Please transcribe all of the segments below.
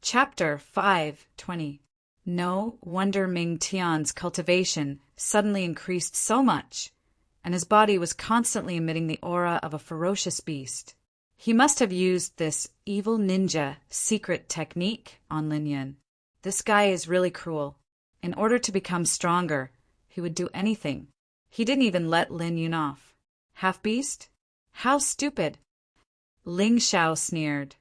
Chapter 5:20. No wonder Ming Tian's cultivation suddenly increased so much, and his body was constantly emitting the aura of a ferocious beast. He must have used this evil ninja secret technique on Lin Yun. This guy is really cruel. In order to become stronger, he would do anything. He didn't even let Lin Yun off. Half-beast? How stupid! Ling Xiao sneered.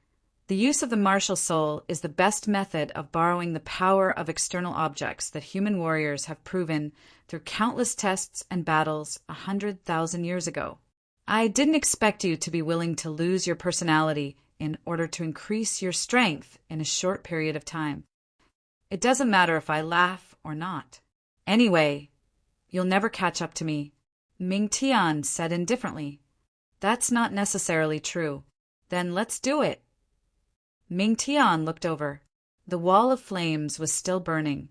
The use of the martial soul is the best method of borrowing the power of external objects that human warriors have proven through countless tests and battles 100,000 years ago. I didn't expect you to be willing to lose your personality in order to increase your strength in a short period of time. It doesn't matter if I laugh or not. Anyway, you'll never catch up to me, Ming Tian said indifferently. That's not necessarily true. Then let's do it. Ming Tian looked over. The wall of flames was still burning,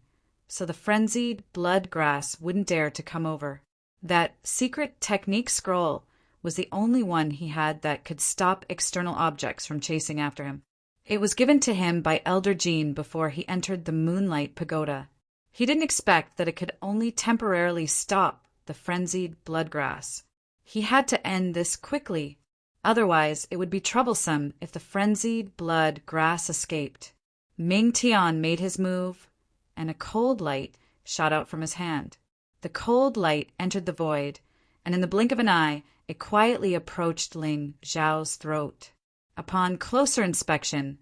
so the frenzied blood grass wouldn't dare to come over. That secret technique scroll was the only one he had that could stop external objects from chasing after him. It was given to him by Elder Jean before he entered the Moonlight Pagoda. He didn't expect that it could only temporarily stop the frenzied blood grass. He had to end this quickly. Otherwise, it would be troublesome if the frenzied blood grass escaped. Ming Tian made his move, and a cold light shot out from his hand. The cold light entered the void, and in the blink of an eye, it quietly approached Ling Xiao's throat. Upon closer inspection,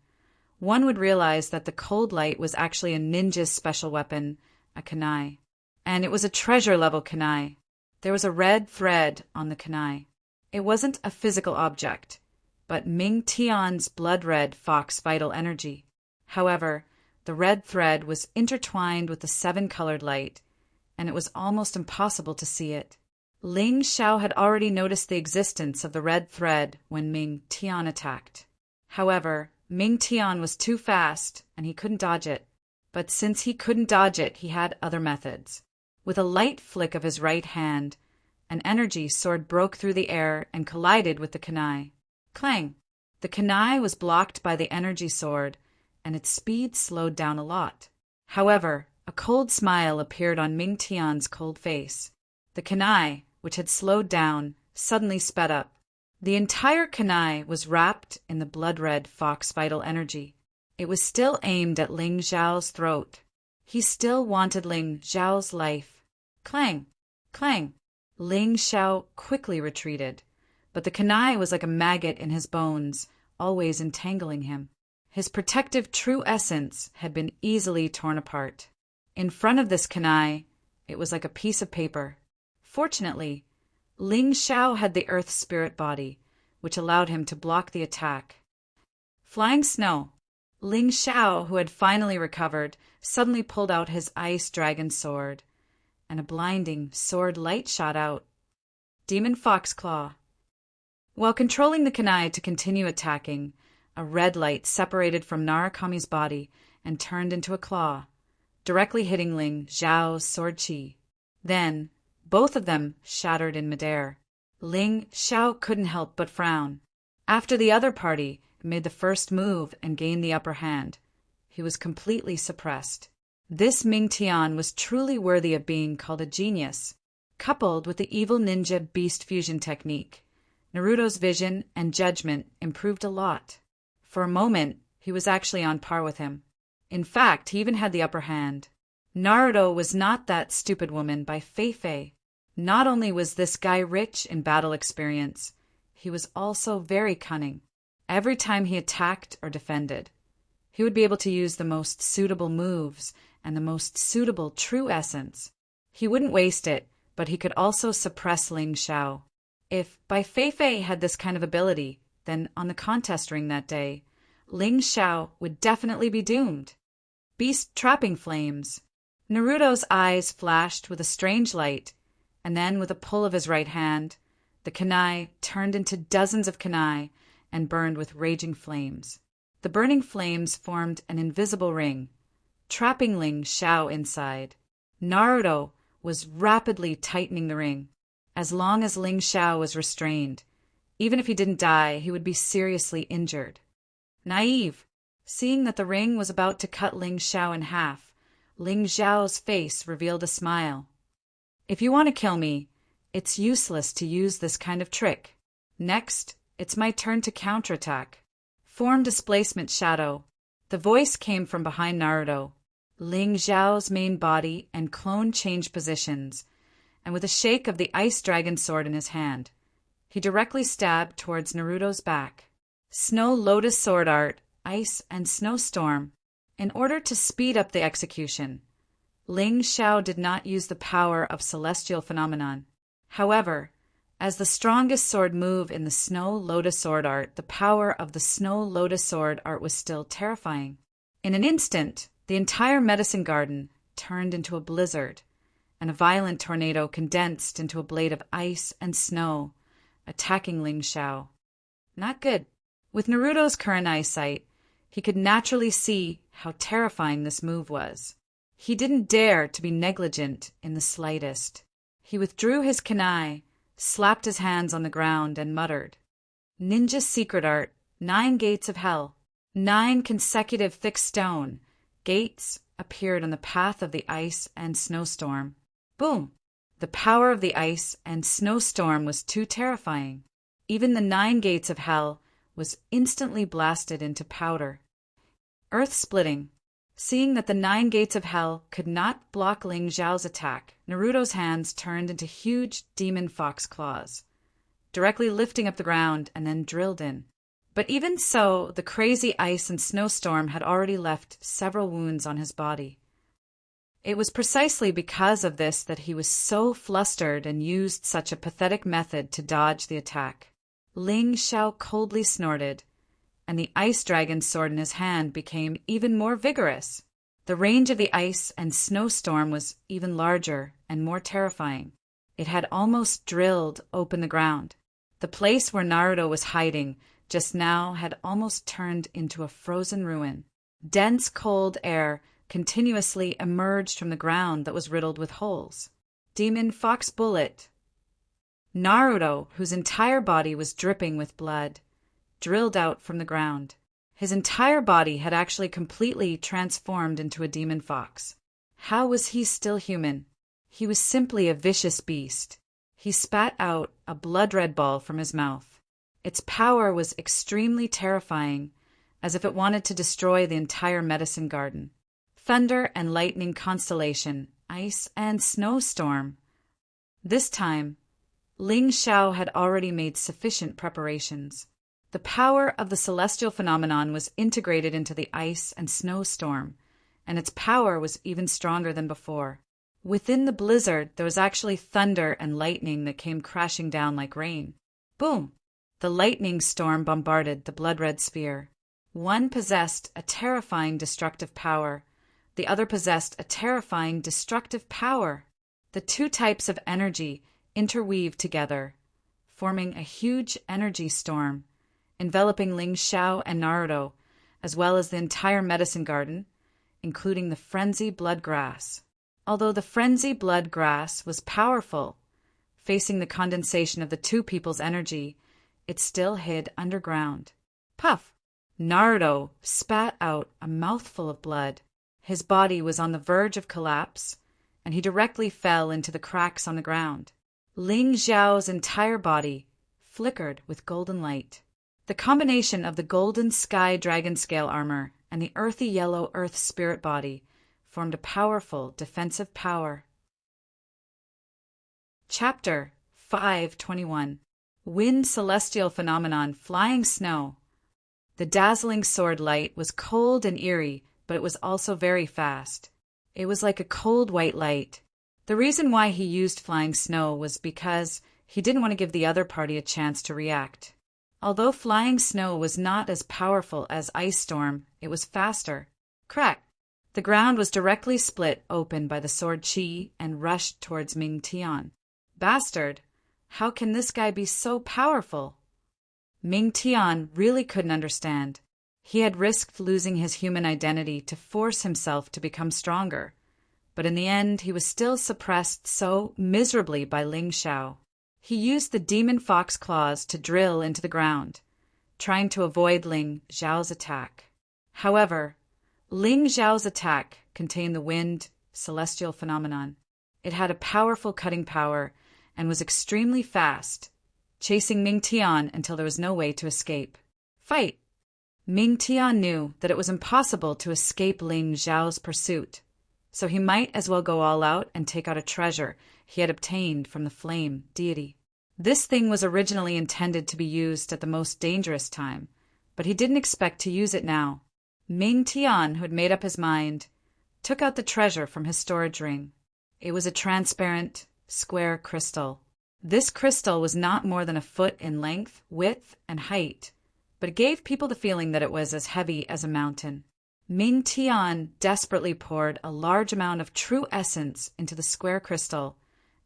one would realize that the cold light was actually a ninja's special weapon, a kunai. And it was a treasure-level kunai. There was a red thread on the kunai. It wasn't a physical object, but Ming Tian's blood-red fox vital energy. However, the red thread was intertwined with the seven-colored light, and it was almost impossible to see it. Ling Xiao had already noticed the existence of the red thread when Ming Tian attacked. However, Ming Tian was too fast, and he couldn't dodge it. But since he couldn't dodge it, he had other methods. With a light flick of his right hand, an energy sword broke through the air and collided with the kunai. Clang! The kunai was blocked by the energy sword, and its speed slowed down a lot. However, a cold smile appeared on Ming Tian's cold face. The kunai, which had slowed down, suddenly sped up. The entire kunai was wrapped in the blood-red fox vital energy. It was still aimed at Ling Xiao's throat. He still wanted Ling Xiao's life. Clang! Clang! Ling Xiao quickly retreated, but the kunai was like a maggot in his bones, always entangling him. His protective true essence had been easily torn apart. In front of this kunai, it was like a piece of paper. Fortunately, Ling Xiao had the earth spirit body, which allowed him to block the attack. Flying snow. Ling Xiao, who had finally recovered, suddenly pulled out his ice dragon sword, and a blinding sword light shot out. Demon Foxclaw. While controlling the kunai to continue attacking, a red light separated from Narakami's body and turned into a claw, directly hitting Ling Xiao's sword chi. Then, both of them shattered in midair. Ling Xiao couldn't help but frown. After the other party made the first move and gained the upper hand, he was completely suppressed. This Ming Tian was truly worthy of being called a genius. Coupled with the evil ninja beast fusion technique, Naruto's vision and judgment improved a lot. For a moment, he was actually on par with him. In fact, he even had the upper hand. Naruto was not that stupid woman by Fei-Fei. Not only was this guy rich in battle experience, he was also very cunning. Every time he attacked or defended, he would be able to use the most suitable moves and the most suitable true essence. He wouldn't waste it, but he could also suppress Ling Xiao. If Bai Fei had this kind of ability, then on the contest ring that day, Ling Xiao would definitely be doomed. Beast trapping flames. Naruto's eyes flashed with a strange light, and then with a pull of his right hand, the kunai turned into dozens of kunai and burned with raging flames. The burning flames formed an invisible ring, trapping Ling Xiao inside. Naruto was rapidly tightening the ring. As long as Ling Xiao was restrained, even if he didn't die, he would be seriously injured. Naive. Seeing that the ring was about to cut Ling Xiao in half, Ling Xiao's face revealed a smile. If you want to kill me, it's useless to use this kind of trick. Next, it's my turn to counterattack. Form displacement shadow. The voice came from behind Naruto. Ling Xiao's main body and clone changed positions, and with a shake of the ice dragon sword in his hand, he directly stabbed towards Naruto's back. Snow Lotus Sword Art, Ice and Snowstorm. In order to speed up the execution, Ling Xiao did not use the power of celestial phenomenon. However, as the strongest sword move in the Snow Lotus Sword Art, the power of the Snow Lotus Sword Art was still terrifying. In an instant, the entire medicine garden turned into a blizzard, and a violent tornado condensed into a blade of ice and snow, attacking Ling Xiao. Not good. With Naruto's current eyesight, he could naturally see how terrifying this move was. He didn't dare to be negligent in the slightest. He withdrew his kunai, slapped his hands on the ground, and muttered, "Ninja secret art, 9 gates of hell." 9 consecutive thick stone gates appeared on the path of the ice and snowstorm. Boom! The power of the ice and snowstorm was too terrifying. Even the 9 gates of hell was instantly blasted into powder. Earth-splitting. Seeing that the 9 gates of hell could not block Ling Xiao's attack, Naruto's hands turned into huge demon fox claws, directly lifting up the ground and then drilled in. But even so, the crazy ice and snowstorm had already left several wounds on his body. It was precisely because of this that he was so flustered and used such a pathetic method to dodge the attack. Ling Xiao coldly snorted, and the ice dragon's sword in his hand became even more vigorous. The range of the ice and snowstorm was even larger and more terrifying. It had almost drilled open the ground. The place where Naruto was hiding just now had almost turned into a frozen ruin. Dense cold air continuously emerged from the ground that was riddled with holes. Demon Fox Bullet. Naruto, whose entire body was dripping with blood, drilled out from the ground. His entire body had actually completely transformed into a demon fox. How was he still human? He was simply a vicious beast. He spat out a blood-red ball from his mouth. Its power was extremely terrifying, as if it wanted to destroy the entire medicine garden. Thunder and lightning constellation, ice and snowstorm. This time, Ling Xiao had already made sufficient preparations. The power of the celestial phenomenon was integrated into the ice and snowstorm, and its power was even stronger than before. Within the blizzard, there was actually thunder and lightning that came crashing down like rain. Boom! The lightning storm bombarded the blood-red sphere. One possessed a terrifying destructive power. The other possessed a terrifying destructive power. The 2 types of energy interweaved together, forming a huge energy storm, enveloping Ling Xiao and Naruto, as well as the entire medicine garden, including the frenzy blood grass. Although the frenzy blood grass was powerful, facing the condensation of the 2 people's energy, it still hid underground. Puff! Naruto spat out a mouthful of blood. His body was on the verge of collapse, and he directly fell into the cracks on the ground. Ling Xiao's entire body flickered with golden light. The combination of the golden sky dragon scale armor and the earthy yellow earth spirit body formed a powerful defensive power. Chapter 521. Wind Celestial Phenomenon Flying Snow. The dazzling sword light was cold and eerie, but it was also very fast. It was like a cold white light. The reason why he used flying snow was because he didn't want to give the other party a chance to react. Although flying snow was not as powerful as ice storm, it was faster. Crack! The ground was directly split open by the sword chi and rushed towards Ming Tian. Bastard! How can this guy be so powerful? Ming Tian really couldn't understand. He had risked losing his human identity to force himself to become stronger, but in the end he was still suppressed so miserably by Ling Xiao. He used the demon fox claws to drill into the ground, trying to avoid Ling Xiao's attack. However, Ling Xiao's attack contained the wind celestial phenomenon. It had a powerful cutting power and was extremely fast, chasing Ming Tian until there was no way to escape. Fight! Ming Tian knew that it was impossible to escape Ling Xiao's pursuit, so he might as well go all out and take out a treasure he had obtained from the flame deity. This thing was originally intended to be used at the most dangerous time, but he didn't expect to use it now. Ming Tian, who had made up his mind, took out the treasure from his storage ring. It was a transparent, square crystal. This crystal was not more than a foot in length, width, and height, but it gave people the feeling that it was as heavy as a mountain. Ming Tian desperately poured a large amount of true essence into the square crystal,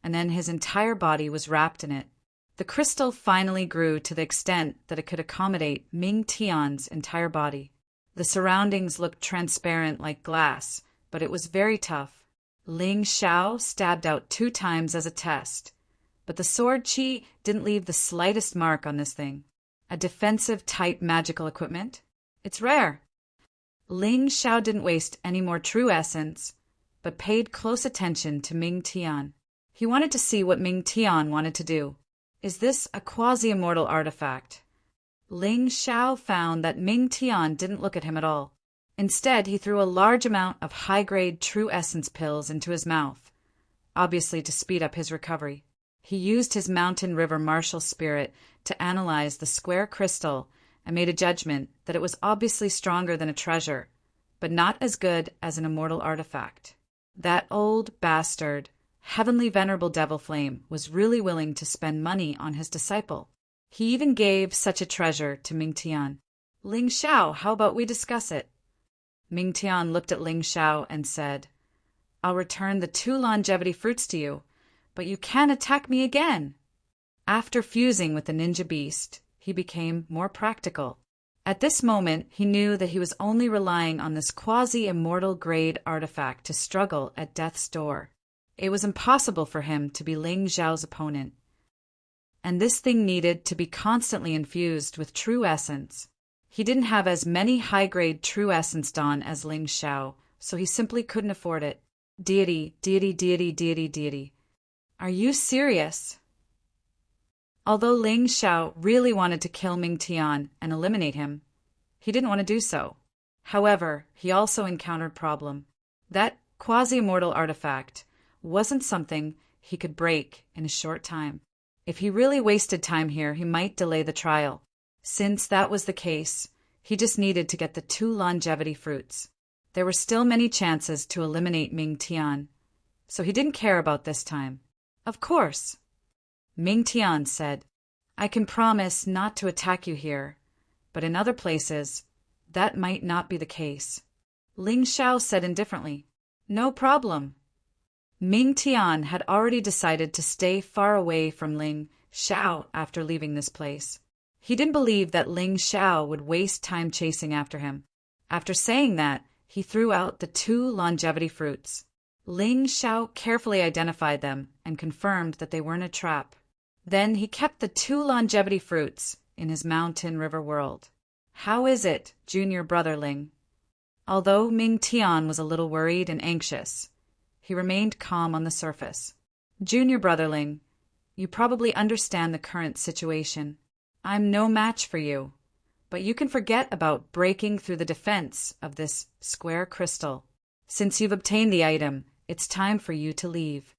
and then his entire body was wrapped in it. The crystal finally grew to the extent that it could accommodate Ming Tian's entire body. The surroundings looked transparent like glass, but it was very tough. Ling Xiao stabbed out 2 times as a test, but the sword qi didn't leave the slightest mark on this thing. A defensive-type magical equipment? It's rare. Ling Xiao didn't waste any more true essence, but paid close attention to Ming Tian. He wanted to see what Ming Tian wanted to do. Is this a quasi-immortal artifact? Ling Xiao found that Ming Tian didn't look at him at all. Instead, he threw a large amount of high-grade true essence pills into his mouth, obviously to speed up his recovery. He used his mountain river martial spirit to analyze the square crystal and made a judgment that it was obviously stronger than a treasure, but not as good as an immortal artifact. That old bastard, heavenly venerable devil flame, was really willing to spend money on his disciple. He even gave such a treasure to Ming Tian. Ling Xiao, how about we discuss it? Ming Tian looked at Ling Xiao and said, I'll return the 2 longevity fruits to you, but you can attack me again. After fusing with the ninja beast, he became more practical. At this moment, he knew that he was only relying on this quasi-immortal grade artifact to struggle at death's door. It was impossible for him to be Ling Xiao's opponent. And this thing needed to be constantly infused with true essence. He didn't have as many high-grade true essence done as Ling Xiao, so he simply couldn't afford it. Deity, deity, deity, deity, deity. Are you serious? Although Ling Xiao really wanted to kill Ming Tian and eliminate him, he didn't want to do so. However, he also encountered a problem. That quasi-immortal artifact wasn't something he could break in a short time. If he really wasted time here, he might delay the trial. Since that was the case, he just needed to get the 2 longevity fruits. There were still many chances to eliminate Ming Tian, so he didn't care about this time. Of course. Ming Tian said, I can promise not to attack you here, but in other places, that might not be the case. Ling Xiao said indifferently, No problem. Ming Tian had already decided to stay far away from Ling Xiao after leaving this place. He didn't believe that Ling Xiao would waste time chasing after him. After saying that, he threw out the 2 longevity fruits. Ling Xiao carefully identified them and confirmed that they weren't a trap. Then he kept the 2 longevity fruits in his mountain river world. How is it, junior brother Ling? Although Ming Tian was a little worried and anxious, he remained calm on the surface. Junior brother Ling, you probably understand the current situation. I'm no match for you, but you can forget about breaking through the defense of this square crystal. Since you've obtained the item, it's time for you to leave.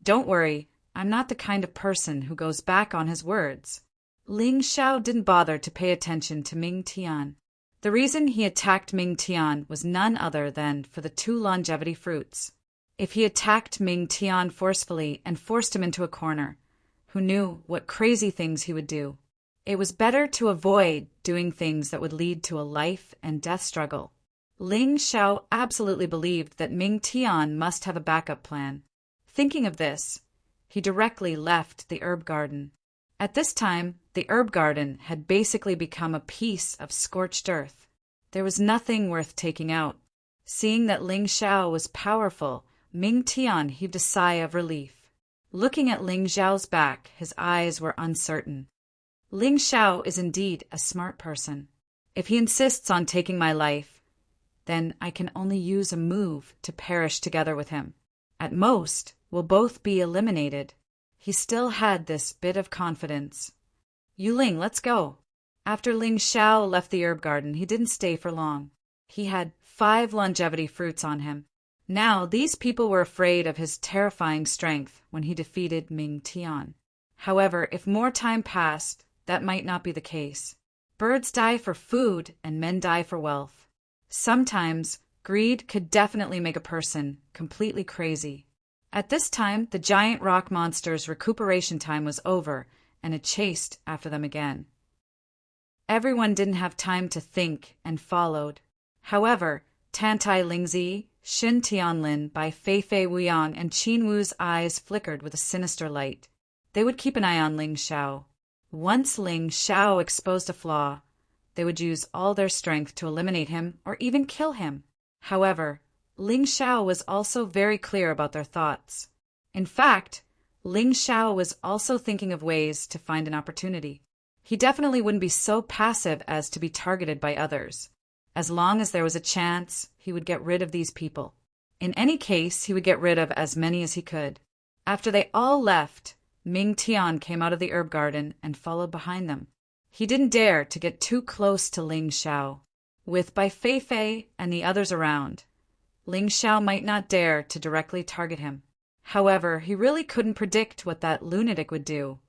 Don't worry, I'm not the kind of person who goes back on his words. Ling Xiao didn't bother to pay attention to Ming Tian. The reason he attacked Ming Tian was none other than for the 2 longevity fruits. If he attacked Ming Tian forcefully and forced him into a corner, who knew what crazy things he would do? It was better to avoid doing things that would lead to a life and death struggle. Ling Xiao absolutely believed that Ming Tian must have a backup plan. Thinking of this, he directly left the herb garden. At this time, the herb garden had basically become a piece of scorched earth. There was nothing worth taking out. Seeing that Ling Xiao was powerful, Ming Tian heaved a sigh of relief. Looking at Ling Xiao's back, his eyes were uncertain. Ling Xiao is indeed a smart person. If he insists on taking my life, then I can only use a move to perish together with him. At most, we'll both be eliminated. He still had this bit of confidence. Yuling, let's go. After Ling Xiao left the herb garden, he didn't stay for long. He had 5 longevity fruits on him. Now, these people were afraid of his terrifying strength when he defeated Ming Tian. However, if more time passed, that might not be the case. Birds die for food and men die for wealth. Sometimes, greed could definitely make a person completely crazy. At this time, the giant rock monster's recuperation time was over, and it chased after them again. Everyone didn't have time to think and followed. However, Tantai Lingzi, Xin Tianlin, Bai Feifei Wuyang, and Qin Wu's eyes flickered with a sinister light. They would keep an eye on Ling Xiao. Once Ling Xiao exposed a flaw, they would use all their strength to eliminate him or even kill him. However, Ling Xiao was also very clear about their thoughts. In fact, Ling Xiao was also thinking of ways to find an opportunity. He definitely wouldn't be so passive as to be targeted by others. As long as there was a chance, he would get rid of these people. In any case, he would get rid of as many as he could. After they all left, Ming Tian came out of the herb garden and followed behind them. He didn't dare to get too close to Ling Xiao. With Bai Feifei and the others around, Ling Xiao might not dare to directly target him. However, he really couldn't predict what that lunatic would do,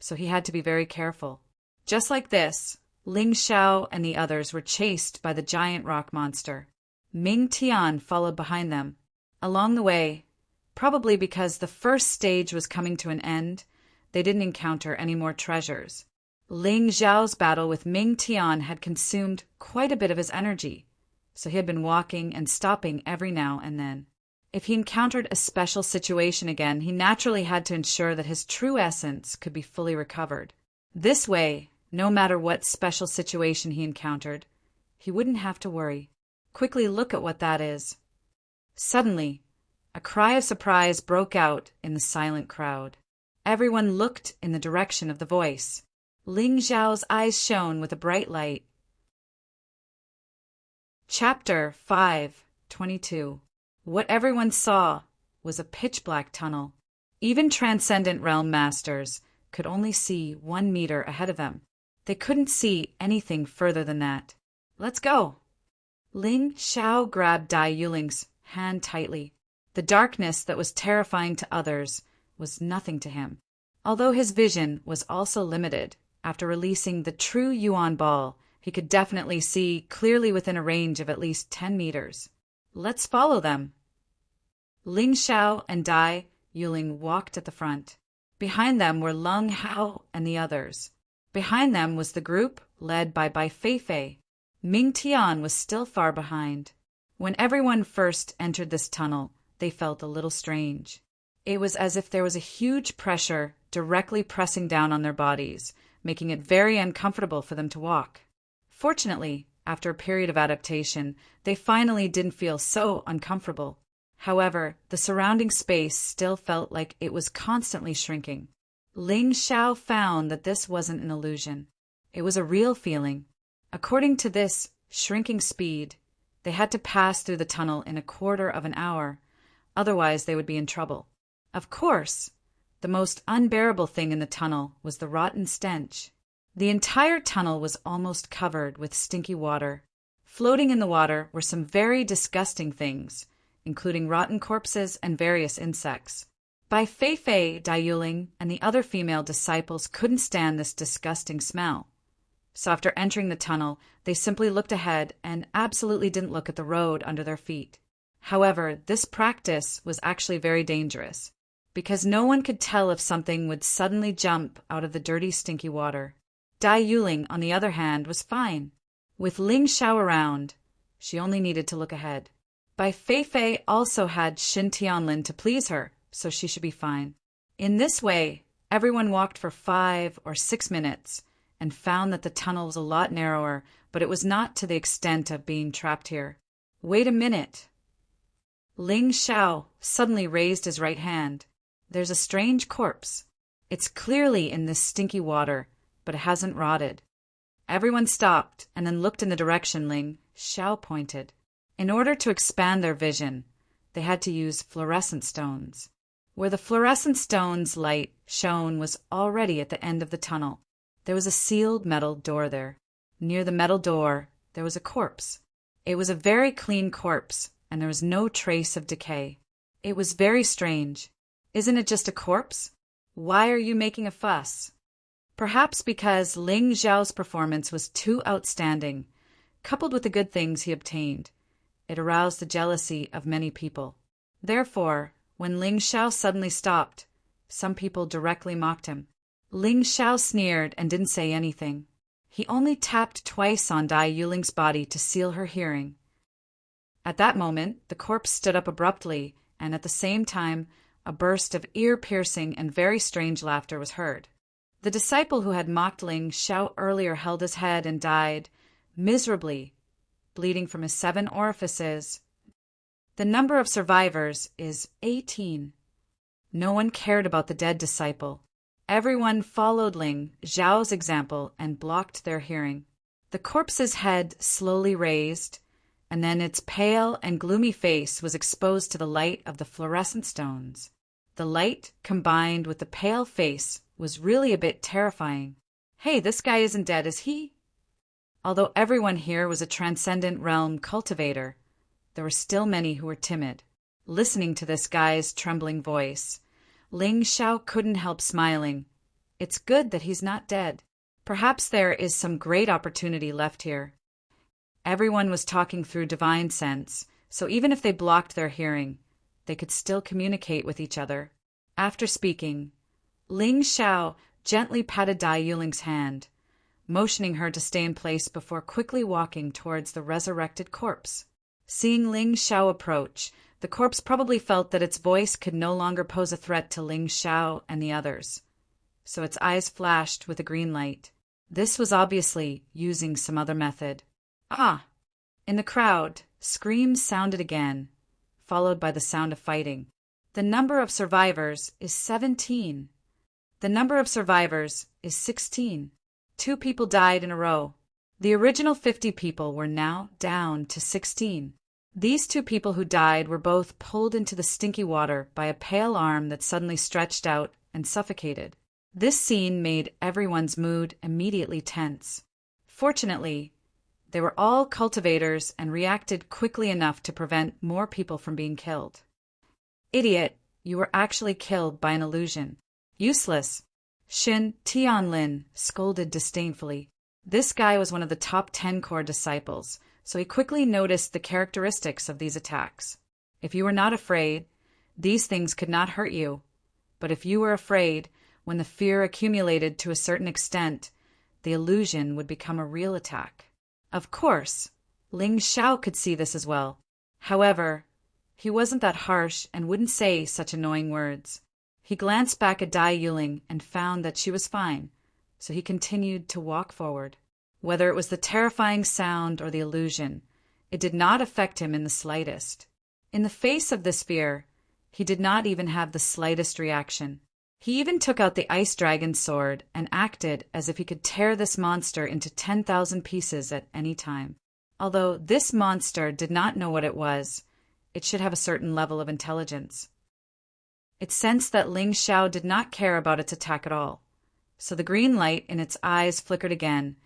so he had to be very careful. Just like this, Ling Xiao and the others were chased by the giant rock monster. Ming Tian followed behind them. Along the way, probably because the first stage was coming to an end, they didn't encounter any more treasures. Ling Xiao's battle with Ming Tian had consumed quite a bit of his energy, so he had been walking and stopping every now and then. If he encountered a special situation again, he naturally had to ensure that his true essence could be fully recovered. This way, no matter what special situation he encountered, he wouldn't have to worry. Quickly look at what that is. Suddenly, a cry of surprise broke out in the silent crowd. Everyone looked in the direction of the voice. Ling Xiao's eyes shone with a bright light. Chapter 5:22. What everyone saw was a pitch-black tunnel. Even Transcendent Realm Masters could only see 1 meter ahead of them. They couldn't see anything further than that. Let's go! Ling Xiao grabbed Dai Yuling's hand tightly. The darkness that was terrifying to others was nothing to him. Although his vision was also limited, after releasing the true Yuan ball, he could definitely see clearly within a range of at least 10 meters. Let's follow them. Ling Xiao and Dai Yuling walked at the front. Behind them were Lung Hao and the others. Behind them was the group led by Bai Feifei. Ming Tian was still far behind. When everyone first entered this tunnel, they felt a little strange. It was as if there was a huge pressure directly pressing down on their bodies, making it very uncomfortable for them to walk. Fortunately, after a period of adaptation, they finally didn't feel so uncomfortable. However, the surrounding space still felt like it was constantly shrinking. Ling Xiao found that this wasn't an illusion. It was a real feeling. According to this shrinking speed, they had to pass through the tunnel in 1/4 of an hour, otherwise they would be in trouble. Of course, the most unbearable thing in the tunnel was the rotten stench. The entire tunnel was almost covered with stinky water. Floating in the water were some very disgusting things, including rotten corpses and various insects. Bai Feifei, Dai Yuling, and the other female disciples couldn't stand this disgusting smell. So after entering the tunnel, they simply looked ahead and absolutely didn't look at the road under their feet. However, this practice was actually very dangerous, because no one could tell if something would suddenly jump out of the dirty, stinky water. Dai Yuling, on the other hand, was fine. With Ling Xiao around, she only needed to look ahead. Bai Feifei also had Xin Tianlin to please her, so she should be fine. In this way, everyone walked for 5 or 6 minutes and found that the tunnel was a lot narrower, but it was not to the extent of being trapped here. Wait a minute. Ling Xiao suddenly raised his right hand. There's a strange corpse. It's clearly in this stinky water, but it hasn't rotted. Everyone stopped and then looked in the direction Ling Xiao pointed. In order to expand their vision, they had to use fluorescent stones. Where the fluorescent stone's light shone was already at the end of the tunnel. There was a sealed metal door there. Near the metal door, there was a corpse. It was a very clean corpse, and there was no trace of decay. It was very strange. Isn't it just a corpse? Why are you making a fuss? Perhaps because Ling Xiao's performance was too outstanding, coupled with the good things he obtained. It aroused the jealousy of many people. Therefore, when Ling Xiao suddenly stopped, some people directly mocked him. Ling Xiao sneered and didn't say anything. He only tapped twice on Dai Yuling's body to seal her hearing. At that moment, the corpse stood up abruptly, and at the same time, a burst of ear-piercing and very strange laughter was heard. The disciple who had mocked Ling Xiao earlier held his head and died miserably, bleeding from his 7 orifices. The number of survivors is 18. No one cared about the dead disciple. Everyone followed Ling Xiao's example and blocked their hearing. The corpse's head slowly raised, and then its pale and gloomy face was exposed to the light of the fluorescent stones. The light, combined with the pale face, was really a bit terrifying. Hey, this guy isn't dead, is he? Although everyone here was a transcendent realm cultivator, there were still many who were timid. Listening to this guy's trembling voice, Ling Xiao couldn't help smiling. It's good that he's not dead. Perhaps there is some great opportunity left here. Everyone was talking through divine sense, so even if they blocked their hearing, they could still communicate with each other. After speaking, Ling Xiao gently patted Dai Yuling's hand, motioning her to stay in place before quickly walking towards the resurrected corpse. Seeing Ling Xiao approach, the corpse probably felt that its voice could no longer pose a threat to Ling Xiao and the others, so its eyes flashed with a green light. This was obviously using some other method. Ah! In the crowd, screams sounded again, followed by the sound of fighting. The number of survivors is 17. The number of survivors is 16. 2 people died in a row. The original 50 people were now down to 16. These 2 people who died were both pulled into the stinky water by a pale arm that suddenly stretched out and suffocated. This scene made everyone's mood immediately tense. Fortunately, they were all cultivators and reacted quickly enough to prevent more people from being killed. Idiot, you were actually killed by an illusion. Useless. Xin Tianlin scolded disdainfully. This guy was one of the top 10 core disciples, so he quickly noticed the characteristics of these attacks. If you were not afraid, these things could not hurt you. But if you were afraid, when the fear accumulated to a certain extent, the illusion would become a real attack. Of course, Ling Xiao could see this as well. However, he wasn't that harsh and wouldn't say such annoying words. He glanced back at Dai Yuling and found that she was fine, so he continued to walk forward. Whether it was the terrifying sound or the illusion, it did not affect him in the slightest. In the face of this fear, he did not even have the slightest reaction. He even took out the ice dragon's sword and acted as if he could tear this monster into 10,000 pieces at any time. Although this monster did not know what it was, it should have a certain level of intelligence. It sensed that Ling Xiao did not care about its attack at all, so the green light in its eyes flickered again,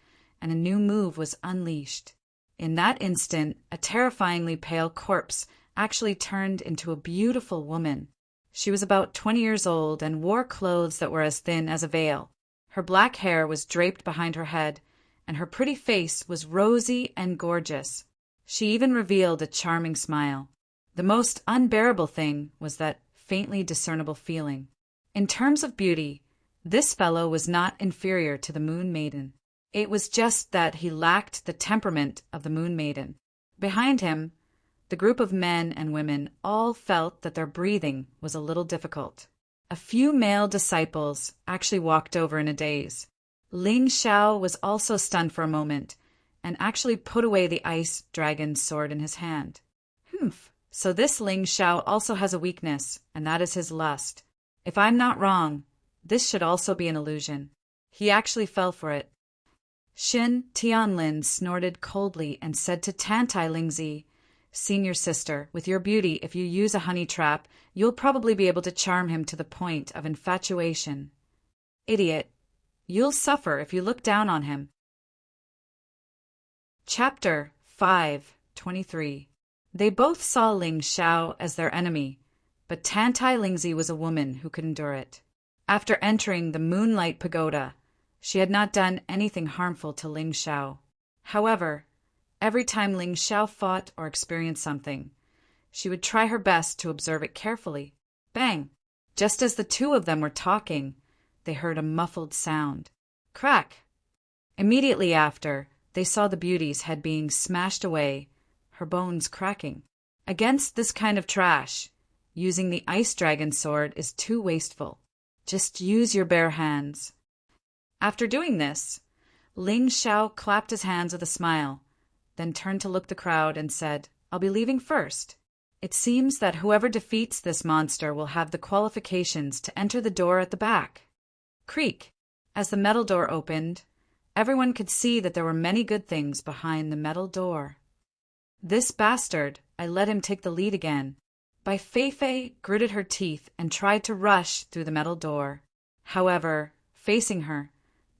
and a new move was unleashed. In that instant, a terrifyingly pale corpse actually turned into a beautiful woman. She was about 20 years old and wore clothes that were as thin as a veil. Her black hair was draped behind her head, and her pretty face was rosy and gorgeous. She even revealed a charming smile. The most unbearable thing was that faintly discernible feeling. In terms of beauty, this fellow was not inferior to the Moon Maiden. It was just that he lacked the temperament of the Moon Maiden. Behind him, the group of men and women all felt that their breathing was a little difficult. A few male disciples actually walked over in a daze. Ling Xiao was also stunned for a moment and actually put away the ice dragon's sword in his hand. So this Ling Xiao also has a weakness, and that is his lust. If I'm not wrong, this should also be an illusion. He actually fell for it. Xin Tianlin snorted coldly and said to Tantai Lingzi, Senior sister, with your beauty, if you use a honey trap, you'll probably be able to charm him to the point of infatuation. Idiot. You'll suffer if you look down on him. Chapter 5:23. They both saw Ling Xiao as their enemy, but Tantai Lingzi was a woman who could endure it. After entering the Moonlight Pagoda, she had not done anything harmful to Ling Xiao. However, every time Ling Xiao fought or experienced something, she would try her best to observe it carefully. Bang! Just as the two of them were talking, they heard a muffled sound. Crack! Immediately after, they saw the beauty's head being smashed away, her bones cracking. Against this kind of trash, using the Ice Dragon sword is too wasteful. Just use your bare hands. After doing this, Ling Xiao clapped his hands with a smile, then turned to look the crowd and said, I'll be leaving first. It seems that whoever defeats this monster will have the qualifications to enter the door at the back. Creak! As the metal door opened, everyone could see that there were many good things behind the metal door. This bastard, I let him take the lead again. Bai Feifei gritted her teeth and tried to rush through the metal door. However, facing her,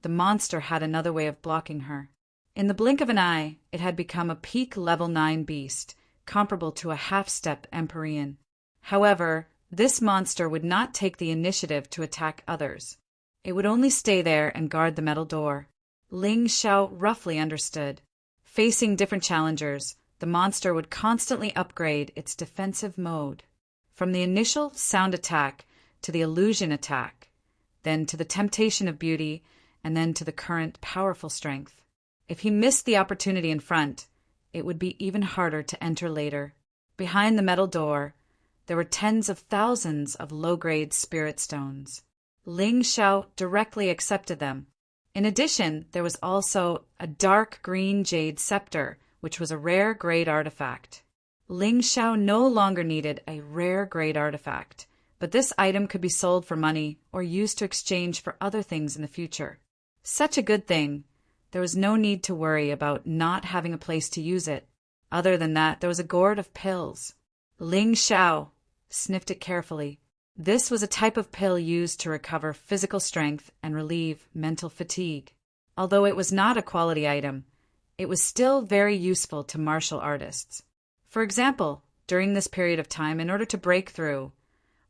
the monster had another way of blocking her. In the blink of an eye, it had become a peak level 9 beast, comparable to a half-step Empyrean. However, this monster would not take the initiative to attack others. It would only stay there and guard the metal door. Ling Xiao roughly understood. Facing different challengers, the monster would constantly upgrade its defensive mode, from the initial sound attack to the illusion attack, then to the temptation of beauty, and then to the current powerful strength. If he missed the opportunity in front, it would be even harder to enter later. Behind the metal door, there were tens of thousands of low-grade spirit stones. Ling Xiao directly accepted them. In addition, there was also a dark green jade scepter, which was a rare grade artifact. Ling Xiao no longer needed a rare grade artifact, but this item could be sold for money or used to exchange for other things in the future. Such a good thing, there was no need to worry about not having a place to use it. Other than that, there was a gourd of pills. Ling Xiao sniffed it carefully. This was a type of pill used to recover physical strength and relieve mental fatigue. Although it was not a quality item, it was still very useful to martial artists. For example, during this period of time, in order to break through,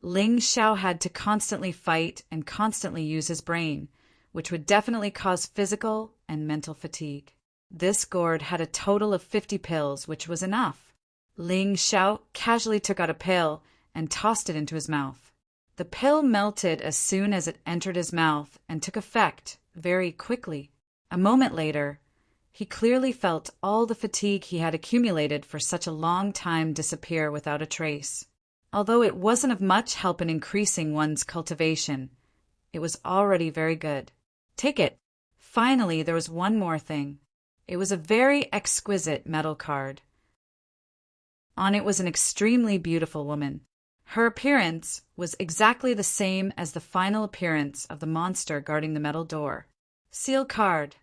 Ling Xiao had to constantly fight and constantly use his brain, which would definitely cause physical and mental fatigue. This gourd had a total of 50 pills, which was enough. Ling Xiao casually took out a pill and tossed it into his mouth. The pill melted as soon as it entered his mouth and took effect very quickly. A moment later, he clearly felt all the fatigue he had accumulated for such a long time disappear without a trace. Although it wasn't of much help in increasing one's cultivation, it was already very good. Take it. Finally, there was one more thing. It was a very exquisite metal card. On it was an extremely beautiful woman. Her appearance was exactly the same as the final appearance of the monster guarding the metal door. Seal card.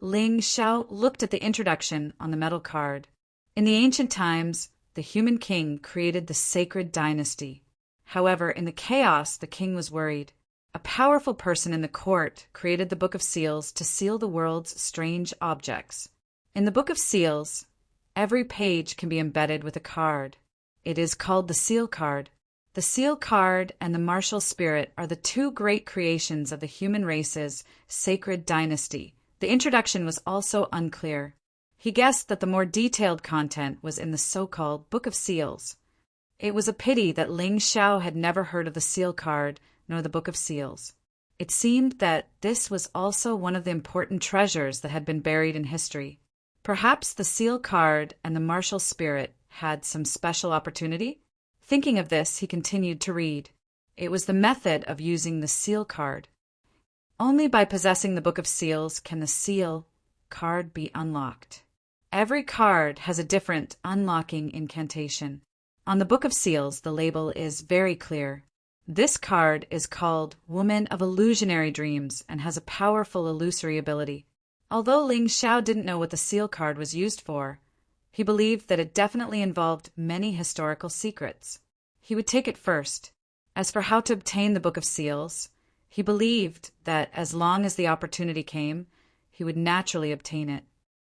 Ling Xiao looked at the introduction on the metal card. In the ancient times, the human king created the sacred dynasty. However, in the chaos, the king was worried. A powerful person in the court created the Book of Seals to seal the world's strange objects. In the Book of Seals, every page can be embedded with a card. It is called the seal card. The seal card and the martial spirit are the two great creations of the human race's sacred dynasty. The introduction was also unclear. He guessed that the more detailed content was in the so-called Book of Seals. It was a pity that Ling Xiao had never heard of the seal card nor the Book of Seals. It seemed that this was also one of the important treasures that had been buried in history. Perhaps the seal card and the martial spirit had some special opportunity? Thinking of this, he continued to read. It was the method of using the seal card. Only by possessing the Book of Seals can the seal card be unlocked. Every card has a different unlocking incantation. On the Book of Seals, the label is very clear. This card is called Woman of Illusionary Dreams and has a powerful illusory ability. Although Ling Xiao didn't know what the seal card was used for, He believed that it definitely involved many historical secrets. He would take it first. As for how to obtain the Book of Seals, he believed that as long as the opportunity came, he would naturally obtain it.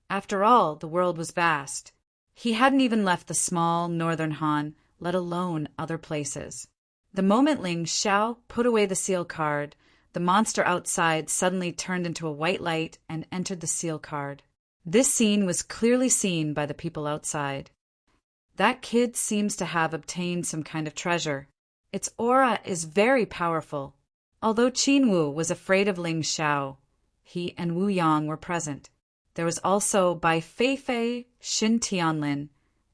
After all, the world was vast. He hadn't even left the small northern Han, let alone other places. The moment Ling Xiao put away the seal card, the monster outside suddenly turned into a white light and entered the seal card. This scene was clearly seen by the people outside. That kid seems to have obtained some kind of treasure. Its aura is very powerful. Although Qin Wu was afraid of Ling Xiao, he and Wu Yang were present. There was also Bai Feifei, Xin Tianlin,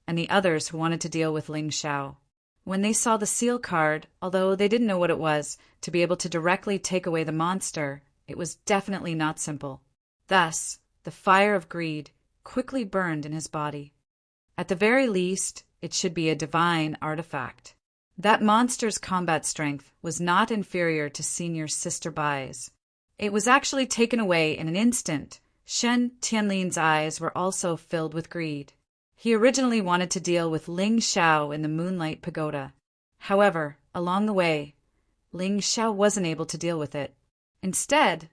and the others who wanted to deal with Ling Xiao. When they saw the seal card, although they didn't know what it was, to be able to directly take away the monster, it was definitely not simple. Thus, the fire of greed quickly burned in his body. At the very least, it should be a divine artifact. That monster's combat strength was not inferior to Senior Sister Bai's. It was actually taken away in an instant. Shen Tianlin's eyes were also filled with greed. He originally wanted to deal with Ling Xiao in the Moonlight Pagoda. However, along the way, Ling Xiao wasn't able to deal with it. Instead,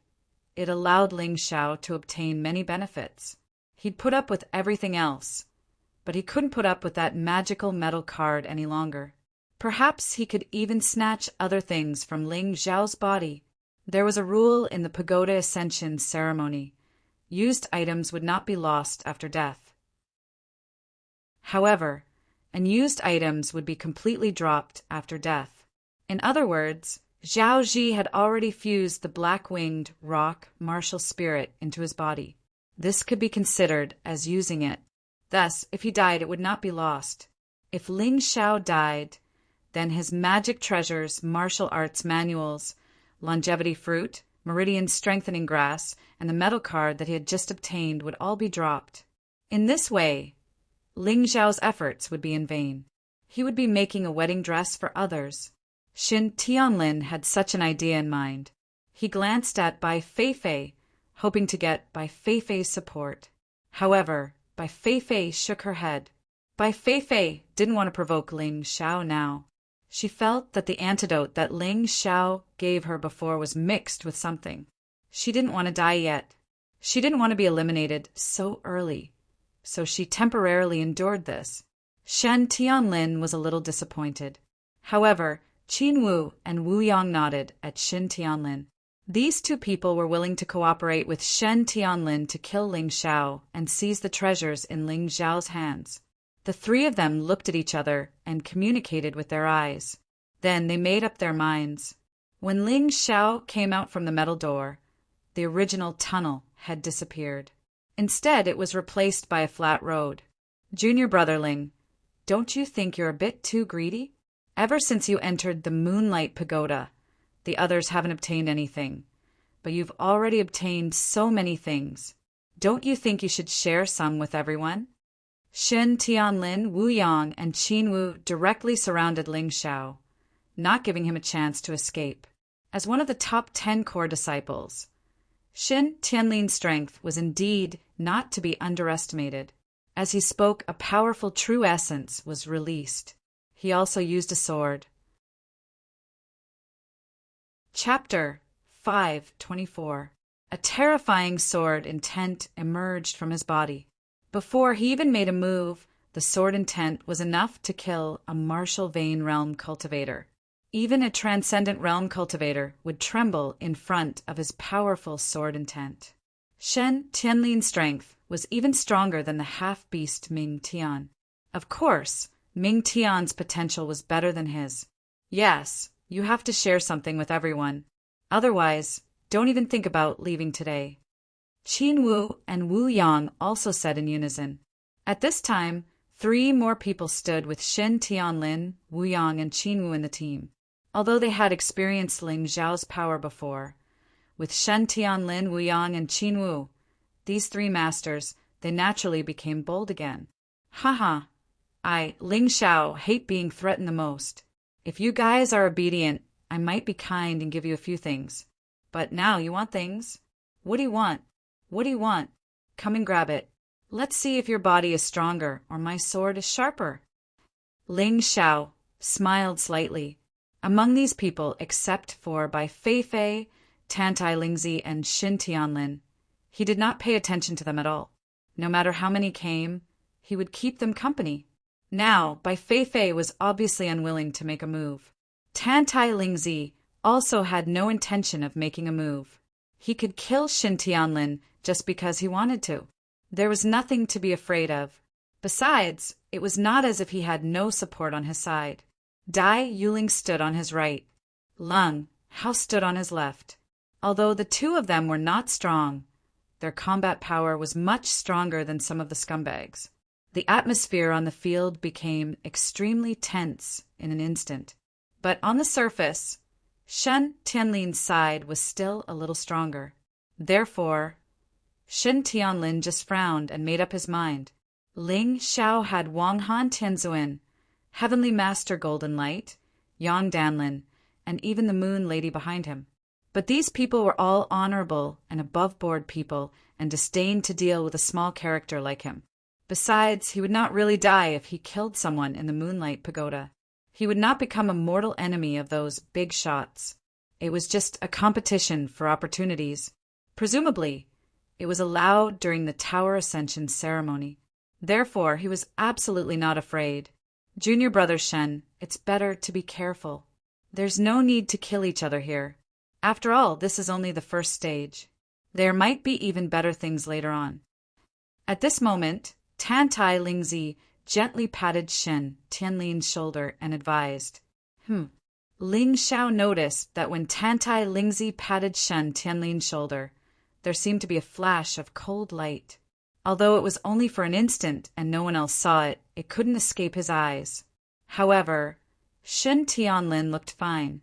it allowed Ling Xiao to obtain many benefits. He'd put up with everything else, but he couldn't put up with that magical metal card any longer. Perhaps he could even snatch other things from Ling Xiao's body. There was a rule in the pagoda ascension ceremony. Used items would not be lost after death. However, unused items would be completely dropped after death. In other words, Zhao Ji had already fused the black-winged rock martial spirit into his body. This could be considered as using it. Thus, if he died, it would not be lost. If Ling Xiao died, then his magic treasures, martial arts manuals, longevity fruit, meridian strengthening grass, and the metal card that he had just obtained would all be dropped. In this way, Ling Xiao's efforts would be in vain. He would be making a wedding dress for others. Xin Tianlin had such an idea in mind. He glanced at Bai Feifei, hoping to get Bai Feifei's support. However, Bai Feifei shook her head. Bai Feifei didn't want to provoke Ling Xiao now. She felt that the antidote that Ling Xiao gave her before was mixed with something. She didn't want to die yet. She didn't want to be eliminated so early. So she temporarily endured this. Shen Tianlin was a little disappointed. However, Qin Wu and Wu Yang nodded at Xin Tianlin. These two people were willing to cooperate with Shen Tianlin to kill Ling Xiao and seize the treasures in Ling Xiao's hands. The three of them looked at each other and communicated with their eyes. Then they made up their minds. When Ling Xiao came out from the metal door, the original tunnel had disappeared. Instead, it was replaced by a flat road. Junior brother Ling, don't you think you're a bit too greedy? Ever since you entered the Moonlight Pagoda, the others haven't obtained anything. But you've already obtained so many things. Don't you think you should share some with everyone? Xin Tianlin, Wu Yang, and Qin Wu directly surrounded Ling Xiao, not giving him a chance to escape. As one of the top 10 core disciples, Xin Tianlin's strength was indeed not to be underestimated. As he spoke, a powerful true essence was released. He also used a sword. Chapter 5:24. A terrifying sword intent emerged from his body. Before he even made a move, the sword intent was enough to kill a martial vein realm cultivator. Even a transcendent realm cultivator would tremble in front of his powerful sword intent. Shen Tianlin's strength was even stronger than the half-beast Ming Tian. Of course, Ming Tian's potential was better than his. Yes, you have to share something with everyone. Otherwise, don't even think about leaving today. Qin Wu and Wu Yang also said in unison. At this time, 3 more people stood with Xin Tianlin, Wu Yang, and Qin Wu in the team. Although they had experienced Ling Xiao's power before, with Shen Tianlin, Wu Yang, and Qin Wu, these 3 masters, they naturally became bold again. Haha, Ling Xiao, hate being threatened the most. If you guys are obedient, I might be kind and give you a few things. But now you want things? What do you want? What do you want? Come and grab it. Let's see if your body is stronger or my sword is sharper. Ling Xiao smiled slightly. Among these people, except for Bai Feifei, Tantai Lingzi, and Xin Tianlin, he did not pay attention to them at all. No matter how many came, he would keep them company. Now, Bai Feifei was obviously unwilling to make a move. Tantai Lingzi also had no intention of making a move. He could kill Xin Tianlin just because he wanted to. There was nothing to be afraid of. Besides, it was not as if he had no support on his side. Dai Yuling stood on his right. Lung Hao stood on his left. Although the two of them were not strong, their combat power was much stronger than some of the scumbags. The atmosphere on the field became extremely tense in an instant. But on the surface, Shen Tianlin's side was still a little stronger. Therefore, Xin Tianlin just frowned and made up his mind. Ling Xiao had Wang Han Tianzuan, Heavenly Master Golden Light, Yang Danlin, and even the Moon Lady behind him. But these people were all honorable and above-board people and disdained to deal with a small character like him. Besides, he would not really die if he killed someone in the Moonlight Pagoda. He would not become a mortal enemy of those big shots. It was just a competition for opportunities. Presumably, it was allowed during the Tower Ascension ceremony. Therefore, he was absolutely not afraid. Junior brother Shen, it's better to be careful. There's no need to kill each other here. After all, this is only the first stage. There might be even better things later on. At this moment, Tantai Lingzi gently patted Xin Tianlin's shoulder and advised. Ling Xiao noticed that when Tantai Lingzi patted Shen Tianlin's shoulder, there seemed to be a flash of cold light. Although it was only for an instant and no one else saw it, it couldn't escape his eyes. However, Xin Tianlin looked fine,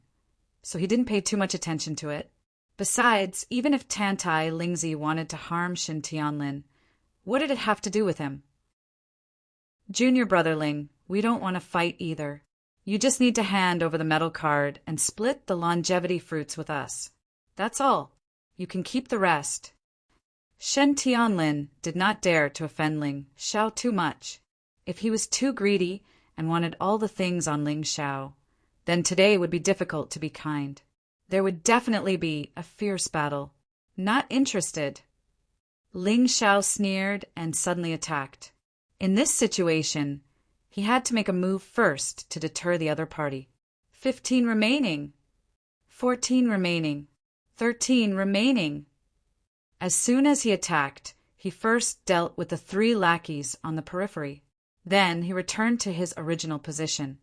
so he didn't pay too much attention to it. Besides, even if Tantai Lingzi wanted to harm Xin Tianlin, what did it have to do with him? Junior brother Ling, we don't want to fight either. You just need to hand over the metal card and split the longevity fruits with us. That's all. You can keep the rest. Shen Tianlin did not dare to offend Ling Xiao too much. If he was too greedy and wanted all the things on Ling Xiao, then today would be difficult to be kind. There would definitely be a fierce battle. Not interested. Ling Xiao sneered and suddenly attacked. In this situation, he had to make a move first to deter the other party. 15 remaining. 14 remaining. 13 remaining. As soon as he attacked, he first dealt with the 3 lackeys on the periphery. Then he returned to his original position.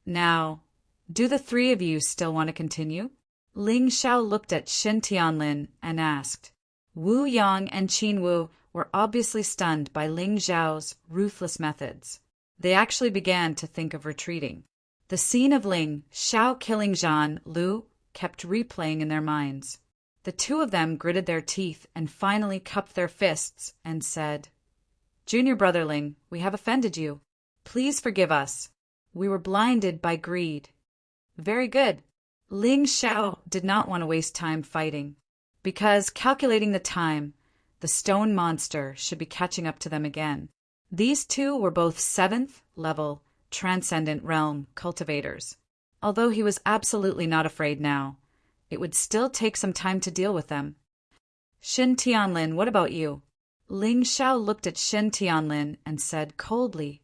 Now, do the 3 of you still want to continue? Ling Xiao looked at Xin Tianlin and asked. Wu Yang and Qin Wu were obviously stunned by Ling Xiao's ruthless methods. They actually began to think of retreating. The scene of Ling Xiao killing Zhan Lu kept replaying in their minds. The 2 of them gritted their teeth and finally cupped their fists and said, Junior brother Ling, we have offended you. Please forgive us. We were blinded by greed. Very good. Ling Xiao did not want to waste time fighting, because calculating the time, the stone monster should be catching up to them again. These 2 were both 7th level Transcendent Realm cultivators. Although he was absolutely not afraid now, it would still take some time to deal with them. Xin Tianlin, what about you? Ling Xiao looked at Xin Tianlin and said coldly,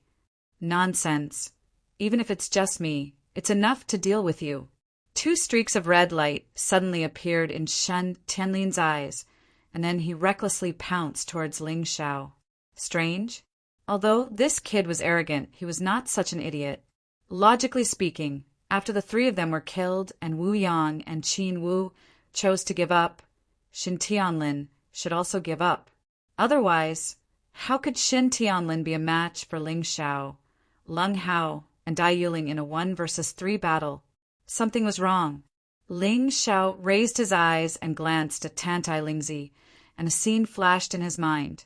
Nonsense. Even if it's just me, it's enough to deal with you. 2 streaks of red light suddenly appeared in Shen Tianlin's eyes, and then he recklessly pounced towards Ling Xiao. Strange? Although this kid was arrogant, he was not such an idiot. Logically speaking, after the 3 of them were killed and Wu Yang and Qin Wu chose to give up, Xin Tianlin should also give up. Otherwise, how could Xin Tianlin be a match for Ling Xiao, Lung Hao, and Dai Yuling in a 1 versus 3 battle? Something was wrong. Ling Xiao raised his eyes and glanced at Tantai Lingzi, and a scene flashed in his mind.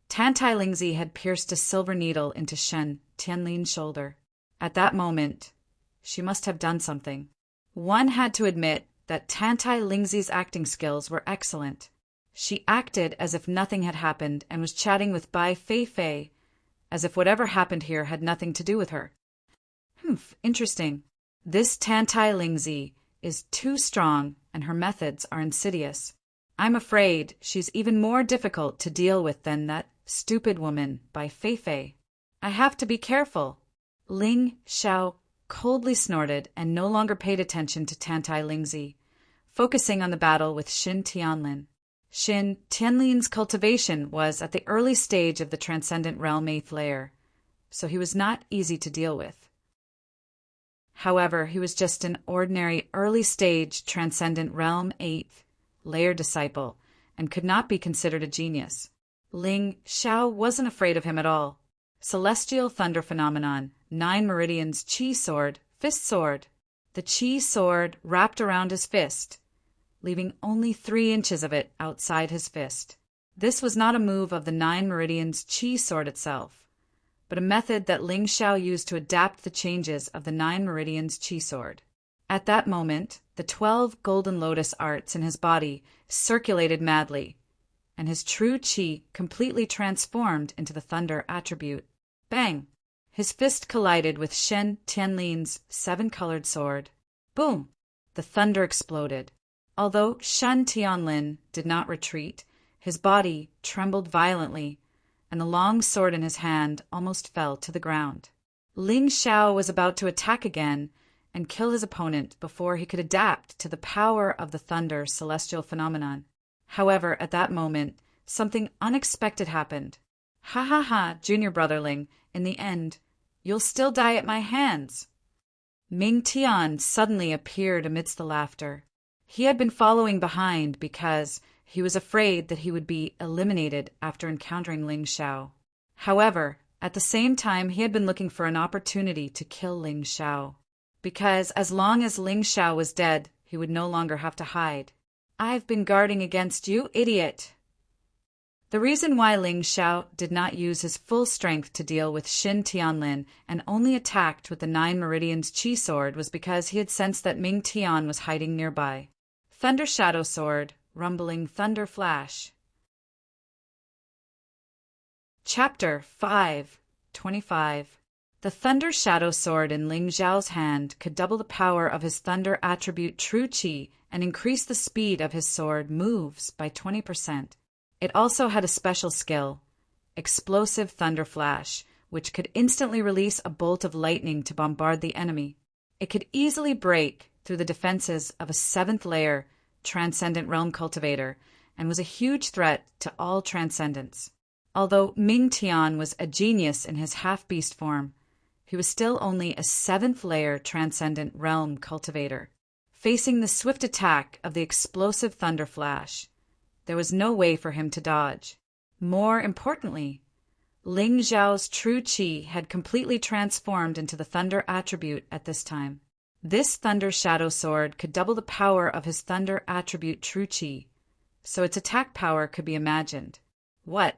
Tantai Lingzi had pierced a silver needle into Shen Tianlin's shoulder. At that moment, she must have done something. One had to admit that Tantai Lingzi's acting skills were excellent. She acted as if nothing had happened and was chatting with Bai Fei, as if whatever happened here had nothing to do with her. Interesting. This Tantai Lingzi is too strong and her methods are insidious. I'm afraid she's even more difficult to deal with than that stupid woman Bai Fei. I have to be careful. Ling Xiao coldly snorted and no longer paid attention to Tantai Lingzi, focusing on the battle with Xin Tianlin. Xin Tianlin's cultivation was at the early stage of the Transcendent Realm 8th layer, so he was not easy to deal with. However, he was just an ordinary early-stage Transcendent Realm 8th layer disciple and could not be considered a genius. Ling Xiao wasn't afraid of him at all. Celestial Thunder Phenomenon, 9 Meridians Qi Sword, Fist Sword. The Qi Sword wrapped around his fist, leaving only 3 inches of it outside his fist. This was not a move of the 9 Meridians Qi Sword itself, but a method that Ling Xiao used to adapt the changes of the 9 Meridians Qi Sword. At that moment, the 12 golden lotus arts in his body circulated madly, and his true Qi completely transformed into the thunder attribute. Bang! His fist collided with Shen Tianlin's 7-colored sword. Boom! The thunder exploded. Although Shen Tianlin did not retreat, his body trembled violently, and the long sword in his hand almost fell to the ground. Ling Xiao was about to attack again and kill his opponent before he could adapt to the power of the thunder celestial phenomenon. However, at that moment, something unexpected happened. Ha ha ha, junior brother Ling, in the end, you'll still die at my hands. Ming Tian suddenly appeared amidst the laughter. He had been following behind because he was afraid that he would be eliminated after encountering Ling Xiao. However, at the same time he had been looking for an opportunity to kill Ling Xiao, because as long as Ling Xiao was dead, he would no longer have to hide. I've been guarding against you, idiot! The reason why Ling Xiao did not use his full strength to deal with Xin Tianlin and only attacked with the 9 Meridians Qi Sword was because he had sensed that Ming Tian was hiding nearby. Thunder Shadow Sword, Rumbling Thunder Flash. Chapter 5:25. The Thunder Shadow Sword in Ling Xiao's hand could double the power of his thunder attribute True Qi and increase the speed of his sword moves by 20%. It also had a special skill, Explosive Thunder Flash, which could instantly release a bolt of lightning to bombard the enemy. It could easily break through the defenses of a 7th layer Transcendent Realm Cultivator and was a huge threat to all transcendents. Although Ming Tian was a genius in his half-beast form, he was still only a 7th layer Transcendent Realm Cultivator. Facing the swift attack of the Explosive Thunder Flash, there was no way for him to dodge. More importantly, Ling Xiao's true Qi had completely transformed into the thunder attribute at this time. This Thunder Shadow Sword could double the power of his thunder attribute True Qi, so its attack power could be imagined. What?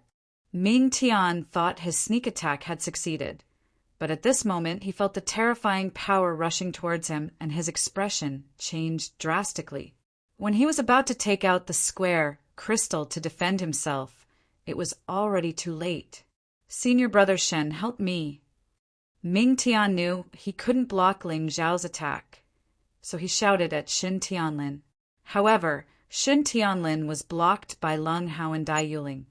Ming Tian thought his sneak attack had succeeded, but at this moment he felt the terrifying power rushing towards him and his expression changed drastically. When he was about to take out the square crystal to defend himself, it was already too late. Senior brother Shen, help me. Ming Tian knew he couldn't block Ling Xiao's attack, so he shouted at Xin Tianlin. However, Xin Tianlin was blocked by Leng Hao and Dai Yuling.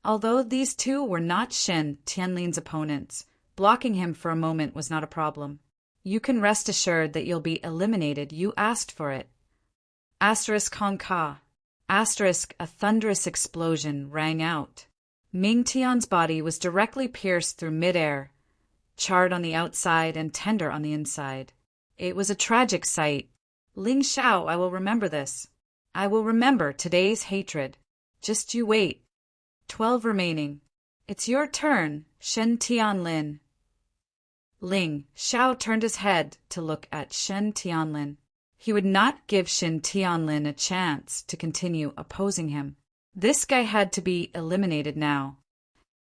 Although these two were not Xin Tianlin's opponents, blocking him for a moment was not a problem. You can rest assured that you'll be eliminated. You asked for it. Asterisk Hong Ka. Asterisk, a thunderous explosion rang out. Ming Tian's body was directly pierced through midair, charred on the outside and tender on the inside. It was a tragic sight. Ling Xiao, I will remember this. I will remember today's hatred. Just you wait. 12 remaining. It's your turn, Shen Tianlin. Ling Xiao turned his head to look at Shen Tianlin. He would not give Shen Tianlin a chance to continue opposing him. This guy had to be eliminated now.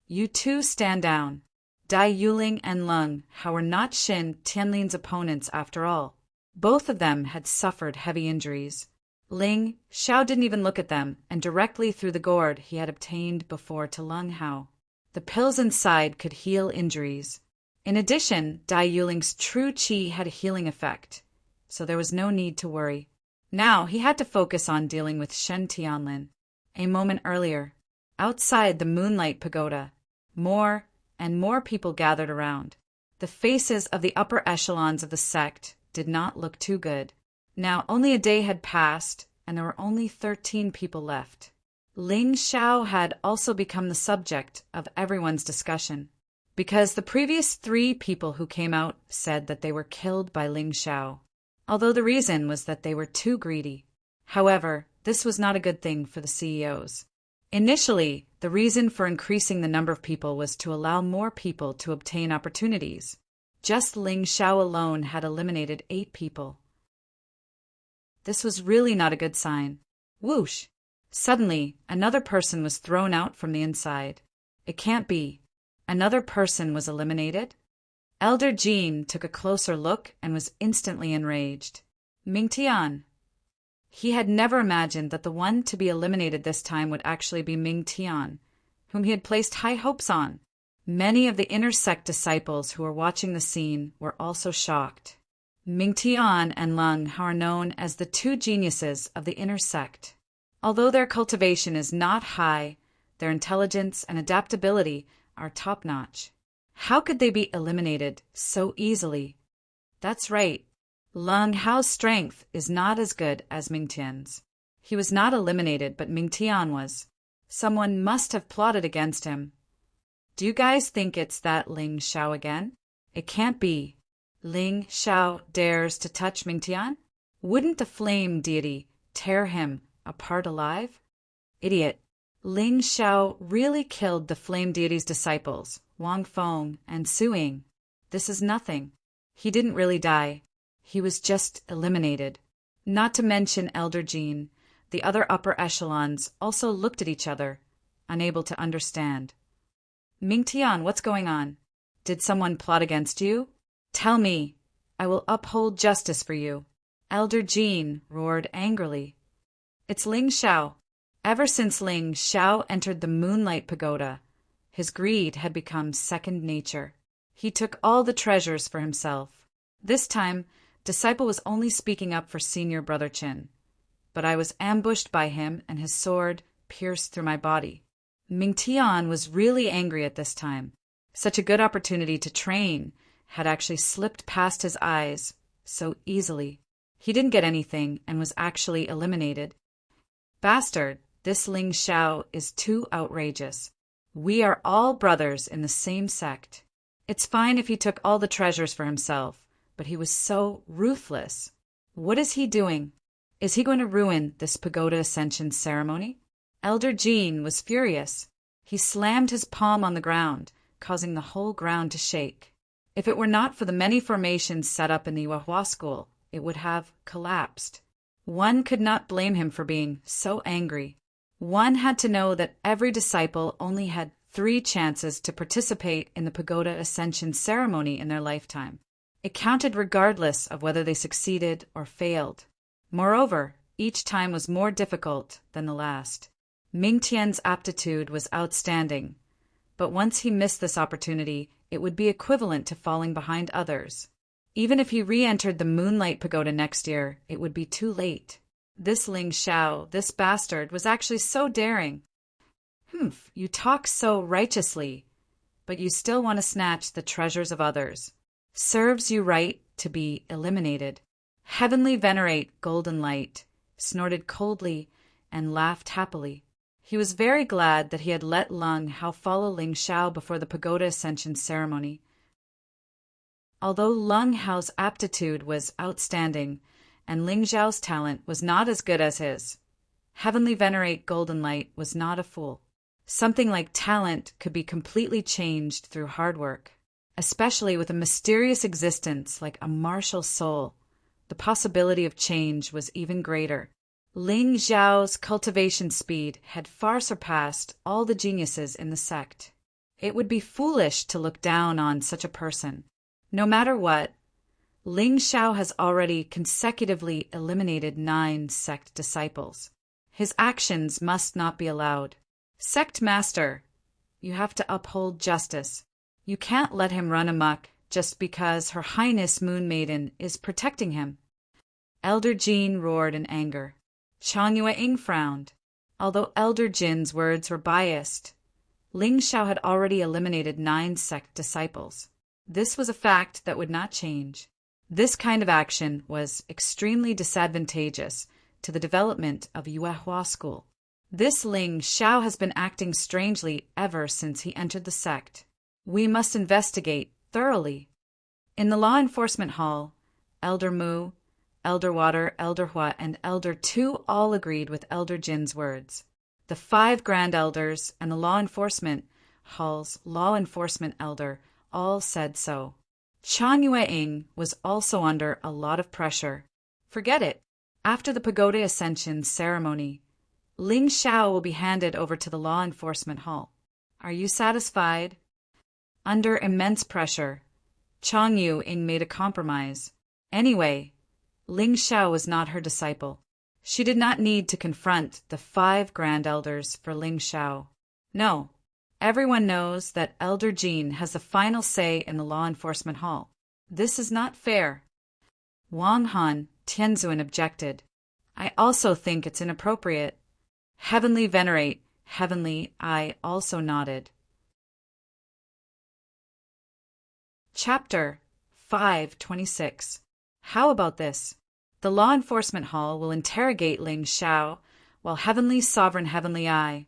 You two stand down. Dai Yuling and Leng Hao were not Shen Tianlin's opponents after all. Both of them had suffered heavy injuries. Ling Xiao didn't even look at them, and directly threw the gourd he had obtained before to Lung Hao. The pills inside could heal injuries. In addition, Dai Yuling's true qi had a healing effect, so there was no need to worry. Now he had to focus on dealing with Shen Tianlin. A moment earlier, outside the Moonlight Pagoda, more and more people gathered around. The faces of the upper echelons of the sect did not look too good. Now only a day had passed, and there were only 13 people left. Ling Xiao had also become the subject of everyone's discussion, because the previous 3 people who came out said that they were killed by Ling Xiao, although the reason was that they were too greedy. However, this was not a good thing for the CEOs. Initially, the reason for increasing the number of people was to allow more people to obtain opportunities. Just Ling Xiao alone had eliminated 8 people. This was really not a good sign. Whoosh! Suddenly, another person was thrown out from the inside. It can't be. Another person was eliminated? Elder Jean took a closer look and was instantly enraged. Ming Tian. He had never imagined that the one to be eliminated this time would actually be Ming Tian, whom he had placed high hopes on. Many of the inner sect disciples who were watching the scene were also shocked. Ming Tian and Lung Hao are known as the 2 geniuses of the inner sect. Although their cultivation is not high, their intelligence and adaptability are top-notch. How could they be eliminated so easily? That's right. Lung Hao's strength is not as good as Ming Tian's. He was not eliminated, but Ming Tian was. Someone must have plotted against him. Do you guys think it's that Ling Xiao again? It can't be. Ling Xiao dares to touch Ming Tian? Wouldn't the flame deity tear him apart alive? Idiot. Ling Xiao really killed the flame deity's disciples, Wang Feng and Su Ying. This is nothing. He didn't really die. He was just eliminated. Not to mention Elder Jean, the other upper echelons also looked at each other, unable to understand. Ming Tian, what's going on? Did someone plot against you? Tell me. I will uphold justice for you. Elder Jean roared angrily. It's Ling Xiao. Ever since Ling Xiao entered the Moonlight Pagoda, his greed had become second nature. He took all the treasures for himself. This time, Disciple was only speaking up for Senior Brother Qin, but I was ambushed by him and his sword pierced through my body. Ming Tian was really angry at this time. Such a good opportunity to train had actually slipped past his eyes so easily. He didn't get anything and was actually eliminated. Bastard, this Ling Xiao is too outrageous. We are all brothers in the same sect. It's fine if he took all the treasures for himself, but he was so ruthless. What is he doing? Is he going to ruin this pagoda ascension ceremony? Elder Jean was furious. He slammed his palm on the ground, causing the whole ground to shake. If it were not for the many formations set up in the Yuehua school, it would have collapsed. One could not blame him for being so angry. One had to know that every disciple only had 3 chances to participate in the pagoda ascension ceremony in their lifetime. It counted regardless of whether they succeeded or failed. Moreover, each time was more difficult than the last. Ming Tian's aptitude was outstanding, but once he missed this opportunity, it would be equivalent to falling behind others. Even if he re-entered the Moonlight Pagoda next year, it would be too late. This Ling Xiao, this bastard, was actually so daring. Humph, you talk so righteously, but you still want to snatch the treasures of others. Serves you right to be eliminated. Heavenly Venerate Golden Light snorted coldly and laughed happily. He was very glad that he had let Lung Hao follow Ling Xiao before the pagoda ascension ceremony. Although Lung Hao's aptitude was outstanding and Ling Xiao's talent was not as good as his, Heavenly Venerate Golden Light was not a fool. Something like talent could be completely changed through hard work, especially with a mysterious existence like a martial soul. The possibility of change was even greater. Ling Xiao's cultivation speed had far surpassed all the geniuses in the sect. It would be foolish to look down on such a person. No matter what, Ling Xiao has already consecutively eliminated 9 sect disciples. His actions must not be allowed. Sect Master, you have to uphold justice. You can't let him run amok just because Her Highness Moon Maiden is protecting him. Elder Jin roared in anger. Chang Yueying frowned. Although Elder Jin's words were biased, Ling Xiao had already eliminated 9 sect disciples. This was a fact that would not change. This kind of action was extremely disadvantageous to the development of Yuehua school. This Ling Xiao has been acting strangely ever since he entered the sect. We must investigate thoroughly. In the law enforcement hall, Elder Mu, Elder Water, Elder Hua, and Elder Tu all agreed with Elder Jin's words. The 5 Grand Elders and the law enforcement hall's law enforcement elder all said so. Chang Yueying was also under a lot of pressure. Forget it. After the Pagoda Ascension ceremony, Ling Xiao will be handed over to the law enforcement hall. Are you satisfied? Under immense pressure, Chang Yueying made a compromise. Anyway, Ling Xiao was not her disciple. She did not need to confront the 5 Grand Elders for Ling Xiao. No, everyone knows that Elder Jin has the final say in the law enforcement hall. This is not fair. Wang Han, Tianzuan objected. I also think it's inappropriate. Heavenly Venerate, Heavenly I also nodded. Chapter 526. How about this? The law enforcement hall will interrogate Ling Xiao, while Heavenly Sovereign Heavenly Eye,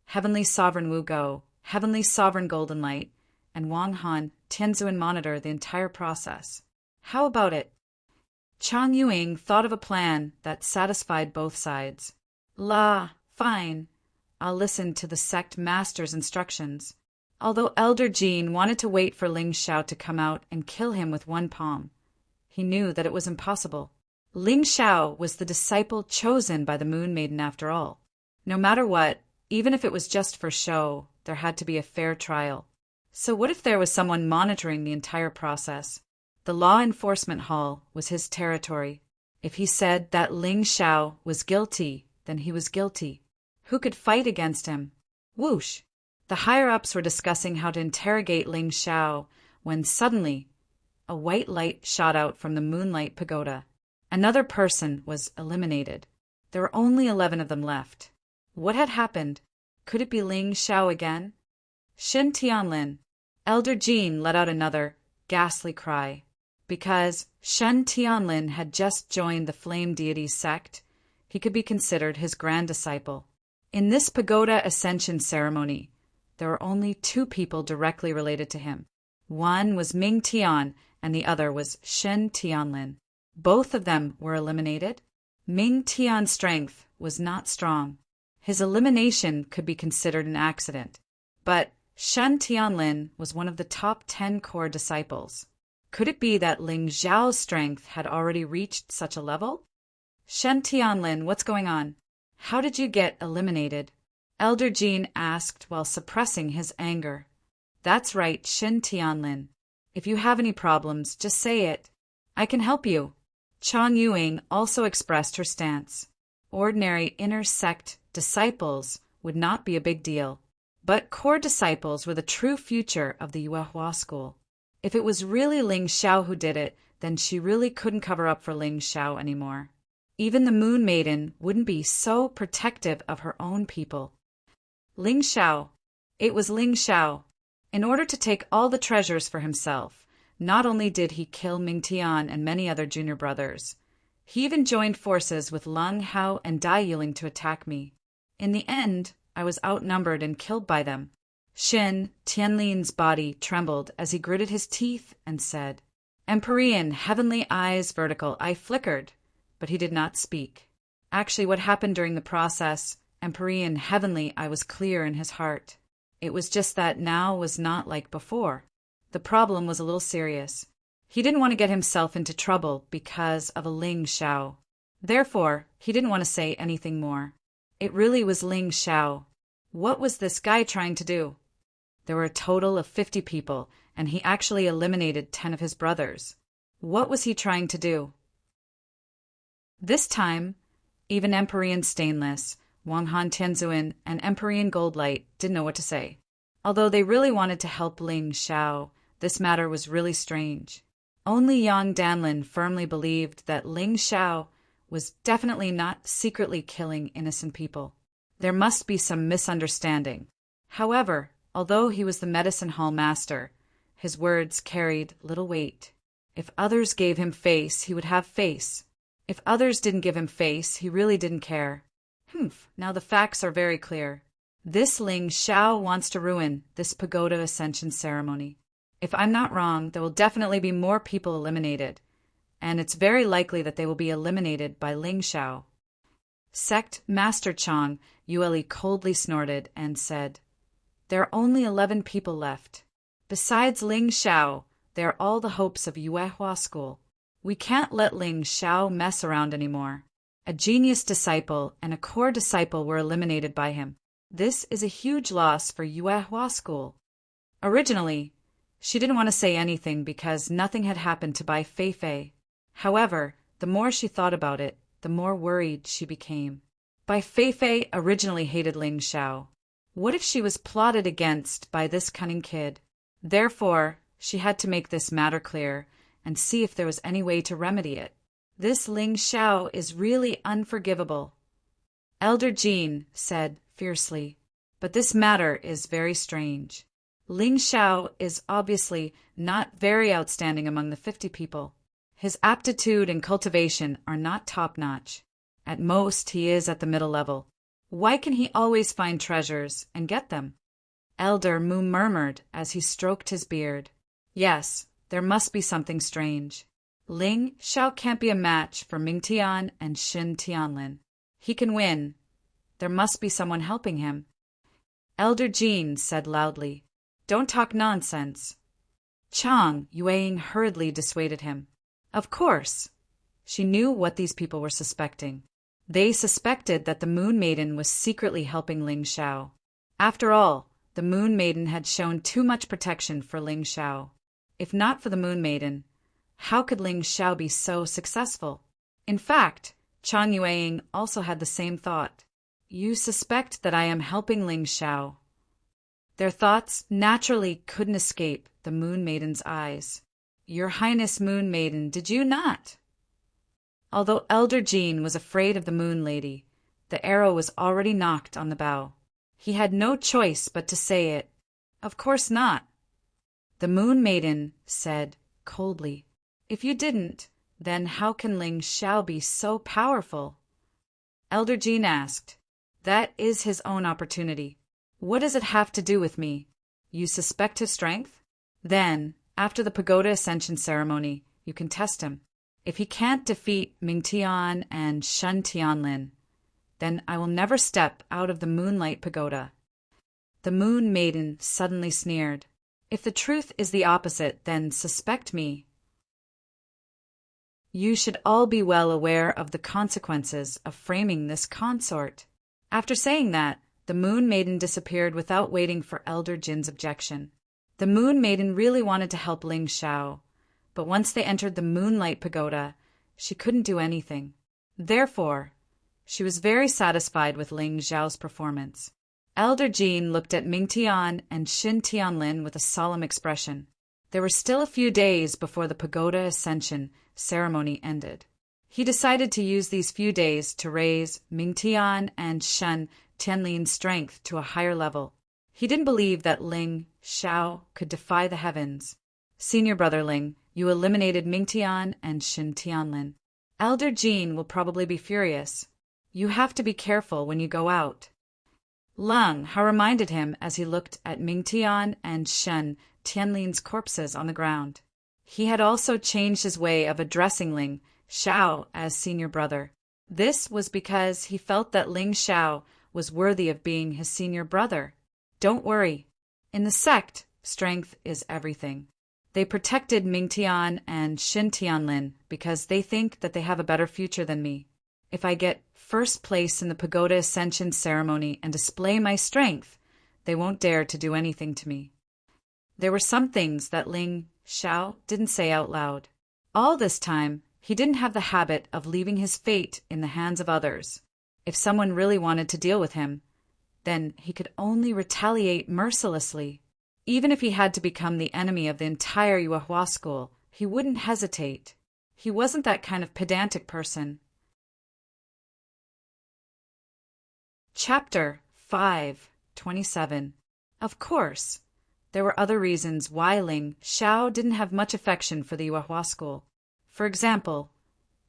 Heavenly Sovereign Wu Go, Heavenly Sovereign Golden Light, and Wang Han, Tianzuan monitor the entire process. How about it? Chang Yueying thought of a plan that satisfied both sides. Fine. I'll listen to the sect master's instructions. Although Elder Jin wanted to wait for Ling Xiao to come out and kill him with one palm, he knew that it was impossible. Ling Xiao was the disciple chosen by the Moon Maiden after all. No matter what, even if it was just for show, there had to be a fair trial. So what if there was someone monitoring the entire process? The law enforcement hall was his territory. If he said that Ling Xiao was guilty, then he was guilty. Who could fight against him? Whoosh! The higher-ups were discussing how to interrogate Ling Xiao when suddenly a white light shot out from the Moonlight Pagoda. Another person was eliminated. There were only 11 of them left. What had happened? Could it be Ling Xiao again? Shin Tianlin. Elder Jin let out another ghastly cry. Because Shen Tianlin had just joined the Flame Deity sect, he could be considered his grand disciple. In this Pagoda Ascension ceremony, there were only 2 people directly related to him. One was Ming Tian, and the other was Shen Tianlin. Both of them were eliminated. Ming Tian's strength was not strong. His elimination could be considered an accident. But Shen Tianlin was one of the top 10 core disciples. Could it be that Ling Xiao's strength had already reached such a level? Shen Tianlin, what's going on? How did you get eliminated? Elder Jin asked while suppressing his anger. That's right, Shen Tianlin. If you have any problems, just say it. I can help you. Chang Yueying also expressed her stance. Ordinary inner sect disciples would not be a big deal, but core disciples were the true future of the Yuehua school. If it was really Ling Xiao who did it, then she really couldn't cover up for Ling Xiao anymore. Even the Moon Maiden wouldn't be so protective of her own people. Ling Xiao. It was Ling Xiao. In order to take all the treasures for himself, not only did he kill Ming Tian and many other junior brothers, he even joined forces with Lung Hao and Dai Yiling to attack me. In the end, I was outnumbered and killed by them. Shin Tianlin's body trembled as he gritted his teeth and said, Empyrean, heavenly eyes vertical, I flickered, but he did not speak. Actually, what happened during the process, Empyrean, heavenly, I was clear in his heart. It was just that now was not like before. The problem was a little serious. He didn't want to get himself into trouble because of a Ling Xiao. Therefore, he didn't want to say anything more. It really was Ling Xiao. What was this guy trying to do? There were a total of 50 people, and he actually eliminated 10 of his brothers. What was he trying to do? This time, even Empyrean Stainless, Wanghan Tianzuan, and Empyrean Goldlight didn't know what to say. Although they really wanted to help Ling Xiao, this matter was really strange. Only Yang Danlin firmly believed that Ling Xiao was definitely not secretly killing innocent people. There must be some misunderstanding. However, although he was the medicine hall master, his words carried little weight. If others gave him face, he would have face. If others didn't give him face, he really didn't care. Now the facts are very clear. This Ling Xiao wants to ruin this pagoda ascension ceremony. If I'm not wrong, there will definitely be more people eliminated, and it's very likely that they will be eliminated by Ling Xiao. Sect Master Chang Yue coldly snorted and said, "There are only 11 people left. Besides Ling Xiao, they are all the hopes of Yuehua School. We can't let Ling Xiao mess around anymore. A genius disciple and a core disciple were eliminated by him. This is a huge loss for Yuehua School." Originally, she didn't want to say anything because nothing had happened to Bai Feifei. However, the more she thought about it, the more worried she became. Bai Feifei originally hated Ling Xiao. What if she was plotted against by this cunning kid? Therefore, she had to make this matter clear and see if there was any way to remedy it. This Ling Xiao is really unforgivable. Elder Jean said fiercely, "But this matter is very strange. Ling Xiao is obviously not very outstanding among the 50 people. His aptitude and cultivation are not top-notch. At most, he is at the middle level. Why can he always find treasures and get them?" Elder Mu murmured as he stroked his beard. "Yes, there must be something strange. Ling Xiao can't be a match for Ming Tian and Xin Tianlin. He can win. There must be someone helping him." Elder Jean said loudly, "Don't talk nonsense." Chang Yueying hurriedly dissuaded him. Of course. She knew what these people were suspecting. They suspected that the Moon Maiden was secretly helping Ling Xiao. After all, the Moon Maiden had shown too much protection for Ling Xiao. If not for the Moon Maiden, how could Ling Xiao be so successful? In fact, Chang Yueying also had the same thought. You suspect that I am helping Ling Xiao. Their thoughts naturally couldn't escape the Moon Maiden's eyes. Your Highness Moon Maiden, did you not? Although Elder Jean was afraid of the Moon Lady, the arrow was already knocked on the bow. He had no choice but to say it. Of course not. The Moon Maiden said coldly, "If you didn't, then how can Ling Xiao be so powerful?" Elder Jean asked, "That is his own opportunity. What does it have to do with me? You suspect his strength? Then, after the pagoda ascension ceremony, you can test him. If he can't defeat Ming Tian and Shen Tianlin, then I will never step out of the Moonlight Pagoda." The Moon Maiden suddenly sneered. "If the truth is the opposite, then suspect me. You should all be well aware of the consequences of framing this consort." After saying that, the Moon Maiden disappeared without waiting for Elder Jin's objection. The Moon Maiden really wanted to help Ling Xiao, but once they entered the Moonlight Pagoda, she couldn't do anything. Therefore, she was very satisfied with Ling Xiao's performance. Elder Jean looked at Ming Tian and Xin Tianlin with a solemn expression. There were still a few days before the pagoda ascension ceremony ended. He decided to use these few days to raise Ming Tian and Shen Tianlin's strength to a higher level. He didn't believe that Ling Xiao could defy the heavens. "Senior Brother Ling, you eliminated Ming Tian and Xin Tianlin. Elder Jean will probably be furious. You have to be careful when you go out." Lang Hao reminded him as he looked at Ming Tian and Shen Tianlin's corpses on the ground. He had also changed his way of addressing Ling Xiao as senior brother. This was because he felt that Ling Xiao was worthy of being his senior brother. Don't worry. In the sect, strength is everything. They protected Ming Tian and Xin Tianlin because they think that they have a better future than me. If I get first place in the pagoda ascension ceremony and display my strength, they won't dare to do anything to me. There were some things that Ling Xiao didn't say out loud. All this time, he didn't have the habit of leaving his fate in the hands of others. If someone really wanted to deal with him, then he could only retaliate mercilessly. Even if he had to become the enemy of the entire Yuehua school, he wouldn't hesitate. He wasn't that kind of pedantic person. Chapter 5:27. Of course, there were other reasons why Ling Xiao didn't have much affection for the Yuehua school. For example,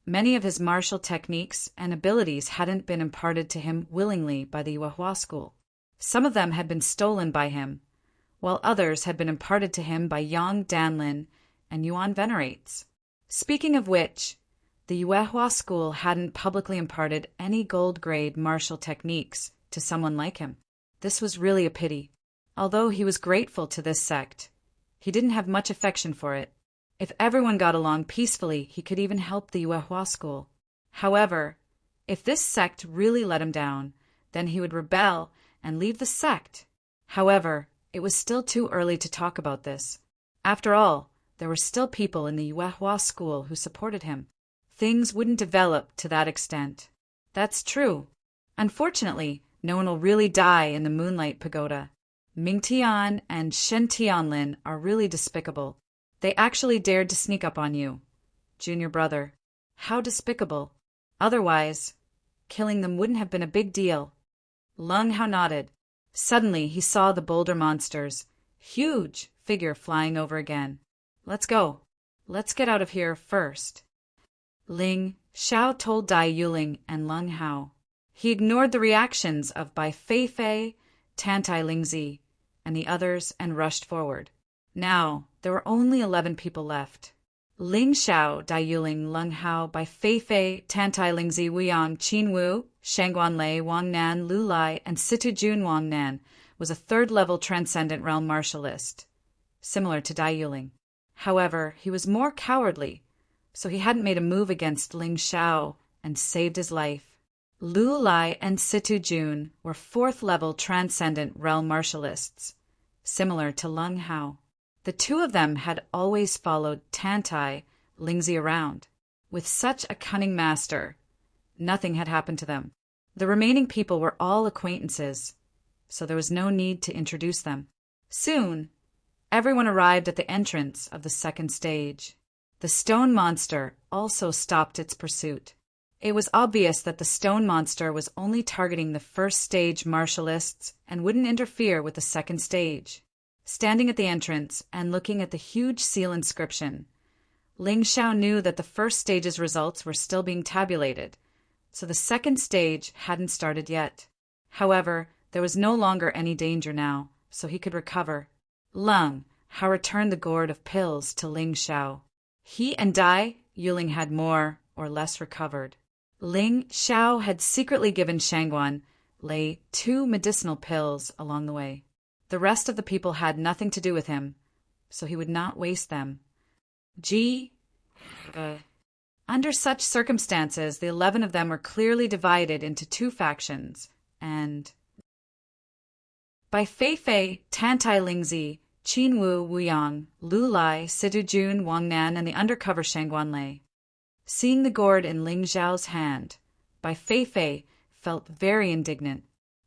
many of his martial techniques and abilities hadn't been imparted to him willingly by the Yuehua school. Some of them had been stolen by him, while others had been imparted to him by Yang Danlin and Yuan Venerates. Speaking of which, the Yuehua school hadn't publicly imparted any gold-grade martial techniques to someone like him. This was really a pity. Although he was grateful to this sect, he didn't have much affection for it. If everyone got along peacefully, he could even help the Yuehua school. However, if this sect really let him down, then he would rebel and leave the sect. However, it was still too early to talk about this. After all, there were still people in the Yuehua school who supported him. Things wouldn't develop to that extent. That's true. Unfortunately, no one will really die in the Moonlight Pagoda. Ming Tian and Shen Tianlin are really despicable. They actually dared to sneak up on you, junior brother. How despicable. Otherwise, killing them wouldn't have been a big deal. Lung Hao nodded. Suddenly, he saw the boulder monster's huge figure flying over again. Let's go. Let's get out of here first. Ling Xiao told Dai Yuling and Lung Hao. He ignored the reactions of Bai Feifei, Tantai Lingzi, and the others and rushed forward. Now, there were only 11 people left. Ling Xiao, Dai Yuling, Lung Hao, Bai Feifei, Tantai Lingzi, Wuyang, Qin Wu, Shangguan Lei, Wang Nan, Lu Lai, and Situ Jun Wang Nan was a third-level Transcendent Realm Martialist, similar to Dai Yuling. However, he was more cowardly, so he hadn't made a move against Ling Xiao and saved his life. Lu Lai and Situ Jun were fourth-level Transcendent Realm Martialists, similar to Lung Hao. The two of them had always followed Tantai Lingzi around. With such a cunning master, nothing had happened to them. The remaining people were all acquaintances, so there was no need to introduce them. Soon, everyone arrived at the entrance of the second stage. The stone monster also stopped its pursuit. It was obvious that the stone monster was only targeting the first stage martialists and wouldn't interfere with the second stage. Standing at the entrance and looking at the huge seal inscription, Ling Xiao knew that the first stage's results were still being tabulated, so the second stage hadn't started yet. However, there was no longer any danger now, so he could recover. Lung Hao returned the gourd of pills to Ling Xiao. He and Dai Yuling had more or less recovered. Ling Xiao had secretly given Shangguan Lei 2 medicinal pills along the way. The rest of the people had nothing to do with him, so he would not waste them. Under such circumstances, the 11 of them were clearly divided into 2 factions, and Bai Feifei, Tantai Lingzi, Qin Wu, Wuyang, Lu Lai, Situ Jun, Wang Nan, and the undercover Shangguan Lei. Seeing the gourd in Ling Xiao's hand, Bai Feifei felt very indignant.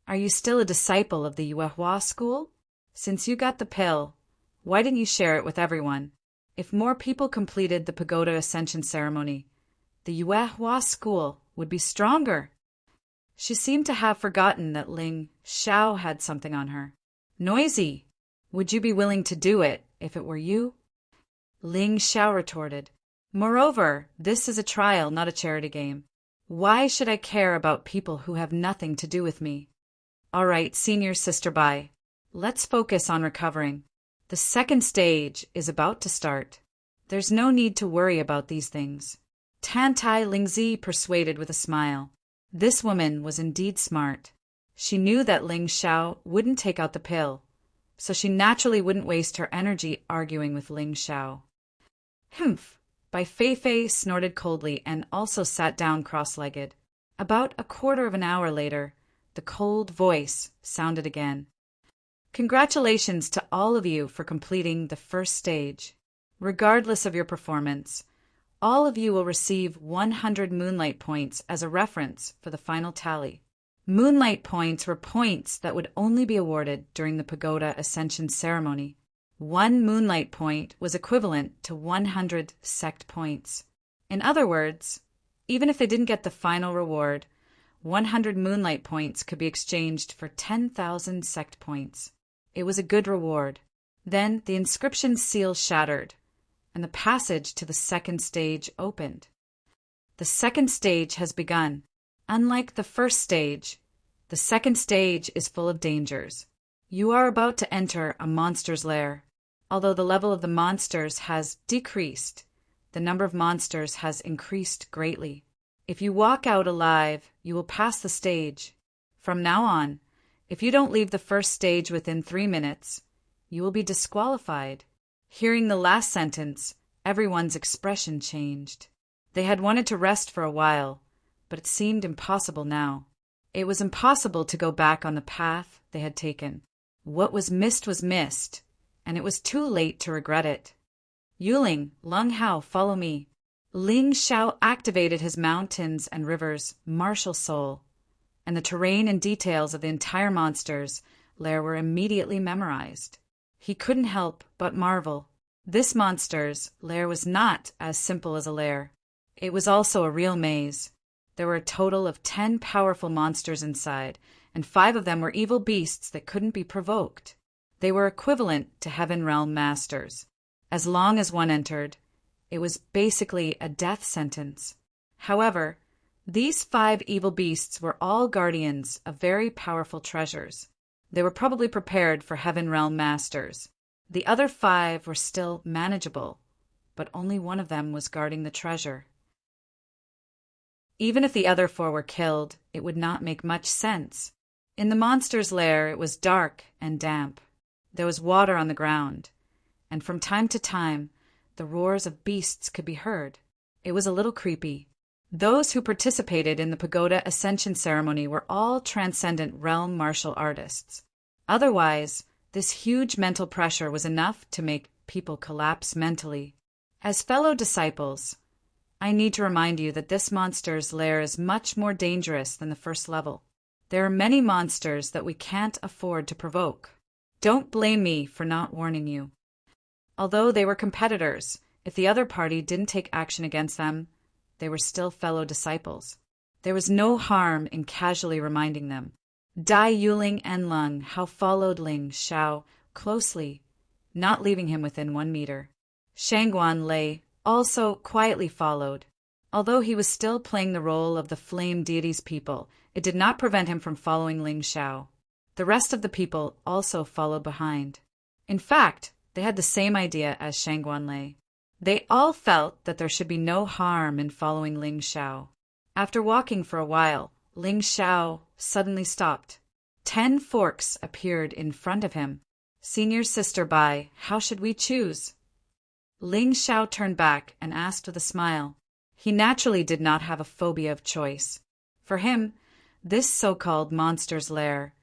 Are you still a disciple of the Yuehua school? Since you got the pill, why didn't you share it with everyone? If more people completed the pagoda ascension ceremony, the Yuehua school would be stronger. She seemed to have forgotten that Ling Xiao had something on her. Noisy! Would you be willing to do it if it were you? Ling Xiao retorted. Moreover, this is a trial, not a charity game. Why should I care about people who have nothing to do with me? All right, senior sister Bai. Let's focus on recovering. The second stage is about to start. There's no need to worry about these things. Tantai Lingzi persuaded with a smile. This woman was indeed smart. She knew that Ling Xiao wouldn't take out the pill, so she naturally wouldn't waste her energy arguing with Ling Xiao. Humph! Bai Feifei snorted coldly and also sat down cross-legged. About a quarter of an hour later, the cold voice sounded again. Congratulations to all of you for completing the first stage. Regardless of your performance, All of you will receive 100 moonlight points as a reference for the final tally. Moonlight points were points that would only be awarded during the pagoda ascension ceremony. 1 moonlight point was equivalent to 100 sect points. In other words, even if they didn't get the final reward, 100 moonlight points could be exchanged for 10,000 sect points. It was a good reward. Then the inscription seal shattered, and the passage to the second stage opened. The second stage has begun. Unlike the first stage, the second stage is full of dangers. You are about to enter a monster's lair. Although the level of the monsters has decreased, the number of monsters has increased greatly. If you walk out alive, you will pass the stage. From now on, if you don't leave the first stage within 3 minutes, you will be disqualified. Hearing the last sentence, everyone's expression changed. They had wanted to rest for a while, but it seemed impossible now. It was impossible to go back on the path they had taken. What was missed, and it was too late to regret it. Yuling, Lung Hao, follow me. Ling Xiao activated his mountains and rivers' martial soul, and the terrain and details of the entire monster's lair were immediately memorized. He couldn't help but marvel. This monster's lair was not as simple as a lair. It was also a real maze. There were a total of 10 powerful monsters inside, and 5 of them were evil beasts that couldn't be provoked. They were equivalent to Heaven Realm Masters. As long as one entered, it was basically a death sentence. However, these 5 evil beasts were all guardians of very powerful treasures. They were probably prepared for Heaven Realm Masters. The other 5 were still manageable, but only one of them was guarding the treasure. Even if the other 4 were killed, it would not make much sense. In the monster's lair, it was dark and damp. There was water on the ground, and from time to time, the roars of beasts could be heard. It was a little creepy. Those who participated in the pagoda ascension ceremony were all transcendent realm martial artists. Otherwise, this huge mental pressure was enough to make people collapse mentally. As fellow disciples, I need to remind you that this monster's lair is much more dangerous than the first level. There are many monsters that we can't afford to provoke. Don't blame me for not warning you. Although they were competitors, if the other party didn't take action against them, they were still fellow disciples. There was no harm in casually reminding them. Dai Yuling and Lung Hao followed Ling Xiao closely, not leaving him within 1 meter. Shangguan Lei also quietly followed. Although he was still playing the role of the flame deity's people, it did not prevent him from following Ling Xiao. The rest of the people also followed behind. In fact, they had the same idea as Shangguan Lei. They all felt that there should be no harm in following Ling Xiao. After walking for a while, Ling Xiao suddenly stopped. 10 forks appeared in front of him. Senior Sister Bai, how should we choose? Ling Xiao turned back and asked with a smile. He naturally did not have a phobia of choice. For him, this so-called monster's lair,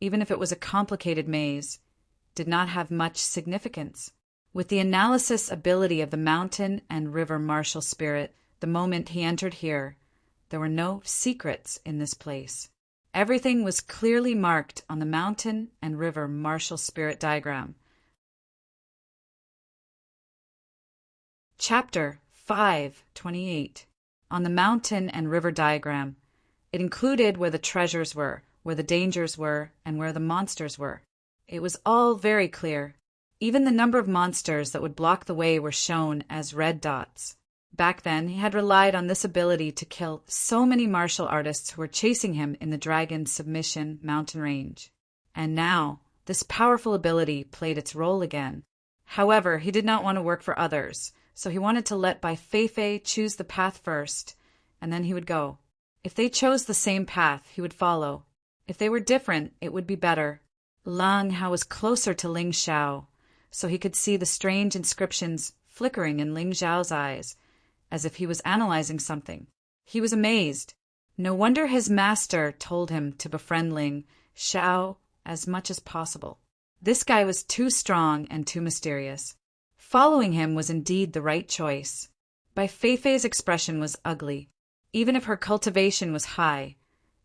even if it was a complicated maze, did not have much significance. With the analysis ability of the mountain and river martial spirit, the moment he entered here, there were no secrets in this place. Everything was clearly marked on the mountain and river martial spirit diagram. Chapter 5:28. On the mountain and river diagram. It included where the treasures were, where the dangers were, and where the monsters were. It was all very clear. Even the number of monsters that would block the way were shown as red dots. Back then, he had relied on this ability to kill so many martial artists who were chasing him in the Dragon Submission mountain range. And now, this powerful ability played its role again. However, he did not want to work for others, so he wanted to let Bai Feifei choose the path first, and then he would go. If they chose the same path, he would follow. If they were different, it would be better. Lang Hao was closer to Ling Xiao, so he could see the strange inscriptions flickering in Ling Xiao's eyes, as if he was analyzing something. He was amazed. No wonder his master told him to befriend Ling Xiao as much as possible. This guy was too strong and too mysterious. Following him was indeed the right choice. Bai Feifei's expression was ugly. Even if her cultivation was high,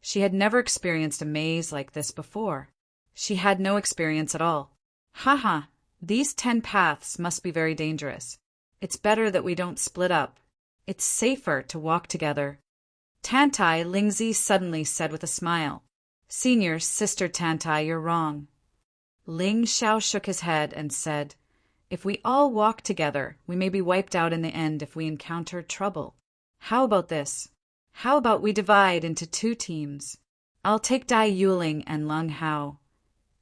she had never experienced a maze like this before. She had no experience at all. Haha, these 10 paths must be very dangerous. It's better that we don't split up. It's safer to walk together. Tantai, Lingzi suddenly said with a smile. Senior, Sister Tantai, you're wrong. Ling Xiao shook his head and said, if we all walk together, we may be wiped out in the end if we encounter trouble. How about this? How about we divide into 2 teams? I'll take Dai Yuling and Lung Hao,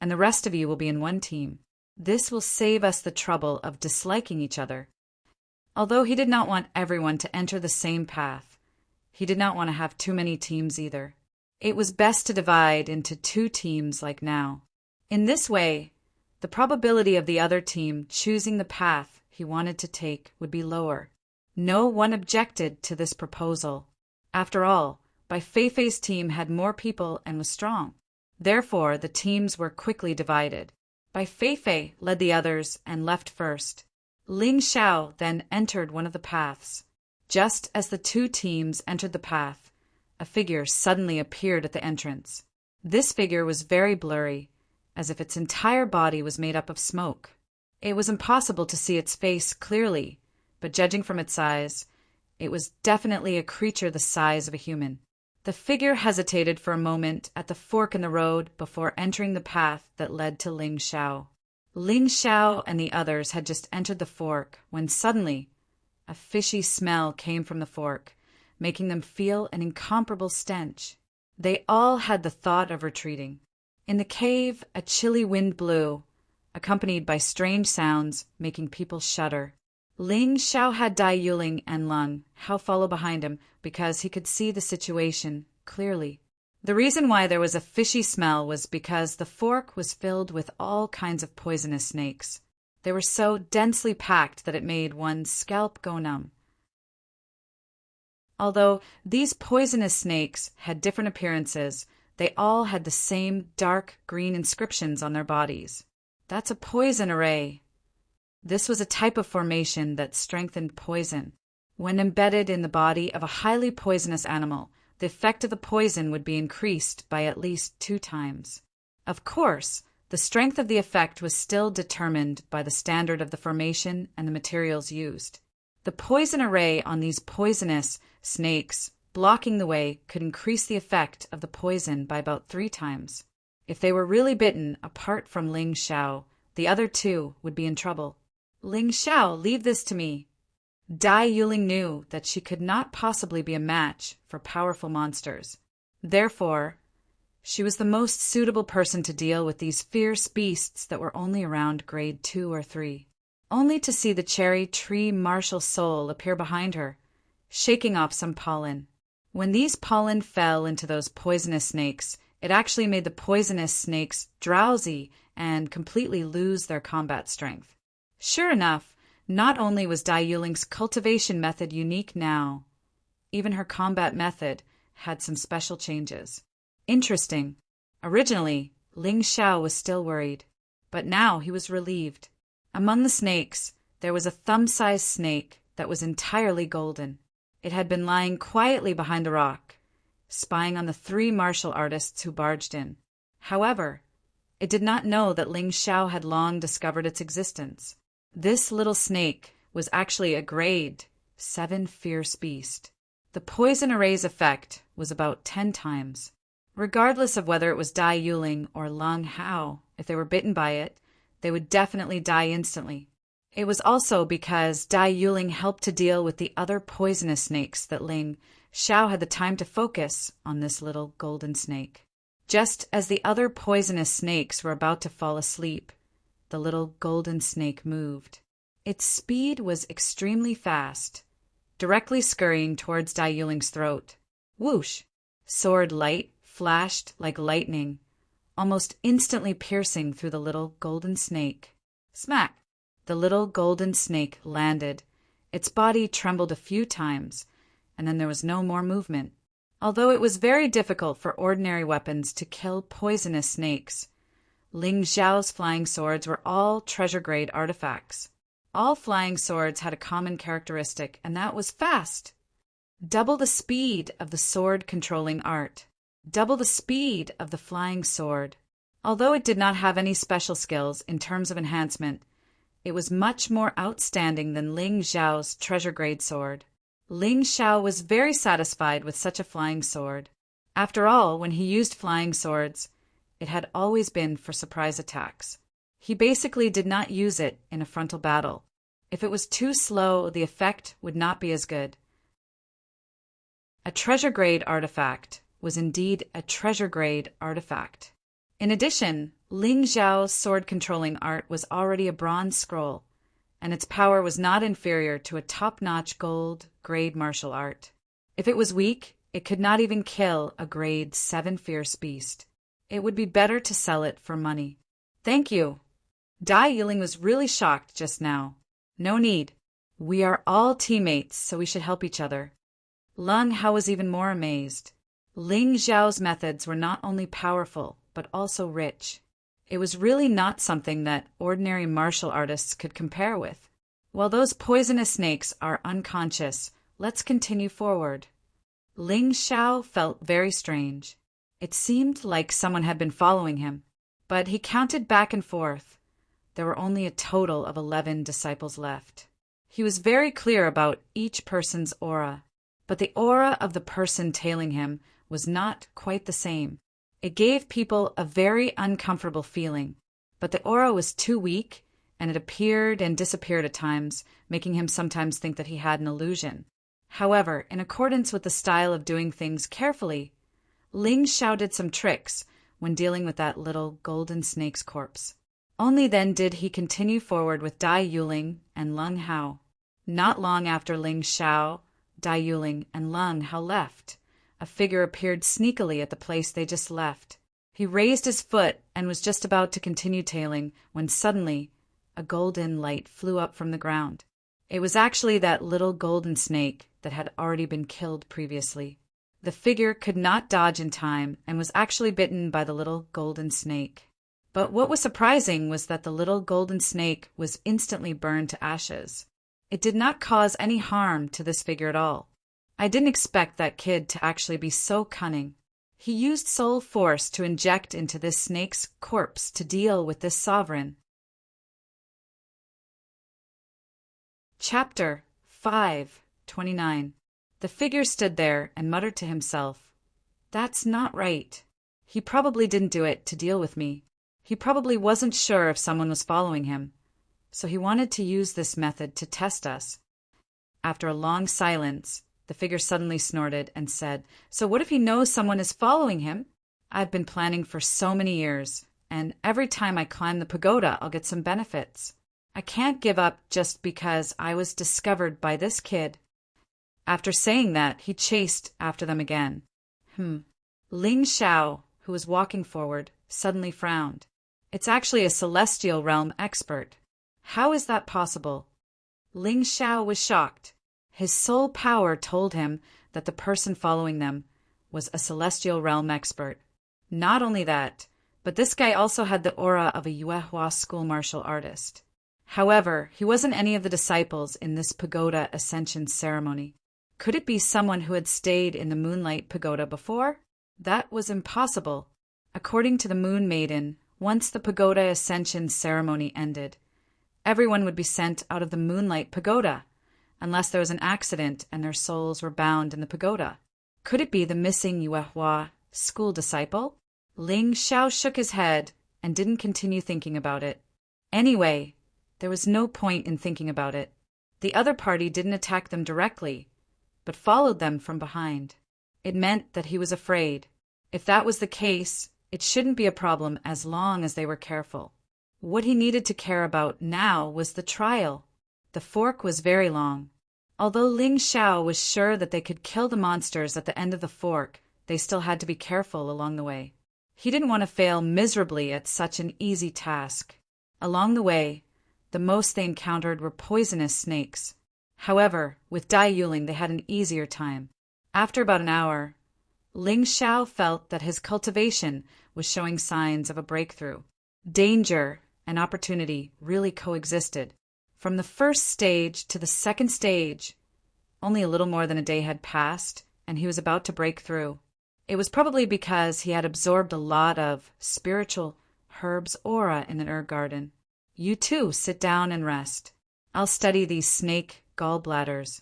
and the rest of you will be in 1 team. This will save us the trouble of disliking each other. Although he did not want everyone to enter the same path, he did not want to have too many teams either. It was best to divide into 2 teams like now. In this way, the probability of the other team choosing the path he wanted to take would be lower. No one objected to this proposal. After all, Bai Feifei's team had more people and was strong. Therefore, the teams were quickly divided. Bai Feifei led the others and left first. Ling Xiao then entered one of the paths. Just as the 2 teams entered the path, a figure suddenly appeared at the entrance. This figure was very blurry, as if its entire body was made up of smoke. It was impossible to see its face clearly, but judging from its size, it was definitely a creature the size of a human. The figure hesitated for a moment at the fork in the road before entering the path that led to Ling Xiao. Ling Xiao and the others had just entered the fork when suddenly a fishy smell came from the fork, making them feel an incomparable stench. They all had the thought of retreating. In the cave, a chilly wind blew, accompanied by strange sounds making people shudder. Ling Xiao had Dai Yuling and Lung Hao follow behind him because he could see the situation clearly. The reason why there was a fishy smell was because the fork was filled with all kinds of poisonous snakes. They were so densely packed that it made one's scalp go numb. Although these poisonous snakes had different appearances, they all had the same dark green inscriptions on their bodies. That's a poison array. This was a type of formation that strengthened poison. When embedded in the body of a highly poisonous animal, the effect of the poison would be increased by at least 2 times. Of course, the strength of the effect was still determined by the standard of the formation and the materials used. The poison array on these poisonous snakes blocking the way could increase the effect of the poison by about 3 times. If they were really bitten, apart from Ling Xiao, the other 2 would be in trouble. Ling Xiao, leave this to me. Dai Yuling knew that she could not possibly be a match for powerful monsters. Therefore, she was the most suitable person to deal with these fierce beasts that were only around grade 2 or 3. Only to see the cherry tree martial soul appear behind her, shaking off some pollen. When these pollen fell into those poisonous snakes, it actually made the poisonous snakes drowsy and completely lose their combat strength. Sure enough, not only was Dai Yuling's cultivation method unique now, even her combat method had some special changes. Interesting. Originally, Ling Xiao was still worried, but now he was relieved. Among the snakes, there was a thumb-sized snake that was entirely golden. It had been lying quietly behind the rock, spying on the 3 martial artists who barged in. However, it did not know that Ling Xiao had long discovered its existence. This little snake was actually a grade 7 fierce beast. The poison array's effect was about 10 times. Regardless of whether it was Dai Yuling or Lung Hao, if they were bitten by it, they would definitely die instantly. It was also because Dai Yuling helped to deal with the other poisonous snakes that Ling Xiao had the time to focus on this little golden snake. Just as the other poisonous snakes were about to fall asleep, the little golden snake moved. Its speed was extremely fast, directly scurrying towards Dai Yuling's throat. Whoosh! Sword light flashed like lightning, almost instantly piercing through the little golden snake. Smack! The little golden snake landed. Its body trembled a few times, and then there was no more movement. Although it was very difficult for ordinary weapons to kill poisonous snakes, Ling Xiao's flying swords were all treasure-grade artifacts. All flying swords had a common characteristic, and that was fast. Double the speed of the sword-controlling art. Double the speed of the flying sword. Although it did not have any special skills in terms of enhancement, it was much more outstanding than Ling Xiao's treasure-grade sword. Ling Xiao was very satisfied with such a flying sword. After all, when he used flying swords, it had always been for surprise attacks. He basically did not use it in a frontal battle. If it was too slow, the effect would not be as good. A treasure-grade artifact was indeed a treasure-grade artifact. In addition, Ling Xiao's sword-controlling art was already a bronze scroll, and its power was not inferior to a top-notch gold-grade martial art. If it was weak, it could not even kill a grade 7 fierce beast. It would be better to sell it for money. Thank you. Dai Yiling was really shocked just now. No need. We are all teammates, so we should help each other. Leng Hao was even more amazed. Ling Xiao's methods were not only powerful, but also rich. It was really not something that ordinary martial artists could compare with. While those poisonous snakes are unconscious, let's continue forward. Ling Xiao felt very strange. It seemed like someone had been following him, but he counted back and forth. There were only a total of 11 disciples left. He was very clear about each person's aura, but the aura of the person tailing him was not quite the same. It gave people a very uncomfortable feeling, but the aura was too weak, and it appeared and disappeared at times, making him sometimes think that he had an illusion. However, in accordance with the style of doing things carefully, Ling Xiao did some tricks when dealing with that little golden snake's corpse. Only then did he continue forward with Dai Yiling and Leng Hao. Not long after Ling Xiao, Dai Yiling, and Leng Hao left, a figure appeared sneakily at the place they just left. He raised his foot and was just about to continue tailing when suddenly a golden light flew up from the ground. It was actually that little golden snake that had already been killed previously. The figure could not dodge in time and was actually bitten by the little golden snake. But what was surprising was that the little golden snake was instantly burned to ashes. It did not cause any harm to this figure at all. I didn't expect that kid to actually be so cunning. He used soul force to inject into this snake's corpse to deal with this sovereign. Chapter 5:29. The figure stood there and muttered to himself, "That's not right. He probably didn't do it to deal with me. He probably wasn't sure if someone was following him, so he wanted to use this method to test us." After a long silence, the figure suddenly snorted and said, "So what if he knows someone is following him? I've been planning for so many years, and every time I climb the pagoda, I'll get some benefits. I can't give up just because I was discovered by this kid." After saying that, he chased after them again. Ling Xiao, who was walking forward, suddenly frowned. It's actually a celestial realm expert. How is that possible? Ling Xiao was shocked. His soul power told him that the person following them was a celestial realm expert. Not only that, but this guy also had the aura of a Yuehua school martial artist. However, he wasn't any of the disciples in this pagoda ascension ceremony. Could it be someone who had stayed in the Moonlight Pagoda before? That was impossible. According to the Moon Maiden, once the pagoda ascension ceremony ended, everyone would be sent out of the Moonlight Pagoda, unless there was an accident and their souls were bound in the pagoda. Could it be the missing Yuehua school disciple? Ling Xiao shook his head and didn't continue thinking about it. Anyway, there was no point in thinking about it. The other party didn't attack them directly, but followed them from behind. It meant that he was afraid. If that was the case, it shouldn't be a problem as long as they were careful. What he needed to care about now was the trial. The fork was very long. Although Ling Xiao was sure that they could kill the monsters at the end of the fork, they still had to be careful along the way. He didn't want to fail miserably at such an easy task. Along the way, the most they encountered were poisonous snakes. However, with Dai Yiling they had an easier time. After about an hour, Ling Xiao felt that his cultivation was showing signs of a breakthrough. Danger and opportunity really coexisted. From the first stage to the second stage, only a little more than a day had passed, and he was about to break through. It was probably because he had absorbed a lot of spiritual herbs aura in an herb garden. You too, sit down and rest. I'll study these snake gallbladders.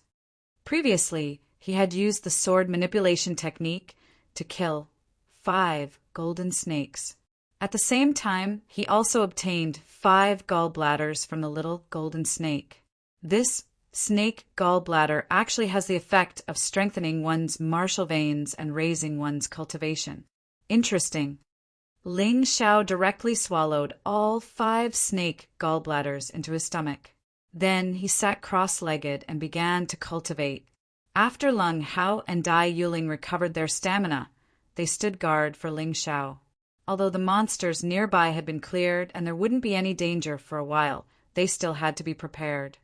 Previously, he had used the sword manipulation technique to kill 5 golden snakes. At the same time, he also obtained 5 gallbladders from the little golden snake. This snake gallbladder actually has the effect of strengthening one's martial veins and raising one's cultivation. Interesting. Ling Xiao directly swallowed all 5 snake gallbladders into his stomach. Then he sat cross-legged and began to cultivate. After Leng Hao and Dai Yuling recovered their stamina, they stood guard for Ling Xiao. Although the monsters nearby had been cleared and there wouldn't be any danger for a while, they still had to be prepared.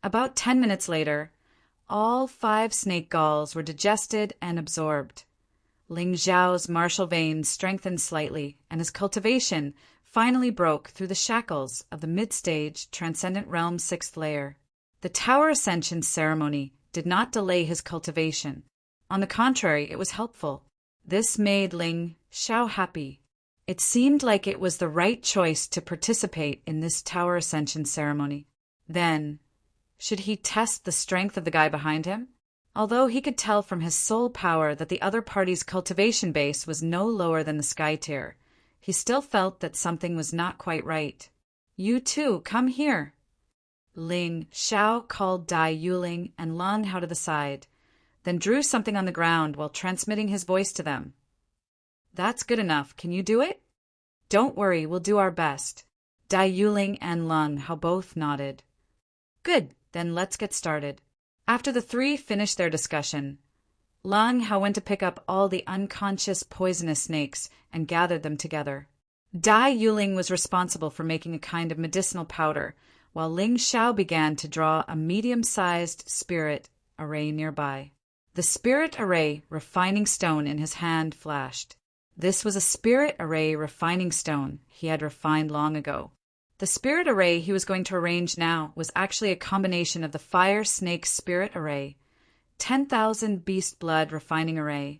About 10 minutes later, all 5 snake galls were digested and absorbed. Ling Xiao's martial veins strengthened slightly, and his cultivation finally broke through the shackles of the mid-stage Transcendent Realm 6th layer. The Tower Ascension ceremony did not delay his cultivation. On the contrary, it was helpful. This made Ling Xiao happy. It seemed like it was the right choice to participate in this Tower Ascension ceremony. Then, should he test the strength of the guy behind him? Although he could tell from his soul power that the other party's cultivation base was no lower than the sky tier, he still felt that something was not quite right. You too, come here. Ling Xiao called Dai Yuling and Leng Hao to the side, then drew something on the ground while transmitting his voice to them. That's good enough. Can you do it? Don't worry, we'll do our best. Dai Yuling and Leng Hao both nodded. Good, then let's get started. After the 3 finished their discussion, Leng Hao went to pick up all the unconscious poisonous snakes and gathered them together. Dai Yuling was responsible for making a kind of medicinal powder, while Ling Xiao began to draw a medium-sized spirit array nearby. The spirit array refining stone in his hand flashed. This was a spirit array refining stone he had refined long ago. The spirit array he was going to arrange now was actually a combination of the fire snake spirit array, 10,000 beast blood refining array,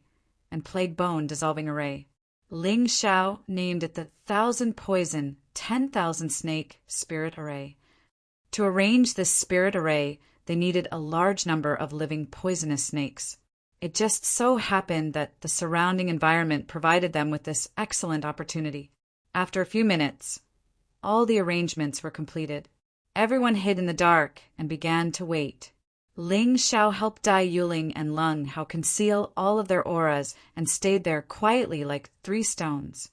and plague bone dissolving array. Ling Xiao named it the 1,000 poison, 10,000 snake spirit array. To arrange this spirit array, they needed a large number of living poisonous snakes. It just so happened that the surrounding environment provided them with this excellent opportunity. After a few minutes, all the arrangements were completed. Everyone hid in the dark and began to wait. Ling Xiao helped Dai Yuling and Leng Hao conceal all of their auras and stayed there quietly like 3 stones.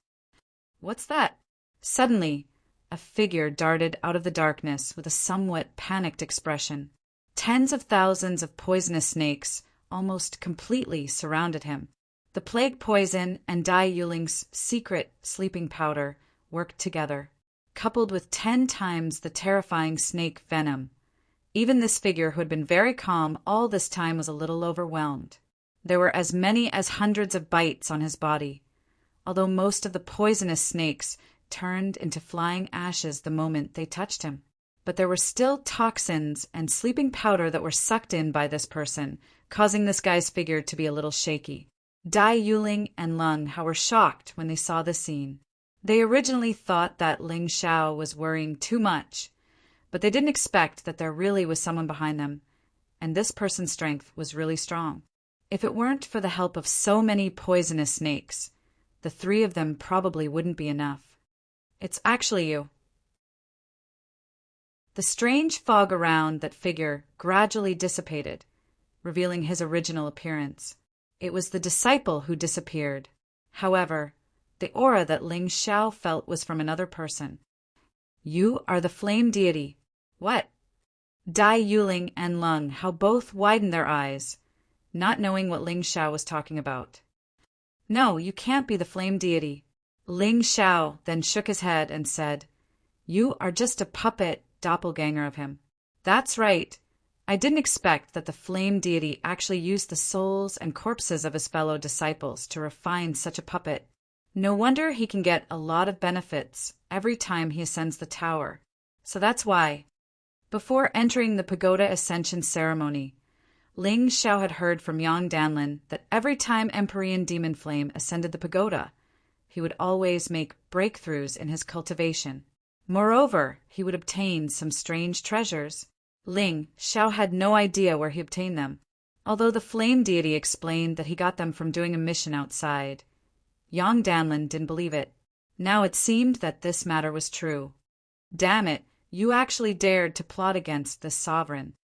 What's that? Suddenly, a figure darted out of the darkness with a somewhat panicked expression. Tens of thousands of poisonous snakes almost completely surrounded him. The plague poison and Dai Yuling's secret sleeping powder worked together, coupled with 10 times the terrifying snake venom. Even this figure, who had been very calm all this time, was a little overwhelmed. There were as many as hundreds of bites on his body, although most of the poisonous snakes turned into flying ashes the moment they touched him. But there were still toxins and sleeping powder that were sucked in by this person, causing this guy's figure to be a little shaky. Dai Yuling and Leng Hao were shocked when they saw this scene. They originally thought that Ling Xiao was worrying too much, but they didn't expect that there really was someone behind them, and this person's strength was really strong. If it weren't for the help of so many poisonous snakes, the 3 of them probably wouldn't be enough. It's actually you. The strange fog around that figure gradually dissipated, revealing his original appearance. It was the disciple who disappeared. However, the aura that Ling Xiao felt was from another person. You are the flame deity. What? Dai Yuling and Leng Hao both widened their eyes, not knowing what Ling Xiao was talking about. No, you can't be the flame deity. Ling Xiao then shook his head and said, You are just a puppet doppelganger of him. That's right. I didn't expect that the flame deity actually used the souls and corpses of his fellow disciples to refine such a puppet. No wonder he can get a lot of benefits every time he ascends the tower. So that's why. Before entering the pagoda ascension ceremony, Ling Xiao had heard from Yang Danlin that every time Empyrean Demon Flame ascended the pagoda, he would always make breakthroughs in his cultivation. Moreover, he would obtain some strange treasures. Ling Xiao had no idea where he obtained them, although the flame deity explained that he got them from doing a mission outside. Yang Danlin didn't believe it. Now it seemed that this matter was true. Damn it, you actually dared to plot against this sovereign.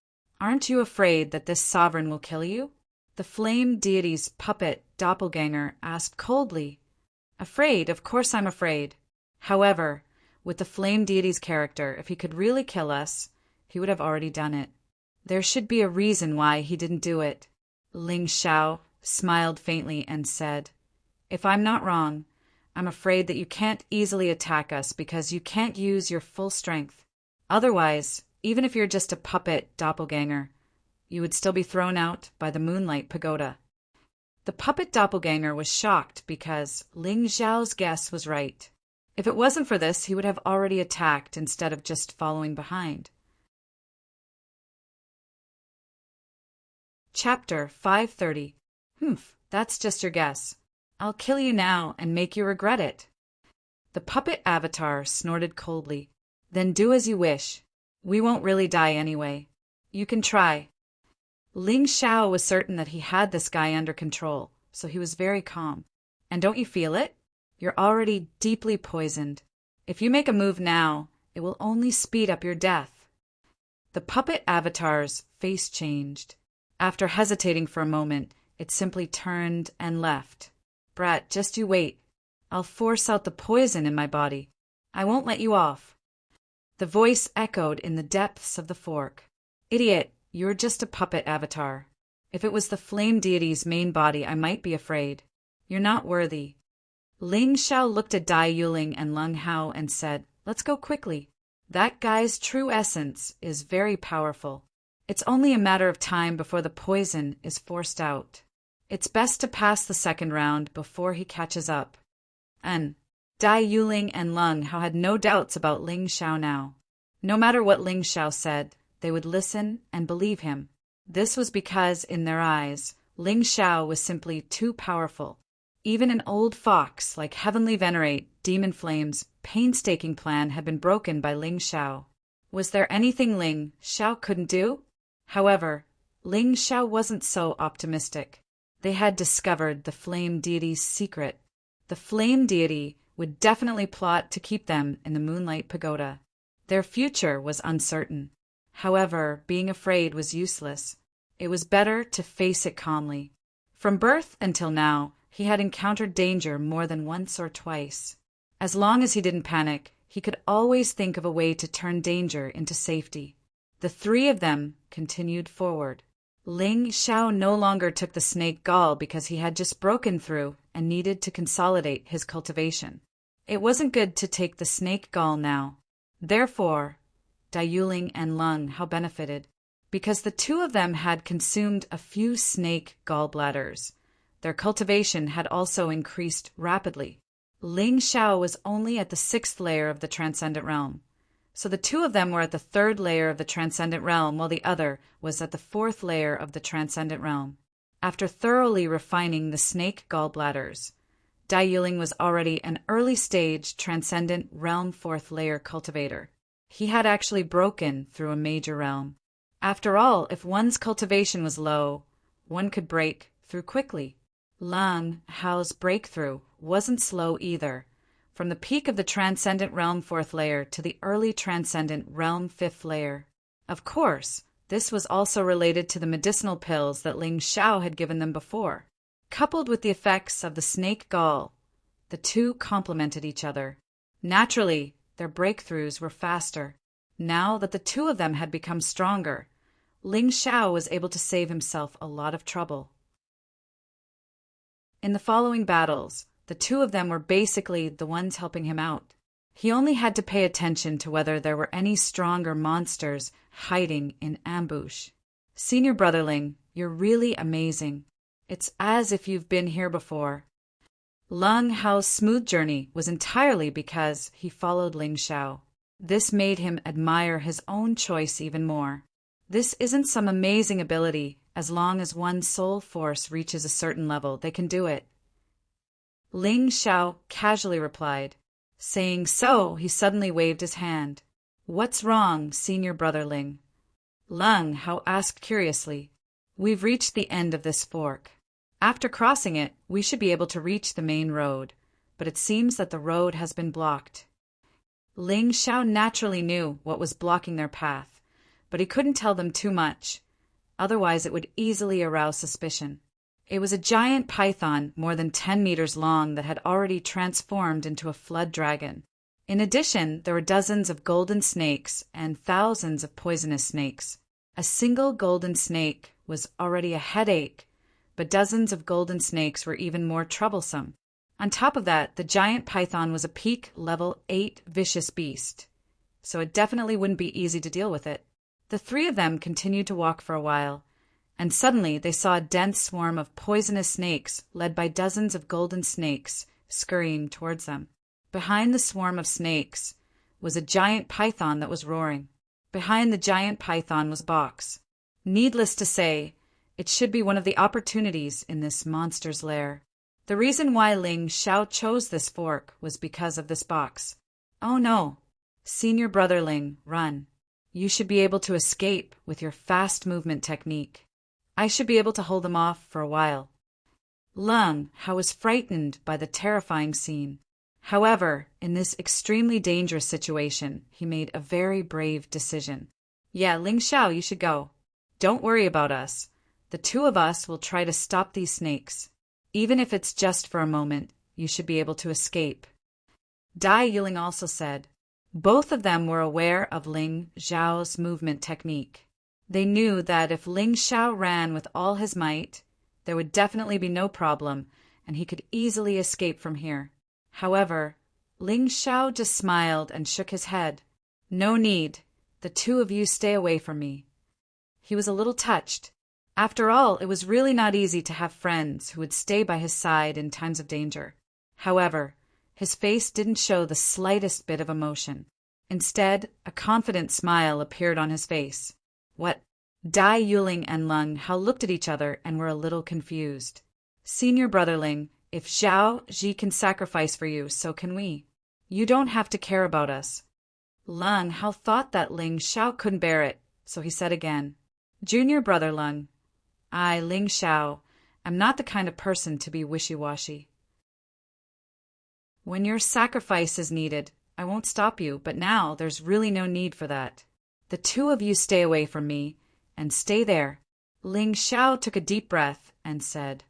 Aren't you afraid that this sovereign will kill you? The flame deity's puppet doppelganger asked coldly. Afraid? Of course I'm afraid. However, with the flame deity's character, if he could really kill us, he would have already done it. There should be a reason why he didn't do it. Ling Xiao smiled faintly and said, If I'm not wrong, I'm afraid that you can't easily attack us because you can't use your full strength. Otherwise, even if you're just a puppet doppelganger, you would still be thrown out by the Moonlight Pagoda. The puppet doppelganger was shocked because Ling Xiao's guess was right. If it wasn't for this, he would have already attacked instead of just following behind. Chapter 530. That's just your guess. I'll kill you now and make you regret it. The puppet avatar snorted coldly. Then do as you wish. We won't really die anyway. You can try. Ling Xiao was certain that he had this guy under control, so he was very calm. And don't you feel it? You're already deeply poisoned. If you make a move now, it will only speed up your death. The puppet avatar's face changed. After hesitating for a moment, it simply turned and left. Brat, just you wait. I'll force out the poison in my body. I won't let you off. The voice echoed in the depths of the fork. Idiot, you're just a puppet avatar. If it was the flame deity's main body, I might be afraid. You're not worthy. Ling Xiao looked at Dai Yuling and Lung Hao and said, Let's go quickly. That guy's true essence is very powerful. It's only a matter of time before the poison is forced out. It's best to pass the second round before he catches up. And Dai Yuling and Lung Hao had no doubts about Ling Xiao now. No matter what Ling Xiao said, they would listen and believe him. This was because, in their eyes, Ling Xiao was simply too powerful. Even an old fox like Heavenly Venerate Demon Flame's painstaking plan had been broken by Ling Xiao. Was there anything Ling Xiao couldn't do? However, Ling Xiao wasn't so optimistic. They had discovered the flame deity's secret. The flame deity would definitely plot to keep them in the Moonlight Pagoda. Their future was uncertain. However, being afraid was useless. It was better to face it calmly. From birth until now, he had encountered danger more than once or twice. As long as he didn't panic, he could always think of a way to turn danger into safety. The three of them continued forward. Ling Xiao no longer took the snake gall because he had just broken through and needed to consolidate his cultivation. It wasn't good to take the snake gall now. Therefore, Dai Yuling and Lung Hao benefited, because the two of them had consumed a few snake gallbladders. Their cultivation had also increased rapidly. Ling Xiao was only at the 6th layer of the Transcendent Realm, so the two of them were at the 3rd layer of the Transcendent Realm, while the other was at the 4th layer of the Transcendent Realm. After thoroughly refining the snake gallbladders, Dai Yuling was already an early-stage Transcendent Realm 4th layer cultivator. He had actually broken through a major realm. After all, if one's cultivation was low, one could break through quickly. Lung Hao's breakthrough wasn't slow either. From the peak of the Transcendent Realm 4th layer to the early Transcendent Realm 5th layer. Of course, this was also related to the medicinal pills that Ling Xiao had given them before. Coupled with the effects of the snake gall, the two complemented each other. Naturally, their breakthroughs were faster. Now that the two of them had become stronger, Ling Xiao was able to save himself a lot of trouble. In the following battles, the two of them were basically the ones helping him out. He only had to pay attention to whether there were any stronger monsters hiding in ambush. Senior Brotherling, you're really amazing. It's as if you've been here before. Lung Hao's smooth journey was entirely because he followed Ling Xiao. This made him admire his own choice even more. This isn't some amazing ability. As long as one's soul force reaches a certain level, they can do it. Ling Xiao casually replied. Saying so, he suddenly waved his hand. What's wrong, senior brother Ling? Ling Hao asked curiously. We've reached the end of this fork. After crossing it, we should be able to reach the main road, but it seems that the road has been blocked. Ling Xiao naturally knew what was blocking their path, but he couldn't tell them too much. Otherwise it would easily arouse suspicion. It was a giant python more than 10 meters long that had already transformed into a flood dragon. In addition, there were dozens of golden snakes and thousands of poisonous snakes. A single golden snake was already a headache, but dozens of golden snakes were even more troublesome. On top of that, the giant python was a peak level 8 vicious beast, so it definitely wouldn't be easy to deal with it. The three of them continued to walk for a while, and suddenly they saw a dense swarm of poisonous snakes led by dozens of golden snakes scurrying towards them. Behind the swarm of snakes was a giant python that was roaring. Behind the giant python was a box. Needless to say, it should be one of the opportunities in this monster's lair. The reason why Ling Xiao chose this fork was because of this box. Oh no! Senior brother Ling, run. You should be able to escape with your fast movement technique. I should be able to hold them off for a while. Ling Hao was frightened by the terrifying scene. However, in this extremely dangerous situation, he made a very brave decision. Yeah, Ling Xiao, you should go. Don't worry about us. The two of us will try to stop these snakes. Even if it's just for a moment, you should be able to escape. Dai Yuling also said. Both of them were aware of Ling Xiao's movement technique. They knew that if Ling Xiao ran with all his might, there would definitely be no problem, and he could easily escape from here. However, Ling Xiao just smiled and shook his head. No need. The two of you stay away from me. He was a little touched. After all, it was really not easy to have friends who would stay by his side in times of danger. However, his face didn't show the slightest bit of emotion. Instead, a confident smile appeared on his face. What? Dai Yuling and Ling Hao looked at each other and were a little confused. Senior brother Ling, if Zhao Ji can sacrifice for you, so can we. You don't have to care about us. Ling Hao thought that Ling Xiao couldn't bear it, so he said again. Junior brother Ling, I, Ling Xiao, am not the kind of person to be wishy-washy. When your sacrifice is needed, I won't stop you, but now there's really no need for that. The two of you stay away from me, and stay there. Ling Xiao took a deep breath and said,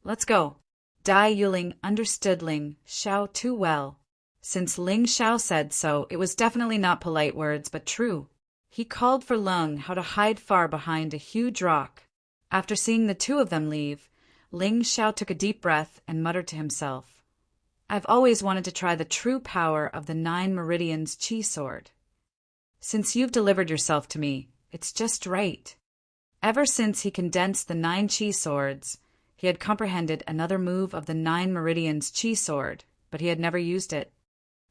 Let's go. Dai Yuling understood Ling Xiao too well. Since Ling Xiao said so, it was definitely not polite words, but true. He called for Ling Hao to hide far behind a huge rock. After seeing the two of them leave, Ling Xiao took a deep breath and muttered to himself, I've always wanted to try the true power of the 9 Meridians Chi Sword. Since you've delivered yourself to me, it's just right. Ever since he condensed the 9 Chi Swords, he had comprehended another move of the 9 Meridians Chi Sword, but he had never used it.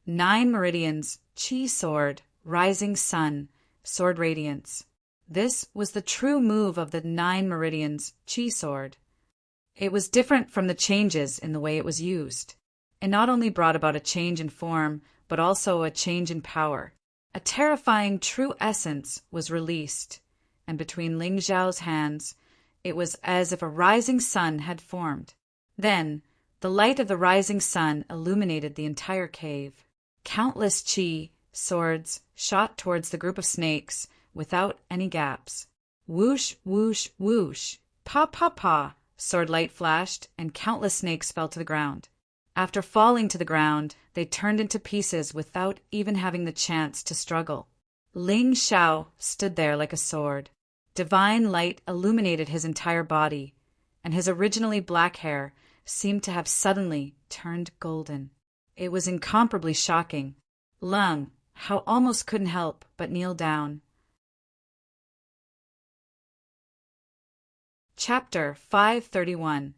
9 Meridians, Chi Sword, Rising Sun, Sword Radiance. This was the true move of the 9 Meridians Chi Sword. It was different from the changes in the way it was used. It not only brought about a change in form, but also a change in power. A terrifying true essence was released, and between Ling Xiao's hands, it was as if a rising sun had formed. Then, the light of the rising sun illuminated the entire cave. Countless chi swords shot towards the group of snakes without any gaps. Whoosh, whoosh, whoosh. Pa, pa, pa. Sword light flashed, and countless snakes fell to the ground. After falling to the ground, they turned into pieces without even having the chance to struggle. Ling Xiao stood there like a sword. Divine light illuminated his entire body, and his originally black hair seemed to have suddenly turned golden. It was incomparably shocking. Ling Hao almost couldn't help but kneel down. Chapter 531.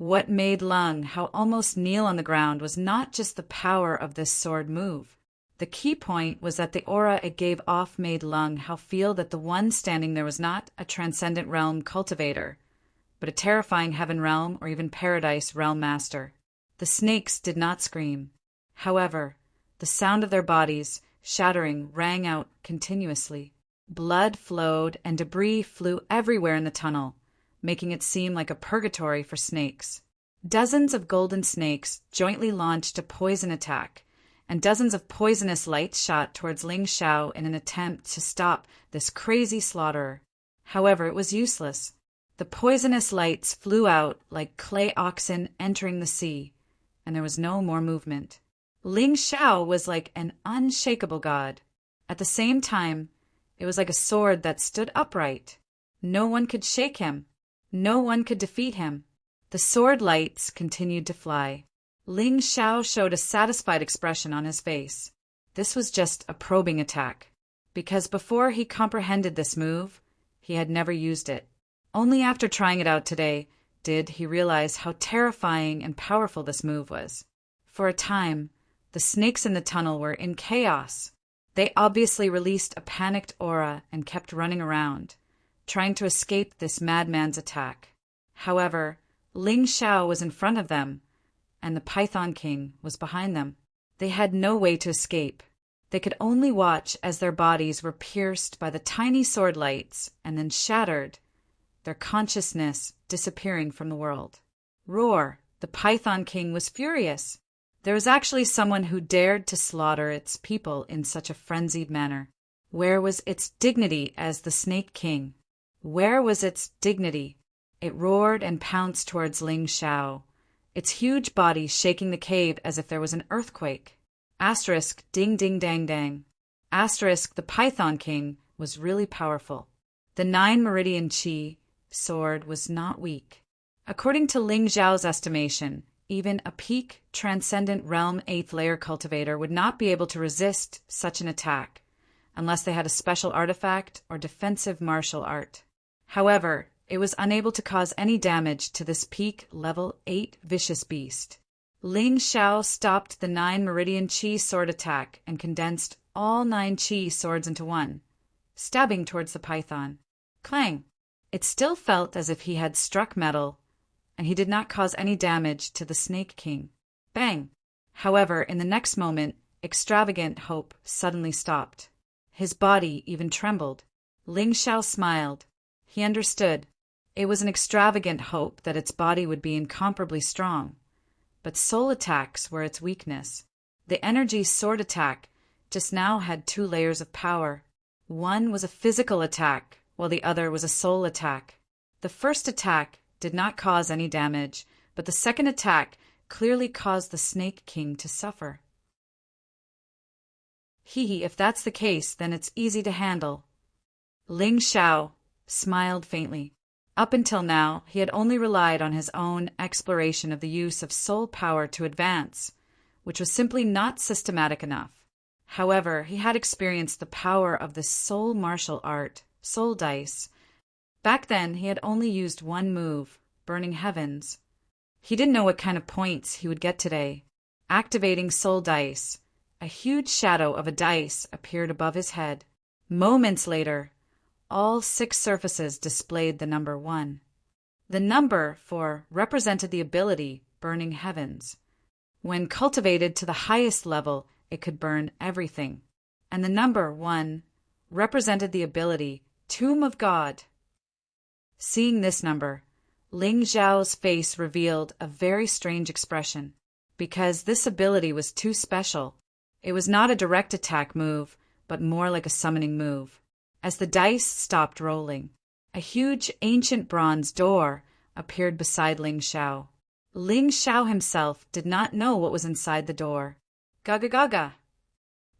What made Ling Hao almost kneel on the ground was not just the power of this sword move. The key point was that the aura it gave off made Lung Hao feel that the one standing there was not a transcendent realm cultivator, but a terrifying heaven realm or even paradise realm master. The snakes did not scream. However, the sound of their bodies shattering rang out continuously. Blood flowed and debris flew everywhere in the tunnel, making it seem like a purgatory for snakes. Dozens of golden snakes jointly launched a poison attack, and dozens of poisonous lights shot towards Ling Xiao in an attempt to stop this crazy slaughterer. However, it was useless. The poisonous lights flew out like clay oxen entering the sea, and there was no more movement. Ling Xiao was like an unshakable god. At the same time, it was like a sword that stood upright. No one could shake him. No one could defeat him. The sword lights continued to fly. Ling Xiao showed a satisfied expression on his face. This was just a probing attack, because before he comprehended this move, he had never used it. Only after trying it out today did he realize how terrifying and powerful this move was. For a time, the snakes in the tunnel were in chaos. They obviously released a panicked aura and kept running around, trying to escape this madman's attack. However, Ling Xiao was in front of them, and the Python King was behind them. They had no way to escape. They could only watch as their bodies were pierced by the tiny sword lights and then shattered, their consciousness disappearing from the world. Roar! The Python King was furious. There was actually someone who dared to slaughter its people in such a frenzied manner. Where was its dignity as the Snake King? Where was its dignity? It roared and pounced towards Ling Xiao, its huge body shaking the cave as if there was an earthquake. Asterisk ding ding dang dang. Asterisk the Python King was really powerful. The 9 Meridian Qi sword was not weak. According to Ling Xiao's estimation, even a peak transcendent realm 8th layer cultivator would not be able to resist such an attack unless they had a special artifact or defensive martial art. However, it was unable to cause any damage to this peak level 8 vicious beast. Ling Xiao stopped the 9 Meridian Qi sword attack and condensed all 9 Qi swords into one, stabbing towards the python. Clang! It still felt as if he had struck metal, and he did not cause any damage to the Snake King. Bang! However, in the next moment, extravagant hope suddenly stopped. His body even trembled. Ling Xiao smiled. He understood. It was an extravagant hope that its body would be incomparably strong. But soul attacks were its weakness. The energy sword attack just now had 2 layers of power. One was a physical attack, while the other was a soul attack. The first attack did not cause any damage, but the second attack clearly caused the Snake King to suffer. Hee, if that's the case, then it's easy to handle. Ling Xiao smiled faintly. Up until now, he had only relied on his own exploration of the use of soul power to advance, which was simply not systematic enough. However, he had experienced the power of the soul martial art, soul dice. Back then, he had only used one move, Burning Heavens. He didn't know what kind of points he would get today. Activating soul dice, a huge shadow of a dice appeared above his head. Moments later, all 6 surfaces displayed the number 1. The number 4 represented the ability Burning Heavens. When cultivated to the highest level, it could burn everything. And the number 1 represented the ability Tomb of God. Seeing this number, Ling Xiao's face revealed a very strange expression. Because this ability was too special, it was not a direct attack move, but more like a summoning move. As the dice stopped rolling, a huge ancient bronze door appeared beside Ling Xiao. Ling Xiao himself did not know what was inside the door. Gaga gaga!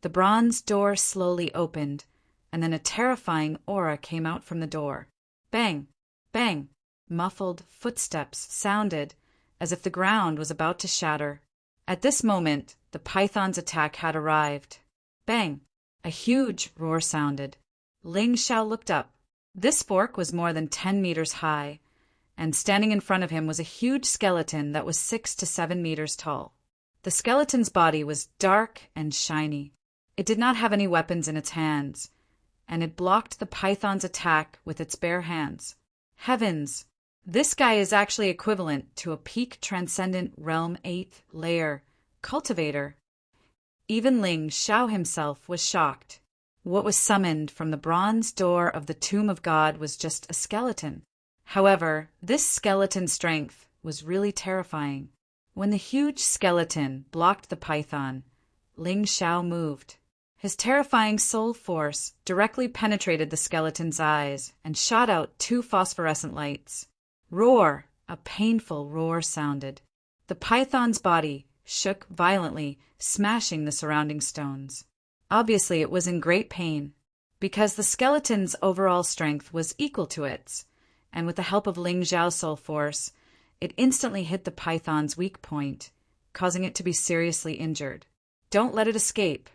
The bronze door slowly opened, and then a terrifying aura came out from the door. Bang! Bang! Muffled footsteps sounded as if the ground was about to shatter. At this moment, the python's attack had arrived. Bang! A huge roar sounded. Ling Xiao looked up. This fork was more than 10 meters high, and standing in front of him was a huge skeleton that was 6 to 7 meters tall. The skeleton's body was dark and shiny. It did not have any weapons in its hands, and it blocked the python's attack with its bare hands. Heavens! This guy is actually equivalent to a peak transcendent realm 8th layer cultivator. Even Ling Xiao himself was shocked. What was summoned from the bronze door of the Tomb of God was just a skeleton. However, this skeleton strength was really terrifying. When the huge skeleton blocked the python, Ling Xiao moved. His terrifying soul force directly penetrated the skeleton's eyes and shot out 2 phosphorescent lights. Roar! A painful roar sounded. The python's body shook violently, smashing the surrounding stones. Obviously, it was in great pain, because the skeleton's overall strength was equal to its, and with the help of Ling Xiao's soul force, it instantly hit the python's weak point, causing it to be seriously injured. Don't let it escape.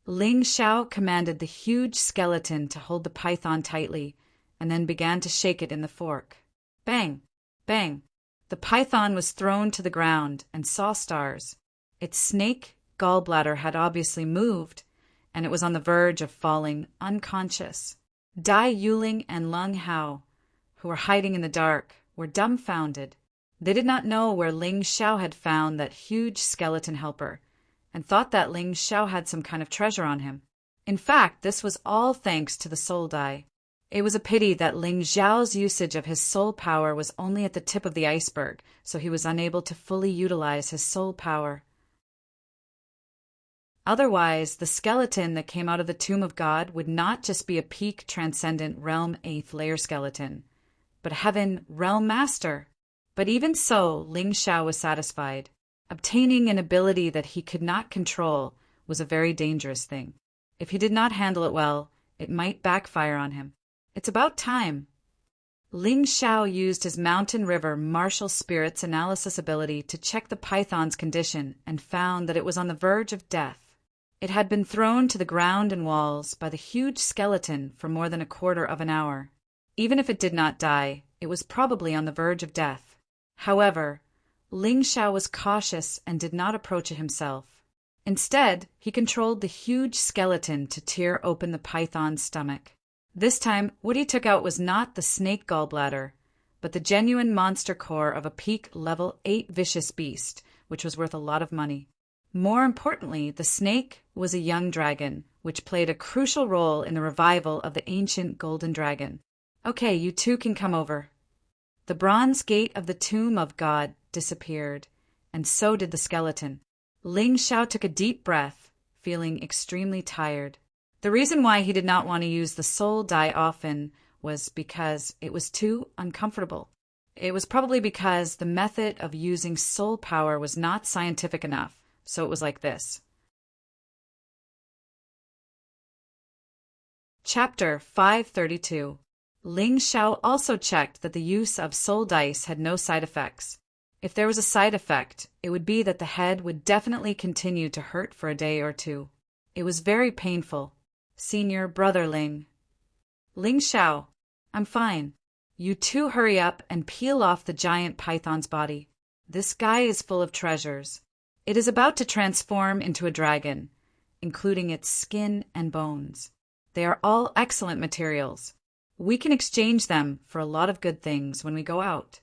Ling Xiao commanded the huge skeleton to hold the python tightly, and then began to shake it in the fork. Bang! Bang! The python was thrown to the ground and saw stars. Its snake gallbladder had obviously moved, and it was on the verge of falling unconscious. Dai Yuling and Lung Hao, who were hiding in the dark, were dumbfounded. They did not know where Ling Xiao had found that huge skeleton helper, and thought that Ling Xiao had some kind of treasure on him. In fact, this was all thanks to the soul dye. It was a pity that Ling Xiao's usage of his soul power was only at the tip of the iceberg, so he was unable to fully utilize his soul power. Otherwise, the skeleton that came out of the Tomb of God would not just be a peak transcendent realm 8th layer skeleton, but heaven realm master. But even so, Ling Xiao was satisfied. Obtaining an ability that he could not control was a very dangerous thing. If he did not handle it well, it might backfire on him. It's about time. Ling Xiao used his Mountain River Martial Spirits analysis ability to check the python's condition and found that it was on the verge of death. It had been thrown to the ground and walls by the huge skeleton for more than a quarter of an hour. Even if it did not die, it was probably on the verge of death. However, Ling Xiao was cautious and did not approach it himself. Instead, he controlled the huge skeleton to tear open the python's stomach. This time, what he took out was not the snake gallbladder, but the genuine monster core of a peak level 8 vicious beast, which was worth a lot of money. More importantly, the snake was a young dragon, which played a crucial role in the revival of the ancient golden dragon. Okay, you two can come over. The bronze gate of the Tomb of God disappeared, and so did the skeleton. Ling Xiao took a deep breath, feeling extremely tired. The reason why he did not want to use the soul dye often was because it was too uncomfortable. It was probably because the method of using soul power was not scientific enough, so it was like this. Chapter 532. Ling Xiao also checked that the use of soul dice had no side effects. If there was a side effect, it would be that the head would definitely continue to hurt for a day or two. It was very painful. Senior Brother Ling. Ling Xiao, I'm fine. You two hurry up and peel off the giant python's body. This guy is full of treasures. It is about to transform into a dragon, including its skin and bones. They are all excellent materials. We can exchange them for a lot of good things when we go out.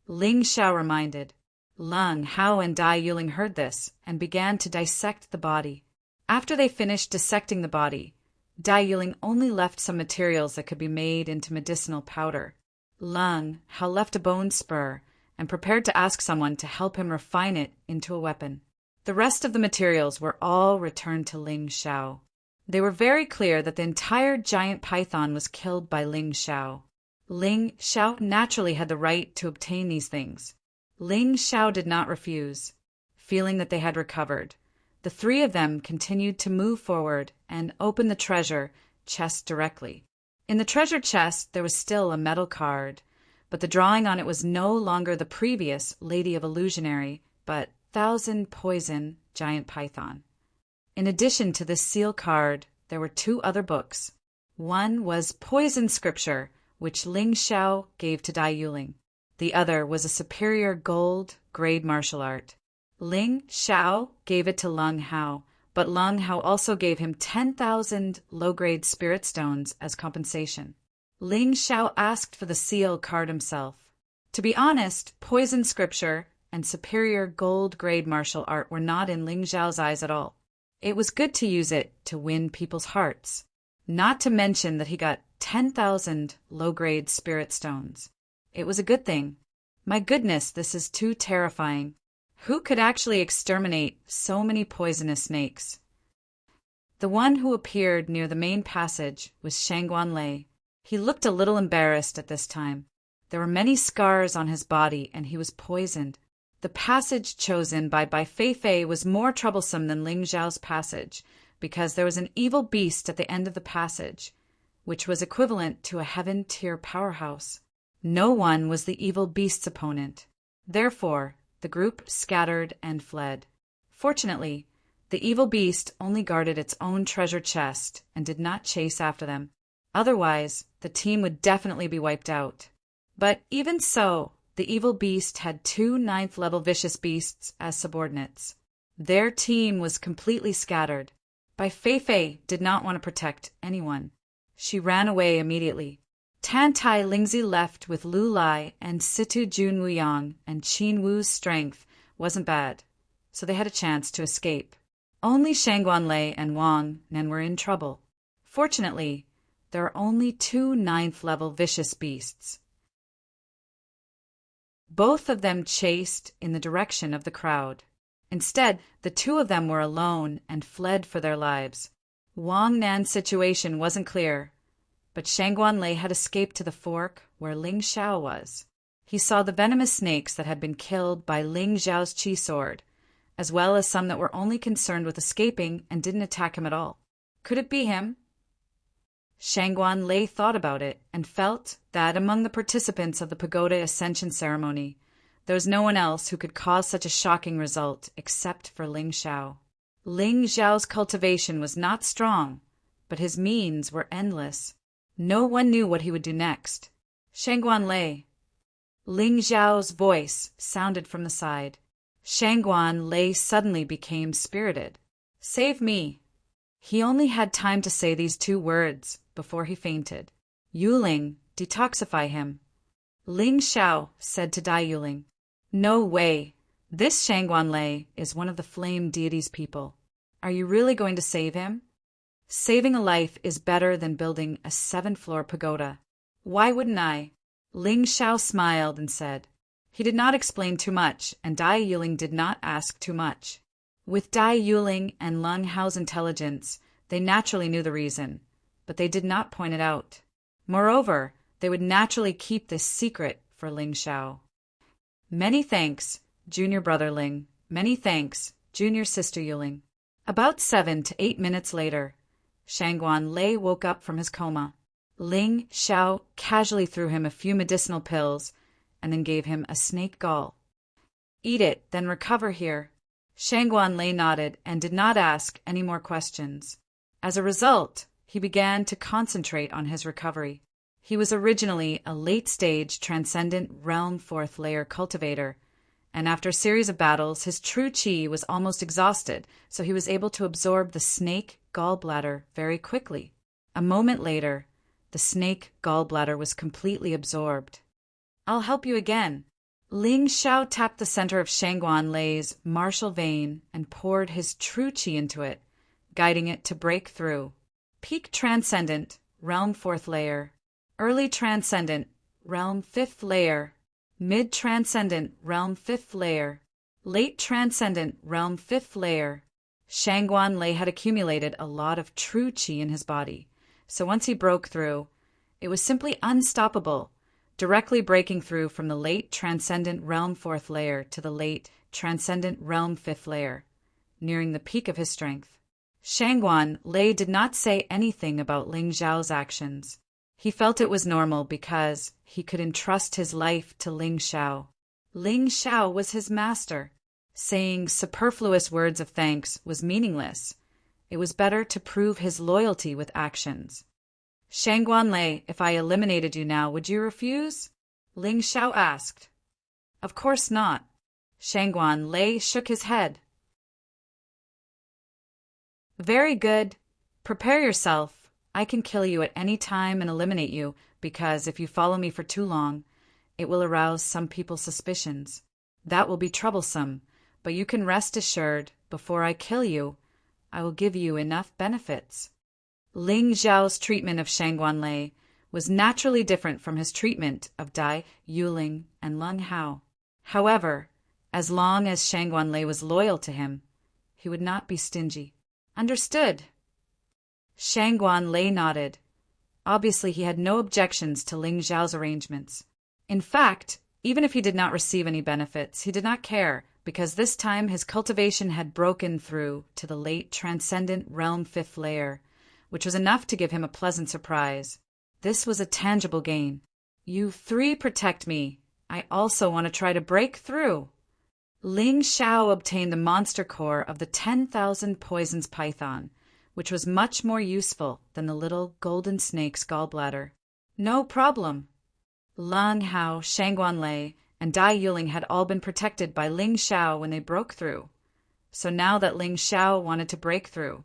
Ling Xiao reminded. Lung, Hao, and Dai Yuling heard this and began to dissect the body. After they finished dissecting the body, Dai Yuling only left some materials that could be made into medicinal powder. Lung, Hao left a bone spur and prepared to ask someone to help him refine it into a weapon. The rest of the materials were all returned to Ling Xiao. They were very clear that the entire giant python was killed by Ling Xiao. Ling Xiao naturally had the right to obtain these things. Ling Xiao did not refuse. Feeling that they had recovered, the three of them continued to move forward and open the treasure chest directly. In the treasure chest there was still a metal card, but the drawing on it was no longer the previous Lady of Illusionary, but Thousand Poison Giant Python. In addition to this seal card, there were two other books. One was Poison Scripture, which Ling Xiao gave to Dai Yuling. The other was a superior gold grade martial art. Ling Xiao gave it to Lung Hao, but Lung Hao also gave him 10,000 low-grade spirit stones as compensation. Ling Xiao asked for the seal card himself. To be honest, poison scripture and superior gold-grade martial art were not in Ling Xiao's eyes at all. It was good to use it to win people's hearts, not to mention that he got 10,000 low-grade spirit stones. It was a good thing. My goodness, this is too terrifying. Who could actually exterminate so many poisonous snakes? The one who appeared near the main passage was Shangguan Lei. He looked a little embarrassed at this time. There were many scars on his body, and he was poisoned. The passage chosen by Bai Feifei was more troublesome than Ling Xiao's passage, because there was an evil beast at the end of the passage, which was equivalent to a heaven-tier powerhouse. No one was the evil beast's opponent. Therefore, the group scattered and fled. Fortunately, the evil beast only guarded its own treasure chest and did not chase after them. Otherwise, the team would definitely be wiped out. But even so, the evil beast had 2 9th-level vicious beasts as subordinates. Their team was completely scattered. Bai Feifei did not want to protect anyone. She ran away immediately. Tan Tai Lingzi left with Lu Lai and Situ Jun Wuyang, and Qin Wu's strength wasn't bad, so they had a chance to escape. Only Shangguan Lei and Wang Nen were in trouble. Fortunately, there are only 2 9th-level vicious beasts. Both of them chased in the direction of the crowd. Instead, the 2 of them were alone and fled for their lives. Wang Nan's situation wasn't clear, but Shangguan Lei had escaped to the fork where Ling Xiao was. He saw the venomous snakes that had been killed by Ling Xiao's chi sword, as well as some that were only concerned with escaping and didn't attack him at all. Could it be him? Shangguan Lei thought about it and felt that among the participants of the pagoda ascension ceremony, there was no one else who could cause such a shocking result except for Ling Xiao. Ling Xiao's cultivation was not strong, but his means were endless. No one knew what he would do next. Shangguan Lei. Ling Xiao's voice sounded from the side. Shangguan Lei suddenly became spirited. Save me. He only had time to say these 2 words before he fainted. Yuling, detoxify him. Ling Xiao said to Dai Yuling, No way. This Shangguan Lei is one of the flame deity's people. Are you really going to save him? Saving a life is better than building a 7th-floor pagoda. Why wouldn't I? Ling Xiao smiled and said. He did not explain too much, and Dai Yuling did not ask too much. With Dai Yuling and Lung Hao's intelligence, they naturally knew the reason, but they did not point it out. Moreover, they would naturally keep this secret for Ling Xiao. Many thanks, junior brother Ling. Many thanks, junior sister Yuling. About 7 to 8 minutes later, Shangguan Lei woke up from his coma. Ling Xiao casually threw him a few medicinal pills and then gave him a snake gall. Eat it, then recover here. Shangguan Lei nodded and did not ask any more questions. As a result, he began to concentrate on his recovery. He was originally a late-stage Transcendent Realm 4th layer cultivator, and after a series of battles, his true chi was almost exhausted, so he was able to absorb the snake gallbladder very quickly. A moment later, the snake gallbladder was completely absorbed. I'll help you again. Ling Xiao tapped the center of Shangguan Lei's martial vein and poured his true chi into it, guiding it to break through. Peak Transcendent, Realm 4th layer. Early Transcendent, Realm 5th layer. Mid Transcendent, Realm 5th layer. Late Transcendent, Realm 5th layer. Shangguan Lei had accumulated a lot of true chi in his body, so once he broke through, it was simply unstoppable, directly breaking through from the late Transcendent Realm 4th layer to the late Transcendent Realm 5th layer, nearing the peak of his strength. Shangguan Lei did not say anything about Ling Xiao's actions. He felt it was normal because he could entrust his life to Ling Xiao. Ling Xiao was his master. Saying superfluous words of thanks was meaningless. It was better to prove his loyalty with actions. Shangguan Lei, if I eliminated you now, would you refuse? Ling Xiao asked. Of course not. Shangguan Lei shook his head. Very good. Prepare yourself. I can kill you at any time and eliminate you, because if you follow me for too long, it will arouse some people's suspicions. That will be troublesome, but you can rest assured, before I kill you, I will give you enough benefits. Ling Zhao's treatment of Shangguanlei was naturally different from his treatment of Dai Yuling and Leng Hao. However, as long as Shangguanlei was loyal to him, he would not be stingy. Understood. Shangguanlei nodded. Obviously, he had no objections to Ling Zhao's arrangements. In fact, even if he did not receive any benefits, he did not care, because this time his cultivation had broken through to the late Transcendent Realm 5th layer, which was enough to give him a pleasant surprise. This was a tangible gain. You three protect me. I also want to try to break through. Ling Xiao obtained the monster core of the 10,000 poisons python, which was much more useful than the little golden snake's gallbladder. No problem. Leng Hao, Shangguanlei, and Dai Yuling had all been protected by Ling Xiao when they broke through. So now that Ling Xiao wanted to break through,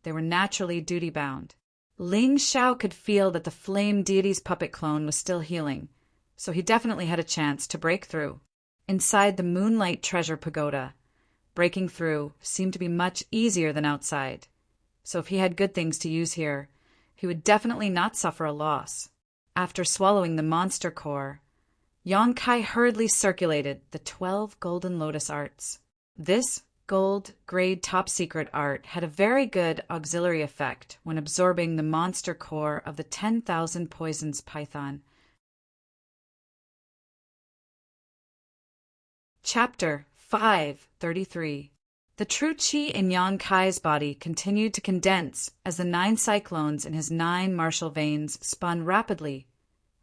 they were naturally duty-bound. Ling Xiao could feel that the flame deity's puppet clone was still healing, so he definitely had a chance to break through. Inside the Moonlight Treasure Pagoda, breaking through seemed to be much easier than outside, so if he had good things to use here, he would definitely not suffer a loss. After swallowing the monster core, Yang Kai hurriedly circulated the 12 golden lotus arts. This gold-grade top-secret art had a very good auxiliary effect when absorbing the monster core of the 10,000 poisons python. Chapter 5:33. The true qi in Yang Kai's body continued to condense as the 9 cyclones in his 9 martial veins spun rapidly,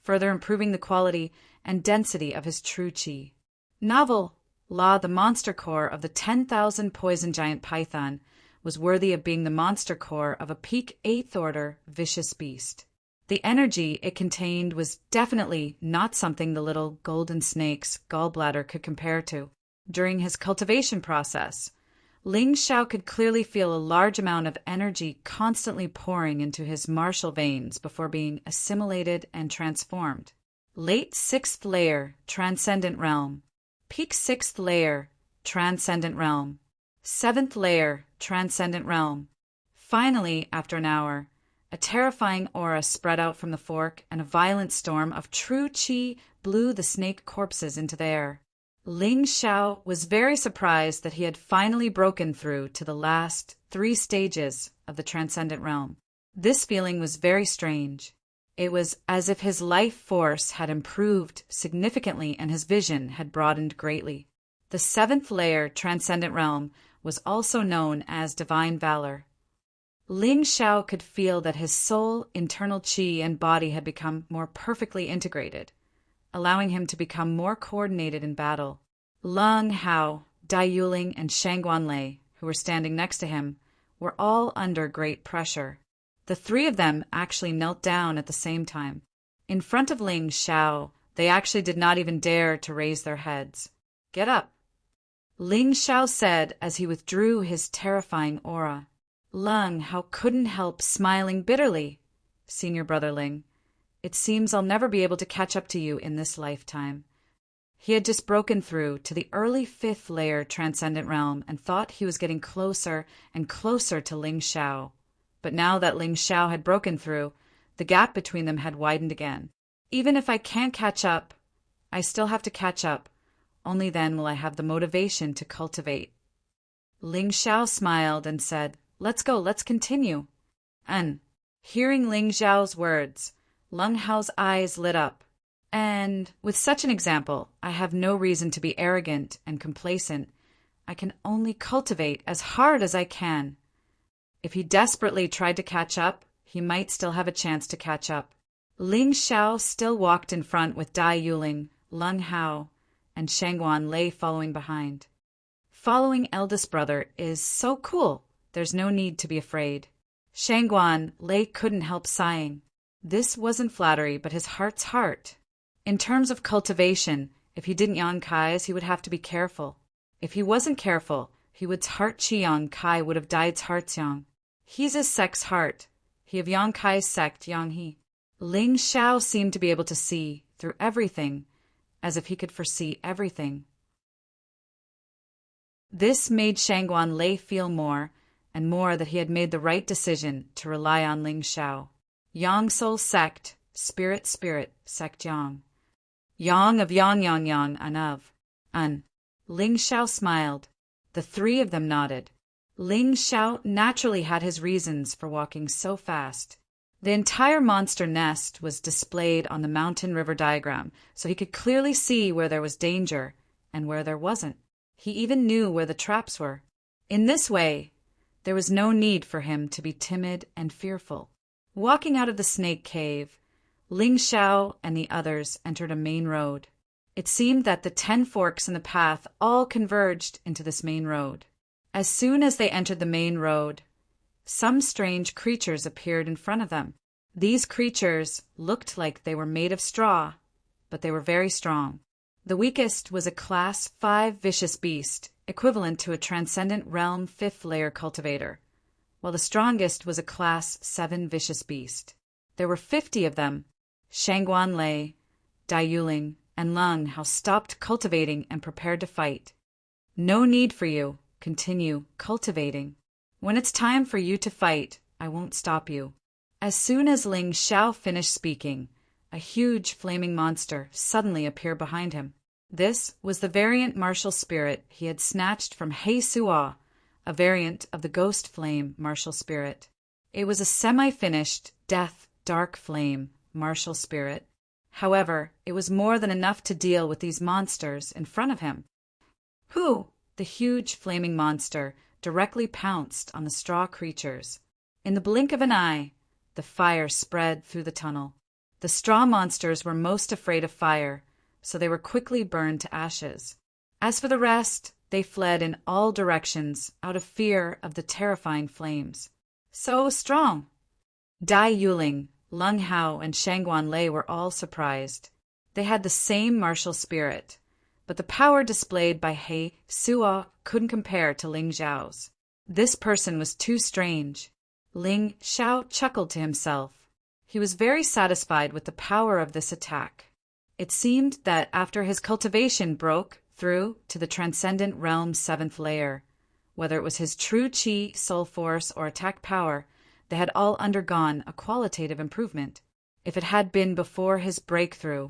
further improving the quality and density of his true qi. Novel Law, the monster core of the 10,000 poison giant python, was worthy of being the monster core of a peak 8th order vicious beast. The energy it contained was definitely not something the little golden snake's gallbladder could compare to. During his cultivation process, Ling Xiao could clearly feel a large amount of energy constantly pouring into his martial veins before being assimilated and transformed. Late 6th layer, Transcendent Realm. Peak 6th layer, Transcendent Realm. 7th layer, Transcendent Realm. Finally, after an hour, a terrifying aura spread out from the fork, and a violent storm of true qi blew the snake corpses into the air. Ling Xiao was very surprised that he had finally broken through to the last 3 stages of the Transcendent Realm. This feeling was very strange. It was as if his life force had improved significantly and his vision had broadened greatly. The 7th layer Transcendent Realm was also known as Divine Valor. Ling Xiao could feel that his soul, internal qi, and body had become more perfectly integrated, allowing him to become more coordinated in battle. Leng Hao, Dai Yuling, and Shangguanlei, who were standing next to him, were all under great pressure. The 3 of them actually knelt down at the same time. In front of Ling Xiao, they actually did not even dare to raise their heads. "Get up," Ling Xiao said as he withdrew his terrifying aura. Leng Hao couldn't help smiling bitterly. "Senior brother Ling, it seems I'll never be able to catch up to you in this lifetime." He had just broken through to the early 5th layer Transcendent Realm and thought he was getting closer and closer to Ling Xiao. But now that Ling Xiao had broken through, the gap between them had widened again. "Even if I can't catch up, I still have to catch up. Only then will I have the motivation to cultivate." Ling Xiao smiled and said, "Let's go, let's continue." And, hearing Ling Xiao's words, Leng Hao's eyes lit up. "And with such an example, I have no reason to be arrogant and complacent. I can only cultivate as hard as I can." If he desperately tried to catch up, he might still have a chance to catch up. Ling Xiao still walked in front with Dai Yuling, Leng Hao, and Shangguanlei following behind. Following eldest brother is so cool. There's no need to be afraid. Shangguanlei couldn't help sighing. This wasn't flattery, but his heart's heart. In terms of cultivation, if he didn't Yang Kai's, he would have to be careful. If he wasn't careful, he would heart Chi Yang Kai would have died Heart's Yang. He's his sect's heart. He of Yang Kai's sect, Yang He. Ling Xiao seemed to be able to see through everything, as if he could foresee everything. This made Shangguan Lei feel more and more that he had made the right decision to rely on Ling Xiao. Yang Soul Sect, Spirit, Sect Yang. Yang of Yang, and of Un. Ling Xiao smiled. The three of them nodded. Ling Xiao naturally had his reasons for walking so fast. The entire monster nest was displayed on the mountain river diagram, so he could clearly see where there was danger and where there wasn't. He even knew where the traps were. In this way, there was no need for him to be timid and fearful. Walking out of the snake cave, Ling Xiao and the others entered a main road. It seemed that the 10 forks in the path all converged into this main road. As soon as they entered the main road, some strange creatures appeared in front of them. These creatures looked like they were made of straw, but they were very strong. The weakest was a Class 5 vicious beast, equivalent to a Transcendent Realm 5th layer cultivator, while the strongest was a Class 7 vicious beast. There were 50 of them. Shangguan Lei, Dai Yuling, and Lung Hao stopped cultivating and prepared to fight. No need for you. Continue cultivating. When it's time for you to fight, I won't stop you. As soon as Ling Xiao finished speaking, a huge flaming monster suddenly appeared behind him. This was the variant martial spirit he had snatched from He Suo, a variant of the ghost flame martial spirit. It was a semi-finished death dark flame martial spirit. However, it was more than enough to deal with these monsters in front of him. Who? The huge flaming monster directly pounced on the straw creatures. In the blink of an eye, the fire spread through the tunnel. The straw monsters were most afraid of fire, so they were quickly burned to ashes. As for the rest, they fled in all directions out of fear of the terrifying flames. So strong! Dai Yuling, Lung Hao, and Shangguan Lei were all surprised. They had the same martial spirit, but the power displayed by He Suo couldn't compare to Ling Xiao's. This person was too strange. Ling Xiao chuckled to himself. He was very satisfied with the power of this attack. It seemed that after his cultivation broke through to the Transcendent Realm 7th layer, whether it was his true Qi, soul force, or attack power, they had all undergone a qualitative improvement. If it had been before his breakthrough,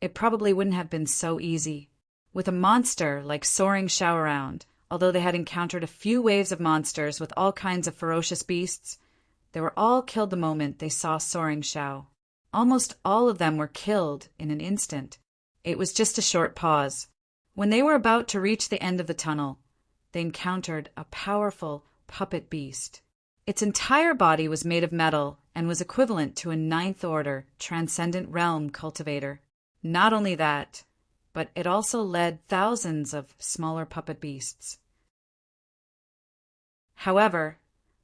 it probably wouldn't have been so easy. With a monster like Soaring Xiao around, although they had encountered a few waves of monsters with all kinds of ferocious beasts, they were all killed the moment they saw Soaring Xiao. Almost all of them were killed in an instant. It was just a short pause. When they were about to reach the end of the tunnel, they encountered a powerful puppet beast. Its entire body was made of metal and was equivalent to a 9th order Transcendent Realm cultivator. Not only that, but it also led thousands of smaller puppet beasts. However,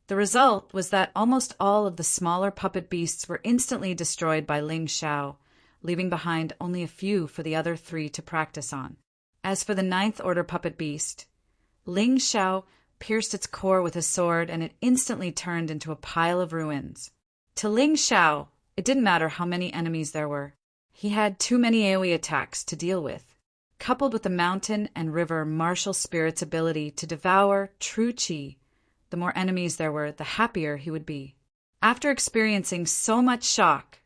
the result was that almost all of the smaller puppet beasts were instantly destroyed by Ling Xiao, leaving behind only a few for the other 3 to practice on. As for the 9th order puppet beast, Ling Xiao pierced its core with his sword and it instantly turned into a pile of ruins. To Ling Xiao, it didn't matter how many enemies there were. He had too many AoE attacks to deal with. Coupled with the mountain and river martial spirit's ability to devour true Qi, the more enemies there were, the happier he would be. After experiencing so much shock,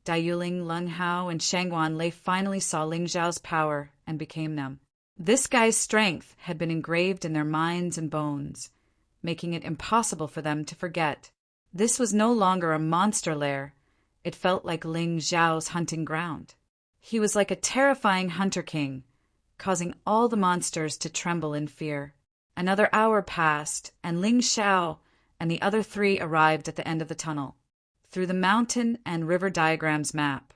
Dai Yuling, Lung Hao, and Shangguan Lei finally saw Ling Xiao's power and became them. This guy's strength had been engraved in their minds and bones, making it impossible for them to forget. This was no longer a monster lair. It felt like Ling Xiao's hunting ground. He was like a terrifying hunter king, causing all the monsters to tremble in fear. Another hour passed, and Ling Xiao and the other 3 arrived at the end of the tunnel. Through the mountain and river diagrams map,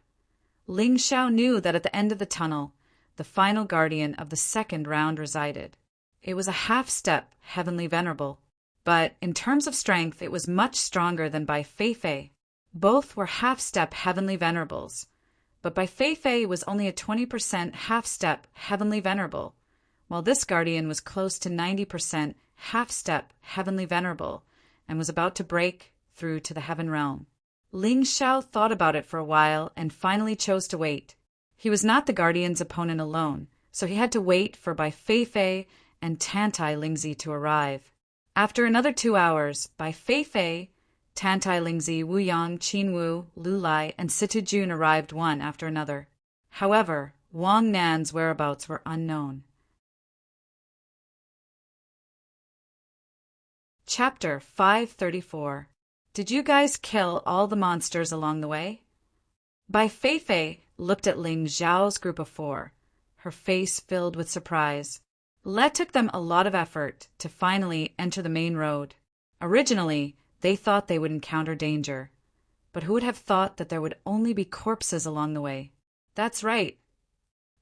Ling Xiao knew that at the end of the tunnel, the final guardian of the 2nd round resided. It was a half-step heavenly venerable, but in terms of strength it was much stronger than Bai Feifei. Both were half-step heavenly venerables, but Bai Feifei was only a 20% half-step heavenly venerable, while this guardian was close to 90% half-step heavenly venerable and was about to break through to the heaven realm. Ling Xiao thought about it for a while and finally chose to wait. He was not the guardian's opponent alone, so he had to wait for Bai Feifei and Tantai Lingzi to arrive. After another 2 hours, Bai Feifei, Tantai Lingzi, Wu Yang, Qin Wu, Lu Lai, and Situ Jun arrived one after another. However, Wang Nan's whereabouts were unknown. Chapter 534. Did you guys kill all the monsters along the way? Bai Feifei looked at Ling Xiao's group of 4, her face filled with surprise. It took them a lot of effort to finally enter the main road. Originally, they thought they would encounter danger. But who would have thought that there would only be corpses along the way? That's right.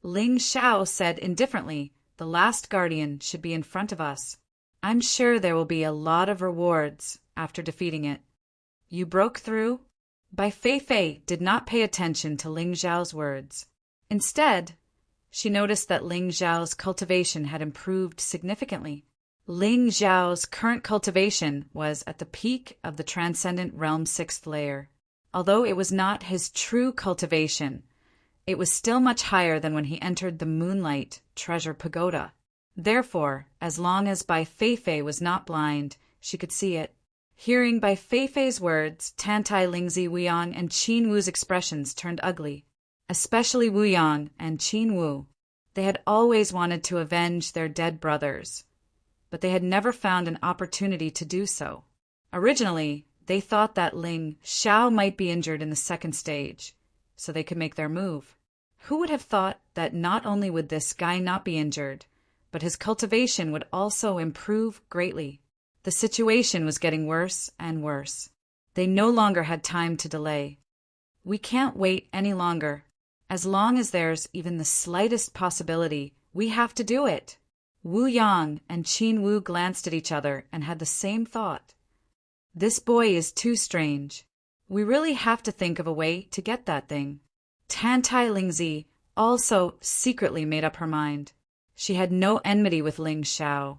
Ling Xiao said indifferently, the last guardian should be in front of us. I'm sure there will be a lot of rewards after defeating it. You broke through? Bai Feifei did not pay attention to Ling Xiao's words. Instead, she noticed that Ling Xiao's cultivation had improved significantly. Ling Xiao's current cultivation was at the peak of the Transcendent Realm 6th layer. Although it was not his true cultivation, it was still much higher than when he entered the Moonlight Treasure Pagoda. Therefore, as long as Bai Feifei was not blind, she could see it. Hearing Bai Feifei's words, Tantai Lingzi, Wu Yang, and Qin Wu's expressions turned ugly. Especially Wu Yang and Qin Wu. They had always wanted to avenge their dead brothers, but they had never found an opportunity to do so. Originally, they thought that Ling Xiao might be injured in the 2nd stage, so they could make their move. Who would have thought that not only would this guy not be injured, but his cultivation would also improve greatly? The situation was getting worse and worse. They no longer had time to delay. We can't wait any longer. As long as there's even the slightest possibility, we have to do it. Wu Yang and Qin Wu glanced at each other and had the same thought. This boy is too strange. We really have to think of a way to get that thing. Tantai Lingzi also secretly made up her mind. She had no enmity with Ling Xiao,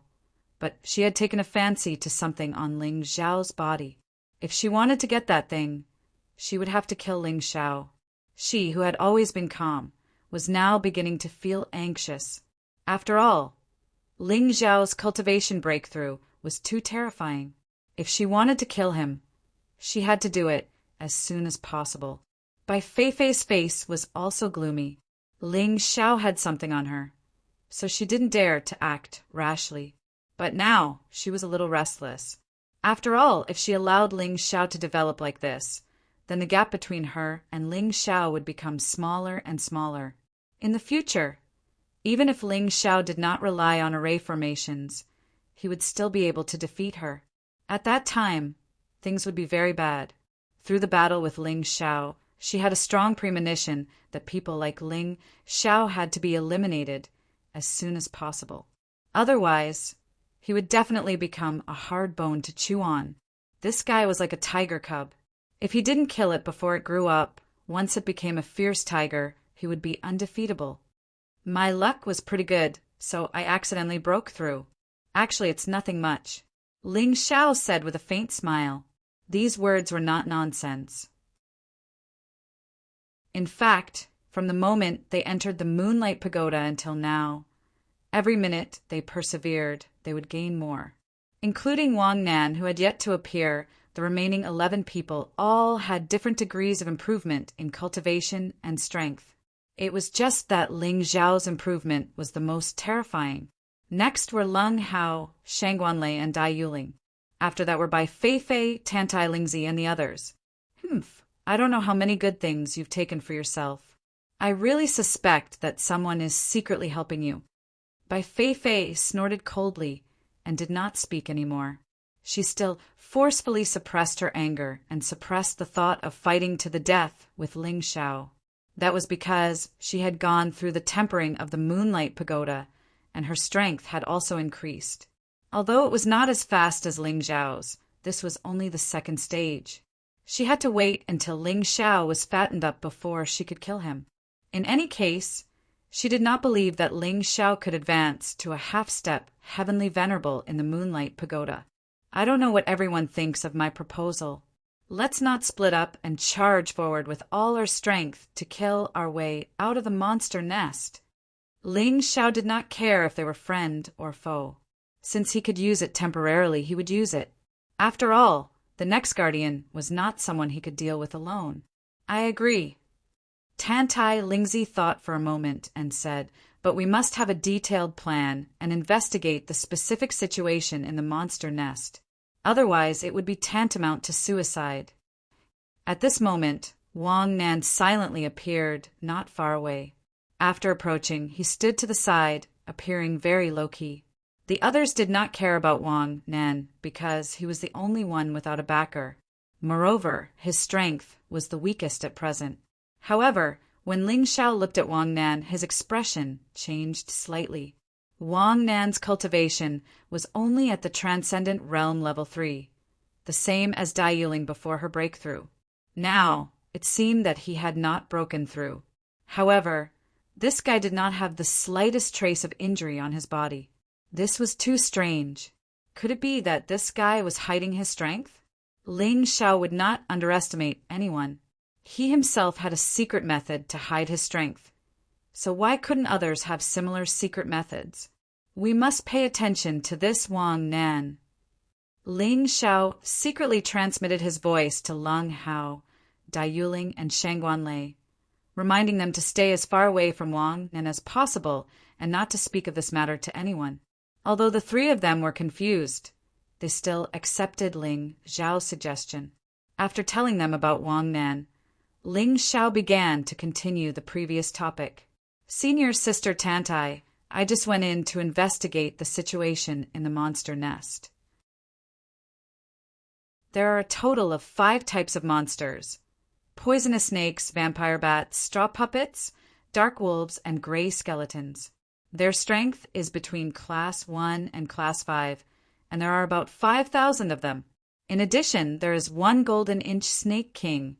but she had taken a fancy to something on Ling Xiao's body. If she wanted to get that thing, she would have to kill Ling Xiao. She, who had always been calm, was now beginning to feel anxious. After all, Ling Xiao's cultivation breakthrough was too terrifying. If she wanted to kill him, she had to do it as soon as possible. Bai Feifei's face was also gloomy. Ling Xiao had something on her, so she didn't dare to act rashly. But now she was a little restless. After all, if she allowed Ling Xiao to develop like this, then the gap between her and Ling Xiao would become smaller and smaller. In the future, even if Ling Xiao did not rely on array formations, he would still be able to defeat her. At that time, things would be very bad. Through the battle with Ling Xiao, she had a strong premonition that people like Ling Xiao had to be eliminated as soon as possible. Otherwise, he would definitely become a hard bone to chew on. This guy was like a tiger cub. If he didn't kill it before it grew up, once it became a fierce tiger, he would be undefeatable. My luck was pretty good, so I accidentally broke through. Actually, it's nothing much. Ling Xiao said with a faint smile. These words were not nonsense. In fact, from the moment they entered the Moonlight Pagoda until now, every minute they persevered, they would gain more. Including Wang Nan, who had yet to appear, the remaining 11 people all had different degrees of improvement in cultivation and strength. It was just that Ling Xiao's improvement was the most terrifying. Next were Leng Hao, Shang Guanlei, and Dai Yuling. After that were Bai Feifei, Tantai Lingzi, and the others. I don't know how many good things you've taken for yourself. I really suspect that someone is secretly helping you. Bai Feifei snorted coldly and did not speak anymore. She still forcefully suppressed her anger and suppressed the thought of fighting to the death with Ling Xiao. That was because she had gone through the tempering of the Moonlight Pagoda, and her strength had also increased. Although it was not as fast as Ling Xiao's, this was only the 2nd stage. She had to wait until Ling Xiao was fattened up before she could kill him. In any case, she did not believe that Ling Xiao could advance to a half-step heavenly venerable in the Moonlight Pagoda. I don't know what everyone thinks of my proposal. Let's not split up and charge forward with all our strength to kill our way out of the monster nest. Ling Xiao did not care if they were friend or foe. Since he could use it temporarily, he would use it. After all, the next guardian was not someone he could deal with alone. I agree. Tantai Lingzi thought for a moment and said, but we must have a detailed plan and investigate the specific situation in the monster nest. Otherwise, it would be tantamount to suicide. At this moment, Wang Nan silently appeared not far away. After approaching, he stood to the side, appearing very low-key. The others did not care about Wang Nan because he was the only one without a backer. Moreover, his strength was the weakest at present. However, when Ling Xiao looked at Wang Nan, his expression changed slightly. Wang Nan's cultivation was only at the Transcendent Realm Level 3, the same as Dai Yuling before her breakthrough. Now, it seemed that he had not broken through. However, this guy did not have the slightest trace of injury on his body. This was too strange. Could it be that this guy was hiding his strength? Ling Xiao would not underestimate anyone. He himself had a secret method to hide his strength. So why couldn't others have similar secret methods? We must pay attention to this Wang Nan. Ling Xiao secretly transmitted his voice to Leng Hao, Dai Yuling, and Shangguan Lei, reminding them to stay as far away from Wang Nan as possible and not to speak of this matter to anyone. Although the three of them were confused, they still accepted Ling Xiao's suggestion. After telling them about Wang Nan, Ling Xiao began to continue the previous topic. Senior Sister Tantai, I just went in to investigate the situation in the monster nest. There are a total of 5 types of monsters: poisonous snakes, vampire bats, straw puppets, dark wolves, and gray skeletons. Their strength is between Class 1 and Class 5, and there are about 5,000 of them. In addition, there is 1 golden-inch snake king,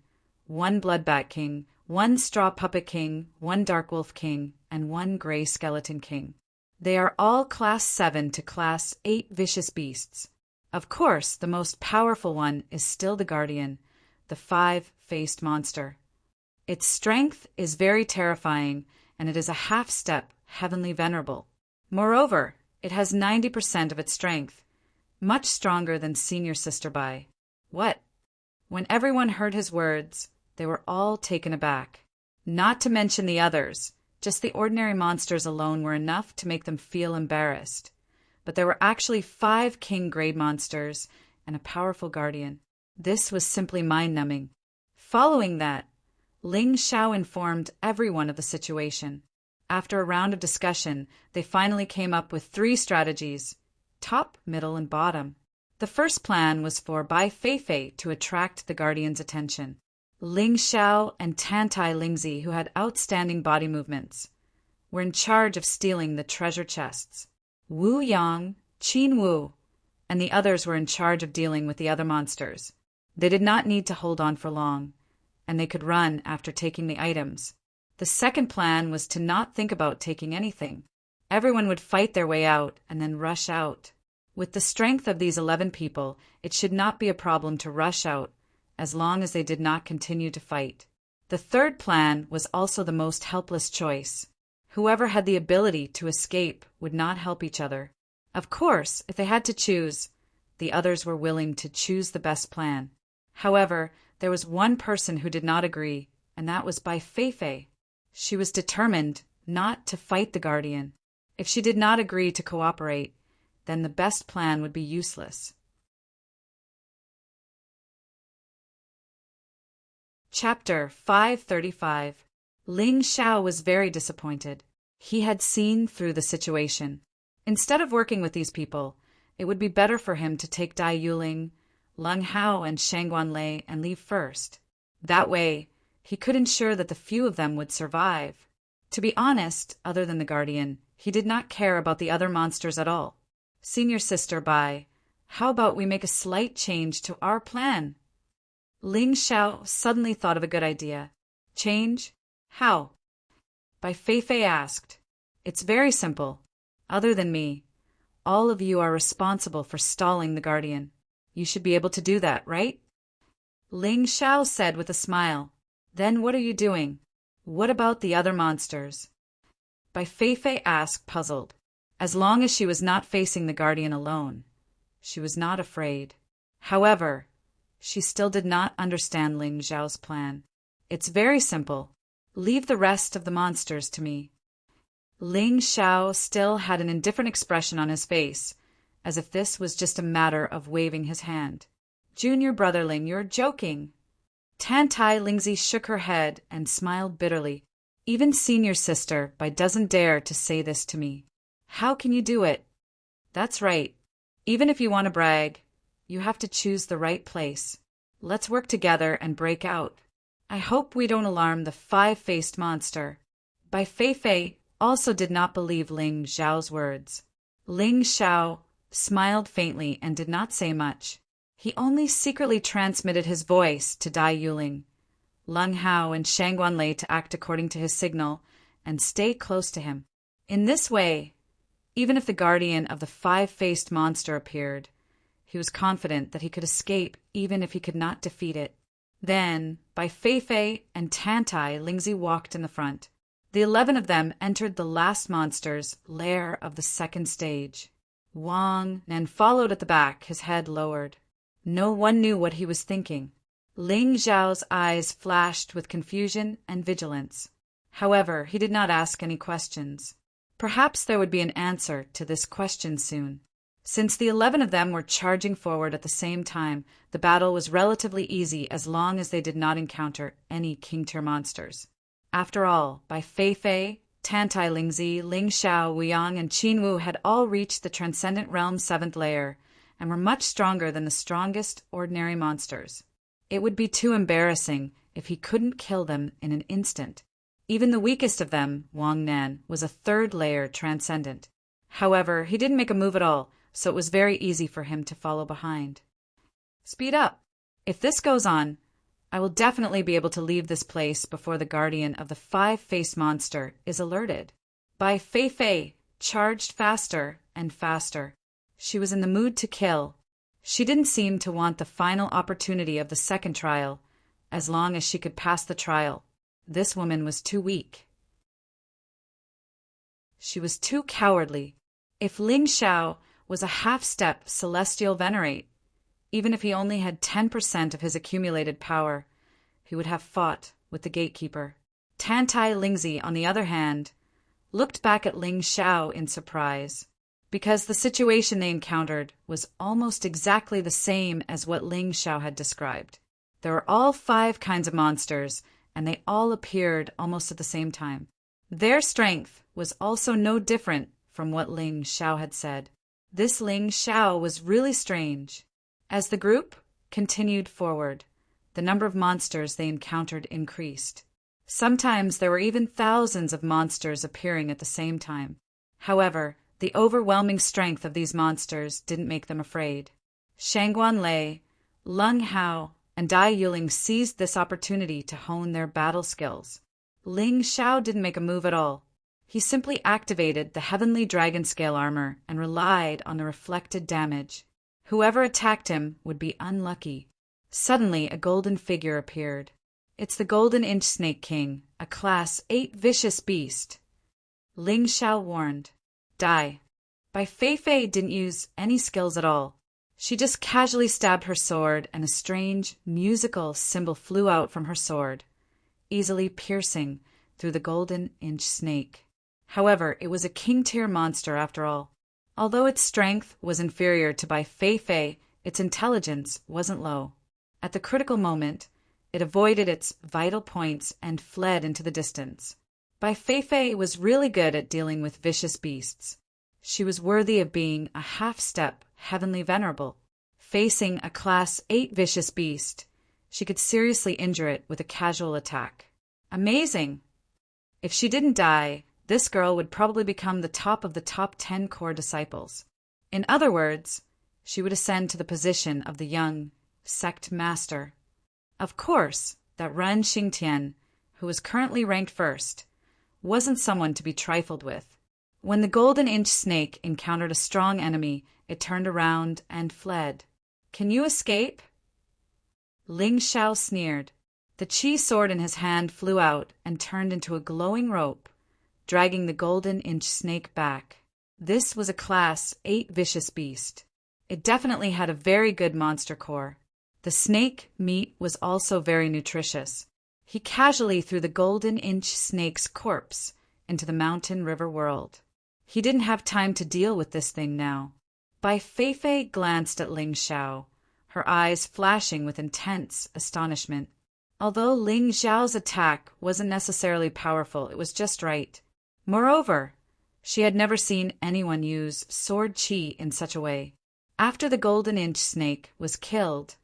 1 bloodbat king, 1 straw puppet king, 1 dark wolf king, and 1 gray skeleton king. They are all Class 7 to Class 8 vicious beasts. Of course, the most powerful one is still the Guardian, the 5-faced monster. Its strength is very terrifying, and it is a half-step heavenly venerable. Moreover, it has 90% of its strength, much stronger than Senior Sister Bai. What? When everyone heard his words, they were all taken aback. Not to mention the others, just the ordinary monsters alone were enough to make them feel embarrassed. But there were actually 5 king-grade monsters and a powerful guardian. This was simply mind-numbing. Following that, Ling Xiao informed everyone of the situation. After a round of discussion, they finally came up with 3 strategies: top, middle, and bottom. The first plan was for Bai Feifei to attract the Guardian's attention. Ling Xiao and Tantai Lingzi, who had outstanding body movements, were in charge of stealing the treasure chests. Wu Yang, Qin Wu, and the others were in charge of dealing with the other monsters. They did not need to hold on for long, and they could run after taking the items. The second plan was to not think about taking anything. Everyone would fight their way out and then rush out. With the strength of these 11 people, it should not be a problem to rush out, as long as they did not continue to fight. The third plan was also the most helpless choice. Whoever had the ability to escape would not help each other. Of course, if they had to choose, the others were willing to choose the best plan. However, there was one person who did not agree, and that was Bai Feifei. She was determined not to fight the Guardian. If she did not agree to cooperate, then the best plan would be useless. Chapter 535. Ling Xiao was very disappointed. He had seen through the situation. Instead of working with these people, it would be better for him to take Dai Yuling, Leng Hao, and Shangguan Lei and leave first. That way, he could ensure that the few of them would survive. To be honest, other than the Guardian, he did not care about the other monsters at all. Senior Sister Bai, how about we make a slight change to our plan? Ling Xiao suddenly thought of a good idea. Change? How? Bai Feifei asked. It's very simple. Other than me, all of you are responsible for stalling the Guardian. You should be able to do that, right? Ling Xiao said with a smile. Then what are you doing? What about the other monsters? Bai Feifei asked, puzzled. As long as she was not facing the guardian alone, she was not afraid. However, she still did not understand Ling Xiao's plan. It's very simple. Leave the rest of the monsters to me. Ling Xiao still had an indifferent expression on his face, as if this was just a matter of waving his hand. Junior brother Ling, you're joking. Tantai Lingzi shook her head and smiled bitterly. Even senior sister Bai doesn't dare to say this to me. How can you do it? That's right. Even if you want to brag, you have to choose the right place. Let's work together and break out. I hope we don't alarm the five-faced monster. Bai Feifei also did not believe Ling Xiao's words. Ling Xiao smiled faintly and did not say much. He only secretly transmitted his voice to Dai Yuling, Lung Hao, and Shangguan Lei to act according to his signal and stay close to him. In this way, even if the guardian of the five-faced monster appeared, he was confident that he could escape even if he could not defeat it. Then, Bai Feifei and Tantai Lingzi walked in the front. The 11 of them entered the last monster's lair of the second stage. Wang Nan followed at the back, his head lowered. No one knew what he was thinking. Ling Xiao's eyes flashed with confusion and vigilance. However, he did not ask any questions. Perhaps there would be an answer to this question soon. Since the 11 of them were charging forward at the same time, the battle was relatively easy as long as they did not encounter any king-tier monsters. After all, Bai Feifei, Tantai Lingzi, Ling Xiao, Wuyang, and Qin Wu had all reached the Transcendent Realm's 7th layer and were much stronger than the strongest ordinary monsters. It would be too embarrassing if he couldn't kill them in an instant. Even the weakest of them, Wang Nan, was a 3rd layer transcendent. However, he didn't make a move at all, so it was very easy for him to follow behind. Speed up. If this goes on, I will definitely be able to leave this place before the guardian of the five-faced monster is alerted. Bai Feifei charged faster and faster. She was in the mood to kill. She didn't seem to want the final opportunity of the second trial, as long as she could pass the trial. This woman was too weak. She was too cowardly. If Ling Xiao was a half-step celestial venerate, even if he only had 10% of his accumulated power, he would have fought with the gatekeeper. Tantai Lingzi, on the other hand, looked back at Ling Xiao in surprise, because the situation they encountered was almost exactly the same as what Ling Xiao had described. There were all 5 kinds of monsters, and they all appeared almost at the same time. Their strength was also no different from what Ling Xiao had said. This Ling Xiao was really strange. As the group continued forward, the number of monsters they encountered increased. Sometimes there were even thousands of monsters appearing at the same time. However, the overwhelming strength of these monsters didn't make them afraid. Shangguan Lei, Lung Hao, and Dai Yuling seized this opportunity to hone their battle skills. Ling Xiao didn't make a move at all. He simply activated the heavenly dragon scale armor and relied on the reflected damage. Whoever attacked him would be unlucky. Suddenly, a golden figure appeared. It's the Golden Inch Snake King, a Class 8 vicious beast. Ling Xiao warned. Die. Bai Feifei didn't use any skills at all. She just casually stabbed her sword, and a strange, musical symbol flew out from her sword, easily piercing through the Golden Inch Snake. However, it was a king-tier monster after all. Although its strength was inferior to Bai Feifei, its intelligence wasn't low. At the critical moment, it avoided its vital points and fled into the distance. Bai Feifei was really good at dealing with vicious beasts. She was worthy of being a half-step heavenly venerable. Facing a Class 8 vicious beast, she could seriously injure it with a casual attack. Amazing! If she didn't die, this girl would probably become the top of the top 10 core disciples. In other words, she would ascend to the position of the young sect master. Of course, that Ren Xingtian, who was currently ranked first, wasn't someone to be trifled with. When the Golden Inch Snake encountered a strong enemy, it turned around and fled. Can you escape? Ling Xiao sneered. The chi sword in his hand flew out and turned into a glowing rope, dragging the golden-inch snake back. This was a Class 8 vicious beast. It definitely had a very good monster core. The snake meat was also very nutritious. He casually threw the golden-inch snake's corpse into the mountain river world. He didn't have time to deal with this thing now. Bai Feifei glanced at Ling Xiao, her eyes flashing with intense astonishment. Although Ling Xiao's attack wasn't necessarily powerful, it was just right. Moreover, she had never seen anyone use sword qi in such a way. After the golden-inch snake was killed,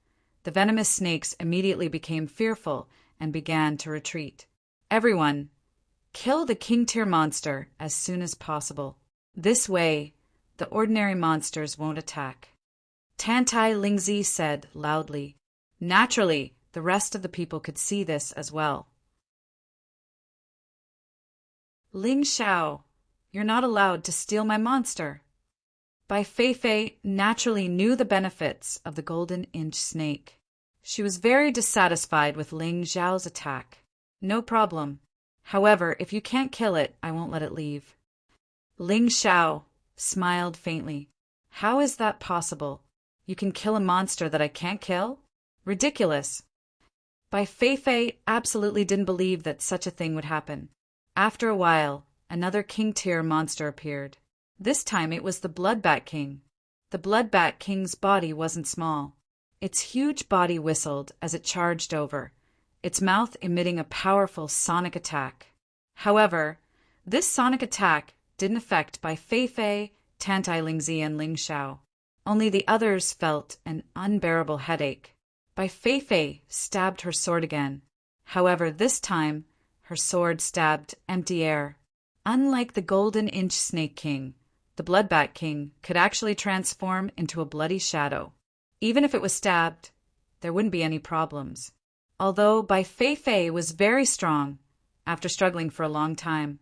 the venomous snakes immediately became fearful and began to retreat. Everyone, kill the king-tier monster as soon as possible. This way, the ordinary monsters won't attack. Tantai Lingzi said loudly. Naturally, the rest of the people could see this as well. Ling Xiao, you're not allowed to steal my monster. Bai Feifei naturally knew the benefits of the golden-inch snake. She was very dissatisfied with Ling Xiao's attack. No problem. However, if you can't kill it, I won't let it leave. Ling Xiao smiled faintly. How is that possible? You can kill a monster that I can't kill? Ridiculous. Bai Feifei absolutely didn't believe that such a thing would happen. After a while, another king-tier monster appeared. This time it was the Bloodbat King. The Bloodbat King's body wasn't small. Its huge body whistled as it charged over, its mouth emitting a powerful sonic attack. However, this sonic attack didn't affect Bai Feifei, Tantai Lingzi, and Ling Xiao. Only the others felt an unbearable headache. Bai Feifei stabbed her sword again. However, this time, her sword stabbed empty air. Unlike the golden-inch snake king, the Bloodbat King could actually transform into a bloody shadow. Even if it was stabbed, there wouldn't be any problems. Although Bai Feifei was very strong, after struggling for a long time,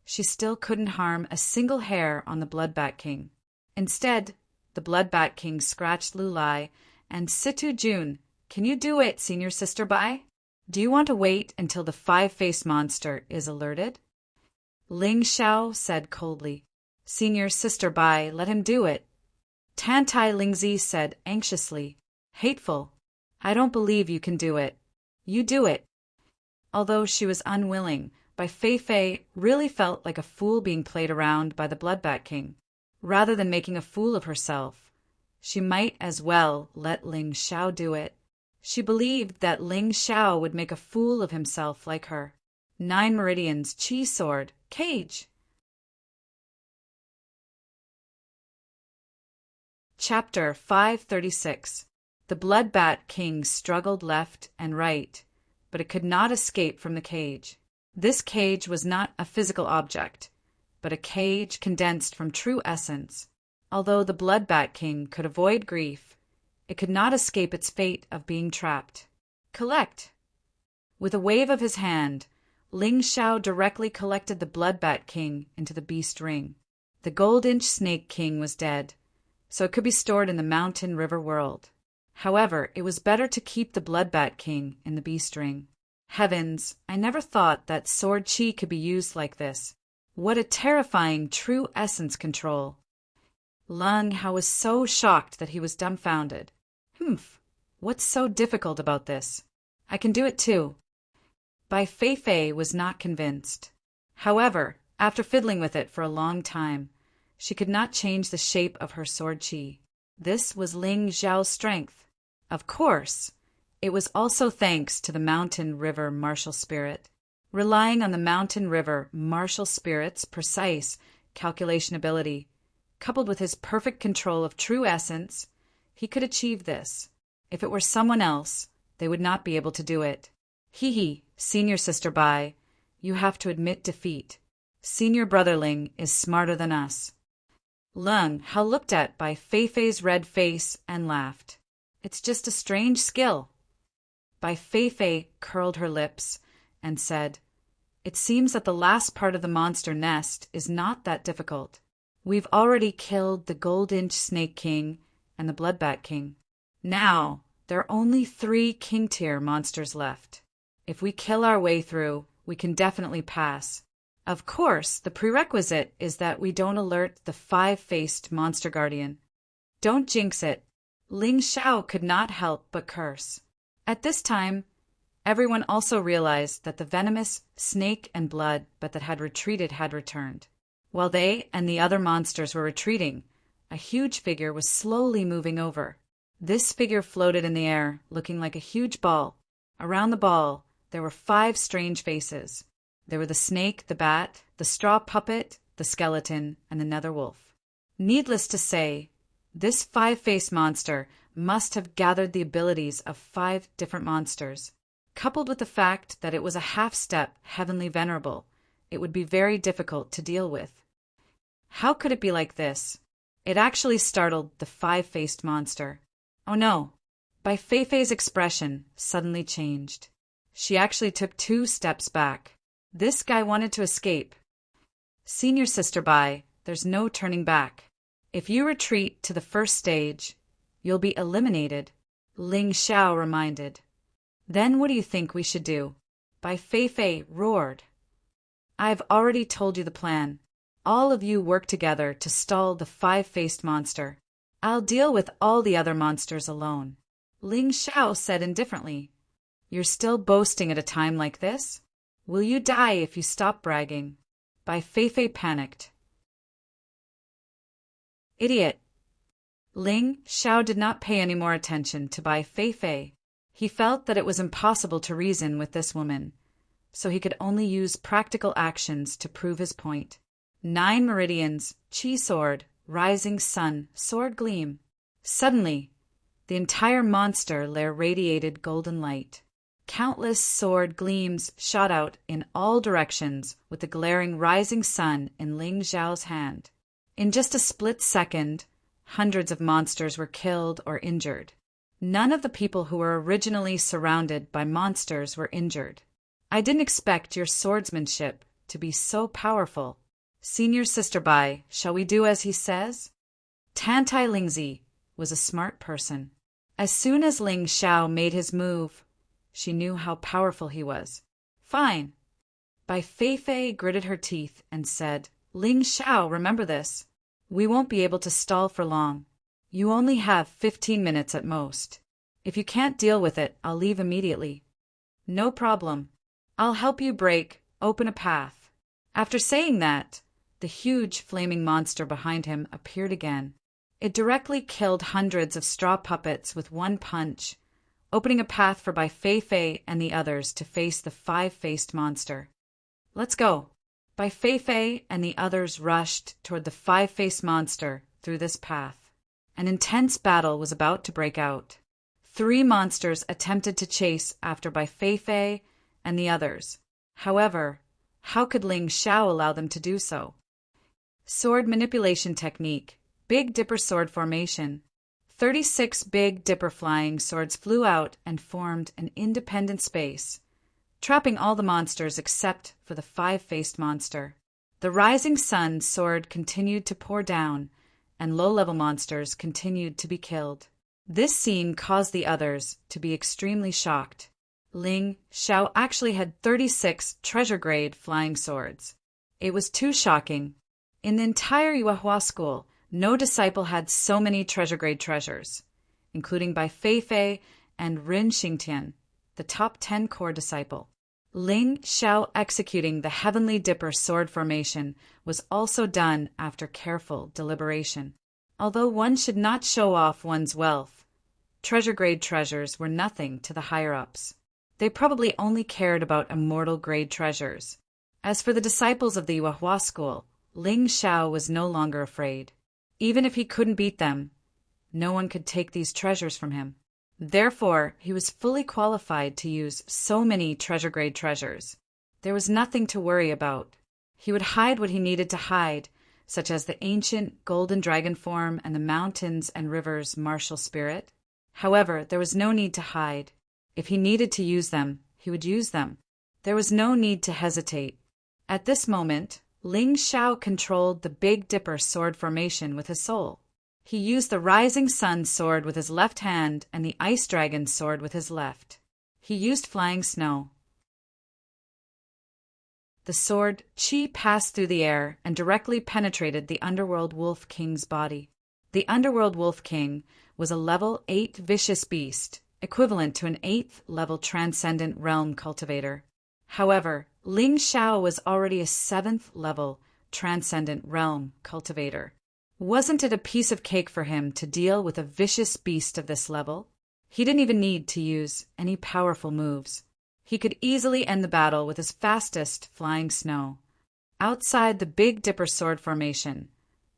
she still couldn't harm a single hair on the Bloodbat King. Instead, the Bloodbat King scratched Lu Lai and Situ Jun. Can you do it, Senior Sister Bai? Do you want to wait until the five-faced monster is alerted? Ling Xiao said coldly. Senior Sister Bai, let him do it. Tantai Lingzi said anxiously. Hateful. I don't believe you can do it. You do it. Although she was unwilling, Bai Feifei really felt like a fool being played around by the Bloodbat King. Rather than making a fool of herself, she might as well let Ling Xiao do it. She believed that Ling Xiao would make a fool of himself like her. 9 Meridians, Chi Sword, Cage. Chapter 536. The Bloodbat King struggled left and right, but it could not escape from the cage. This cage was not a physical object, but a cage condensed from true essence. Although the Bloodbat King could avoid grief, it could not escape its fate of being trapped. Collect! With a wave of his hand, Ling Xiao directly collected the Bloodbat King into the beast ring. The Gold-Inch Snake King was dead, so it could be stored in the mountain river world. However, it was better to keep the Bloodbat King in the beast ring. Heavens, I never thought that sword chi could be used like this. What a terrifying true essence control. Lung Hao was so shocked that he was dumbfounded. What's so difficult about this? I can do it too. Bai Feifei was not convinced. However, after fiddling with it for a long time, she could not change the shape of her sword chi. This was Ling Xiao's strength. Of course, it was also thanks to the mountain river martial spirit. Relying on the mountain river martial spirit's precise calculation ability, coupled with his perfect control of true essence, he could achieve this. If it were someone else, they would not be able to do it. Hee, Senior Sister Bai, you have to admit defeat. Senior Brotherling is smarter than us. Lung Hao looked at Bai Feifei's red face and laughed. It's just a strange skill. Bai Feifei curled her lips and said, It seems that the last part of the monster nest is not that difficult. We've already killed the Gold-Inch Snake King and the Bloodbat King. Now, there are only 3 king-tier monsters left. If we kill our way through, we can definitely pass. Of course, the prerequisite is that we don't alert the 5-faced monster guardian. Don't jinx it. Ling Xiao could not help but curse. At this time, everyone also realized that the venomous snake and blood but that had retreated had returned. While they and the other monsters were retreating, a huge figure was slowly moving over. This figure floated in the air, looking like a huge ball. Around the ball, there were 5 strange faces. There were the snake, the bat, the straw puppet, the skeleton, and another wolf. Needless to say, this 5-faced monster must have gathered the abilities of 5 different monsters. Coupled with the fact that it was a half-step heavenly venerable, it would be very difficult to deal with. How could it be like this? It actually startled the 5-faced monster. Oh no! Bai Feifei's expression suddenly changed. She actually took 2 steps back. This guy wanted to escape. Senior Sister Bai, there's no turning back. If you retreat to the first stage, you'll be eliminated, Ling Xiao reminded. Then what do you think we should do? Bai Feifei roared. I've already told you the plan. All of you work together to stall the 5-faced monster. I'll deal with all the other monsters alone. Ling Xiao said indifferently. You're still boasting at a time like this? Will you die if you stop bragging? Bai Feifei panicked. Idiot! Ling Xiao did not pay any more attention to Bai Feifei. He felt that it was impossible to reason with this woman, so he could only use practical actions to prove his point. 9 meridians, chi sword, rising sun, sword gleam. Suddenly, the entire monster lair radiated golden light. Countless sword gleams shot out in all directions with the glaring rising sun in Ling Xiao's hand. In just a split second, hundreds of monsters were killed or injured. None of the people who were originally surrounded by monsters were injured. I didn't expect your swordsmanship to be so powerful. Senior Sister Bai, shall we do as he says? Tantai Lingzi was a smart person. As soon as Ling Xiao made his move, she knew how powerful he was. Fine. Bai Feifei gritted her teeth and said, Ling Xiao, remember this. We won't be able to stall for long. You only have 15 minutes at most. If you can't deal with it, I'll leave immediately. No problem. I'll help you open a path. After saying that, the huge flaming monster behind him appeared again. It directly killed hundreds of straw puppets with one punch, opening a path for Bai Feifei and the others to face the 5-faced monster. Let's go. Bai Feifei and the others rushed toward the 5-faced monster through this path. An intense battle was about to break out. 3 monsters attempted to chase after Bai Feifei and the others. However, how could Ling Xiao allow them to do so? Sword manipulation technique, Big Dipper sword formation. 36 Big Dipper flying swords flew out and formed an independent space, trapping all the monsters except for the 5-faced monster. The rising sun sword continued to pour down, and low-level monsters continued to be killed. This scene caused the others to be extremely shocked. Ling Xiao actually had 36 treasure-grade flying swords. It was too shocking. In the entire Yuehua school, no disciple had so many treasure-grade treasures, including Bai Feifei and Rin Xingtian, the top 10 core disciple. Ling Xiao executing the Heavenly Dipper sword formation was also done after careful deliberation. Although one should not show off one's wealth, treasure-grade treasures were nothing to the higher-ups. They probably only cared about immortal-grade treasures. As for the disciples of the Yuehua school, Ling Xiao was no longer afraid. Even if he couldn't beat them, no one could take these treasures from him. Therefore, he was fully qualified to use so many treasure-grade treasures. There was nothing to worry about. He would hide what he needed to hide, such as the ancient golden dragon form and the mountains and rivers' martial spirit. However, there was no need to hide. If he needed to use them, he would use them. There was no need to hesitate. At this moment, Ling Xiao controlled the Big Dipper sword formation with his soul. He used the Rising Sun sword with his left hand and the Ice Dragon sword with his left. He used flying snow. The sword Chi passed through the air and directly penetrated the Underworld Wolf King's body. The Underworld Wolf King was a level 8 vicious beast, equivalent to an 8th level Transcendent Realm cultivator. However, Ling Xiao was already a 7th level Transcendent Realm cultivator. Wasn't it a piece of cake for him to deal with a vicious beast of this level? He didn't even need to use any powerful moves. He could easily end the battle with his fastest flying snow. Outside the Big Dipper sword formation,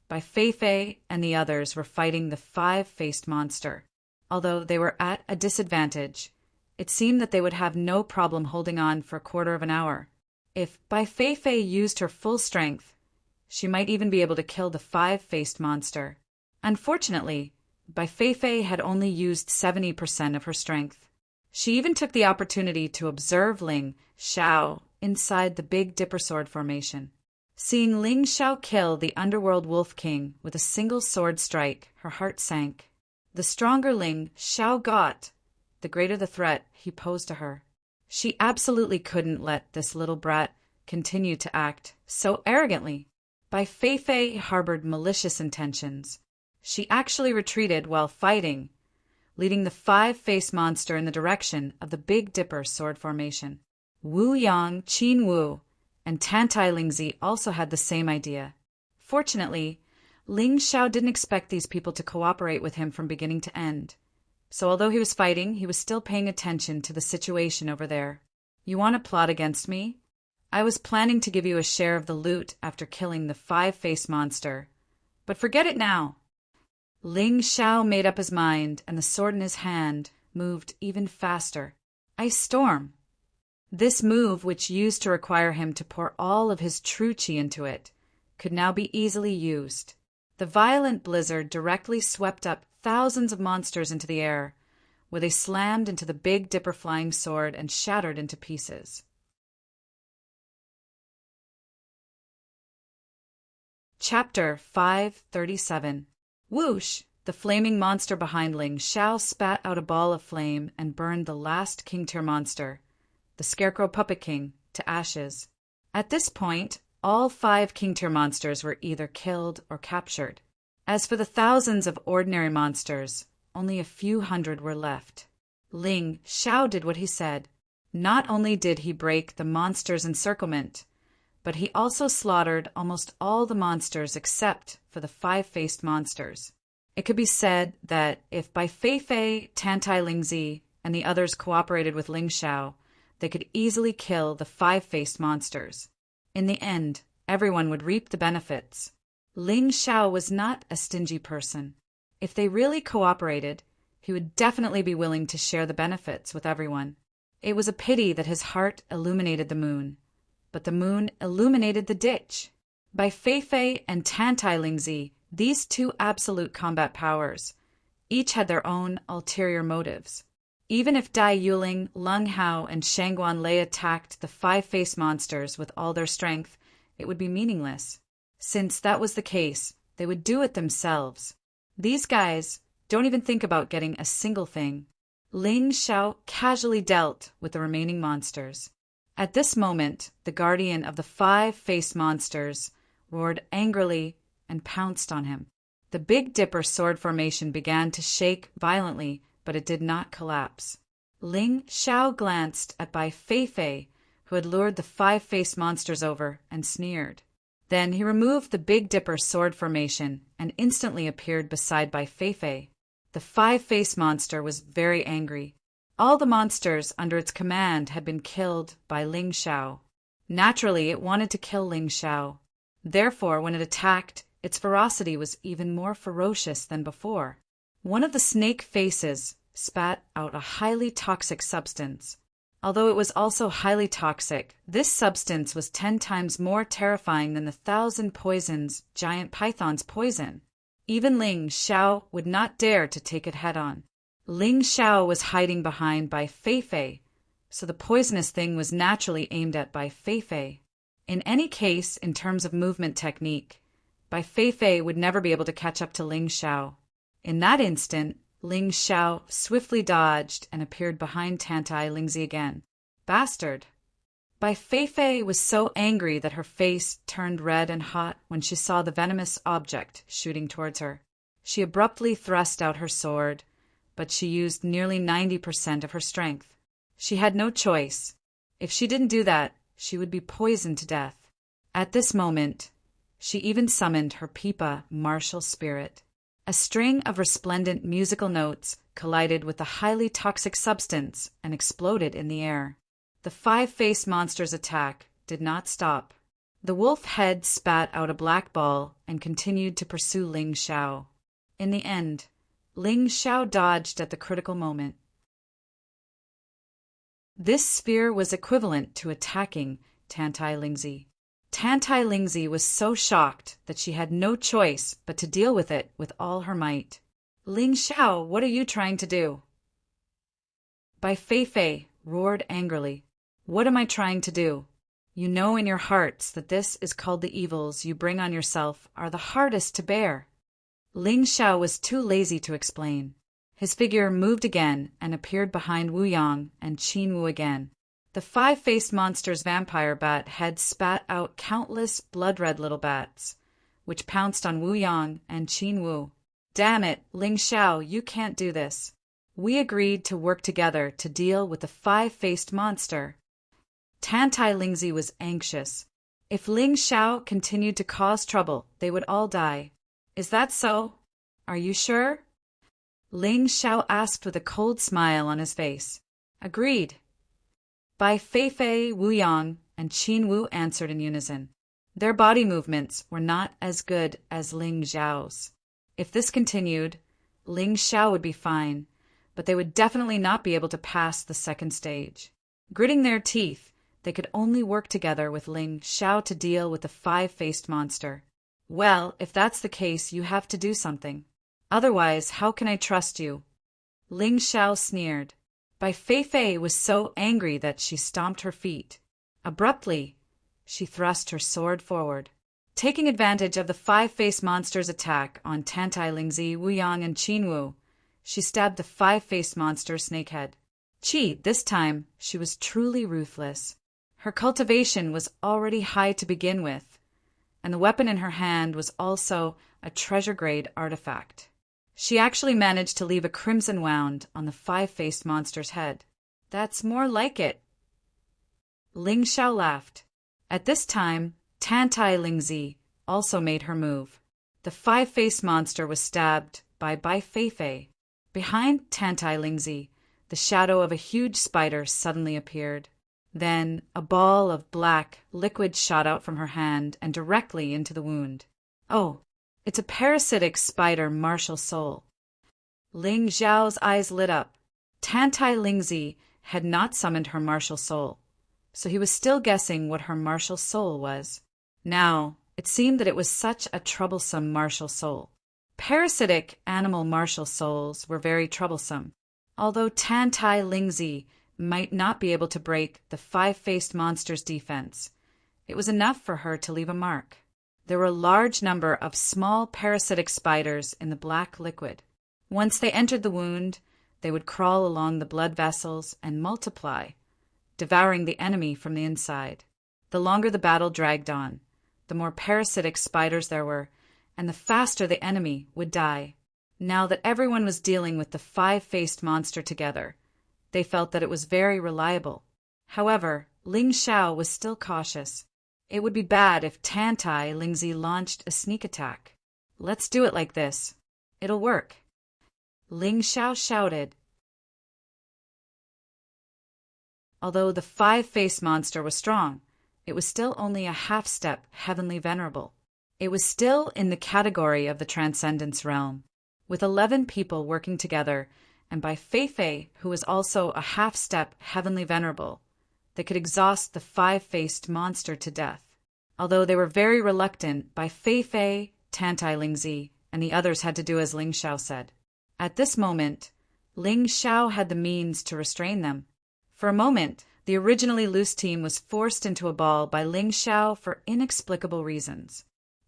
Bai Feifei and the others were fighting the five-faced monster. Although they were at a disadvantage, it seemed that they would have no problem holding on for a quarter of an hour. If Bai Feifei used her full strength, she might even be able to kill the five-faced monster. Unfortunately, Bai Feifei had only used 70% of her strength. She even took the opportunity to observe Ling Xiao inside the Big Dipper sword formation. Seeing Ling Xiao kill the Underworld Wolf King with a single sword strike, her heart sank. The stronger Ling Xiao got, the greater the threat he posed to her. She absolutely couldn't let this little brat continue to act so arrogantly. Bai Feifei harbored malicious intentions. She actually retreated while fighting, leading the five-faced monster in the direction of the Big Dipper sword formation. Wu Yang, Qin Wu, and Tantai Lingzi also had the same idea. Fortunately, Ling Xiao didn't expect these people to cooperate with him from beginning to end. So although he was fighting, he was still paying attention to the situation over there. You want to plot against me? I was planning to give you a share of the loot after killing the five-faced monster. But forget it now. Ling Xiao made up his mind, and the sword in his hand moved even faster. Ice Storm. This move, which used to require him to pour all of his true chi into it, could now be easily used. The violent blizzard directly swept up thousands of monsters into the air, where they slammed into the Big Dipper flying sword and shattered into pieces. Chapter 537. Whoosh! The flaming monster behind Ling Xiao spat out a ball of flame and burned the last king-tier monster, the Scarecrow Puppet King, to ashes. At this point, all 5 king-tier monsters were either killed or captured. As for the thousands of ordinary monsters, only a few hundred were left. Ling Xiao did what he said. Not only did he break the monster's encirclement, but he also slaughtered almost all the monsters except for the five-faced monsters. It could be said that if Bai Feifei, Tantai Lingzi, and the others cooperated with Ling Xiao, they could easily kill the five-faced monsters. In the end, everyone would reap the benefits. Ling Xiao was not a stingy person. If they really cooperated, he would definitely be willing to share the benefits with everyone. It was a pity that his heart illuminated the moon, but the moon illuminated the ditch. Bai Feifei and Tantai Lingzi, these 2 absolute combat powers, each had their own ulterior motives. Even if Dai Yuling, Lung Hao, and Shangguan Lei attacked the five-faced monsters with all their strength, it would be meaningless. Since that was the case, they would do it themselves. These guys don't even think about getting a single thing. Ling Xiao casually dealt with the remaining monsters. At this moment, the guardian of the five-faced monsters roared angrily and pounced on him. The Big Dipper sword formation began to shake violently, but it did not collapse. Ling Xiao glanced at Bai Feifei, who had lured the five-faced monsters over, and sneered. Then he removed the Big Dipper sword formation and instantly appeared beside Bai Feifei. The five-faced monster was very angry. All the monsters under its command had been killed by Ling Xiao. Naturally, it wanted to kill Ling Xiao. Therefore, when it attacked, its ferocity was even more ferocious than before. One of the snake faces spat out a highly toxic substance. Although it was also highly toxic, this substance was 10 times more terrifying than the 1,000 poisons giant pythons poison. Even Ling Xiao would not dare to take it head-on. Ling Xiao was hiding behind Bai Feifei, so the poisonous thing was naturally aimed at Bai Feifei. In any case, in terms of movement technique, Bai Feifei would never be able to catch up to Ling Xiao. In that instant, Ling Xiao swiftly dodged and appeared behind Tantai Lingzi again. Bastard! Bai Feifei was so angry that her face turned red and hot when she saw the venomous object shooting towards her. She abruptly thrust out her sword, but she used nearly 90% of her strength. She had no choice. If she didn't do that, she would be poisoned to death. At this moment, she even summoned her Pipa martial spirit. A string of resplendent musical notes collided with the highly toxic substance and exploded in the air. The five-faced monster's attack did not stop. The wolf head spat out a black ball and continued to pursue Ling Xiao. In the end, Ling Xiao dodged at the critical moment. This sphere was equivalent to attacking Tantai Lingzi. Tantai Lingzi was so shocked that she had no choice but to deal with it with all her might. Ling Xiao, what are you trying to do? Bai Feifei roared angrily. What am I trying to do? You know in your hearts that this is called the evils you bring on yourself are the hardest to bear. Ling Xiao was too lazy to explain. His figure moved again and appeared behind Wu Yang and Qin Wu again. The five-faced monster's vampire bat head spat out countless blood-red little bats, which pounced on Wu Yang and Qin Wu. Damn it, Ling Xiao, you can't do this. We agreed to work together to deal with the five-faced monster. Tantai Lingzi was anxious. If Ling Xiao continued to cause trouble, they would all die. Is that so? Are you sure? Ling Xiao asked with a cold smile on his face. Agreed. Bai Feifei, Wu Yang, and Qin Wu answered in unison. Their body movements were not as good as Ling Xiao's. If this continued, Ling Xiao would be fine, but they would definitely not be able to pass the second stage. Gritting their teeth, they could only work together with Ling Xiao to deal with the five-faced monster. Well, if that's the case, you have to do something. Otherwise, how can I trust you? Ling Xiao sneered. Bai Feifei was so angry that she stomped her feet. Abruptly, she thrust her sword forward. Taking advantage of the five-faced monster's attack on Tantai Lingzi, Wu Yang, and Qin Wu, she stabbed the five-faced monster's snakehead. This time, she was truly ruthless. Her cultivation was already high to begin with, and the weapon in her hand was also a treasure-grade artifact. She actually managed to leave a crimson wound on the five-faced monster's head. That's more like it. Ling Xiao laughed. At this time, Tantai Lingzi also made her move. The five-faced monster was stabbed by Bai Feifei. Behind Tantai Lingzi, the shadow of a huge spider suddenly appeared. Then a ball of black liquid shot out from her hand and directly into the wound. Oh, it's a parasitic spider martial soul. Ling Xiao's eyes lit up. Tantai Lingzi had not summoned her martial soul, so he was still guessing what her martial soul was. Now, it seemed that it was such a troublesome martial soul. Parasitic animal martial souls were very troublesome. Although Tantai Lingzi might not be able to break the five-faced monster's defense, it was enough for her to leave a mark. There were a large number of small parasitic spiders in the black liquid. Once they entered the wound, they would crawl along the blood vessels and multiply, devouring the enemy from the inside. The longer the battle dragged on, the more parasitic spiders there were, and the faster the enemy would die. Now that everyone was dealing with the five-faced monster together, they felt that it was very reliable. However, Ling Xiao was still cautious. It would be bad if Tantai Lingzi launched a sneak attack. Let's do it like this. It'll work. Ling Xiao shouted. Although the five-faced monster was strong, it was still only a half-step heavenly venerable. It was still in the category of the transcendence realm. With 11 people working together, and Bai Feifei, who was also a half-step heavenly venerable, they could exhaust the five-faced monster to death. Although they were very reluctant, Bai Feifei, Tantai Lingzi, and the others had to do as Ling Xiao said. At this moment, Ling Xiao had the means to restrain them. For a moment, the originally loose team was forced into a ball by Ling Xiao for inexplicable reasons.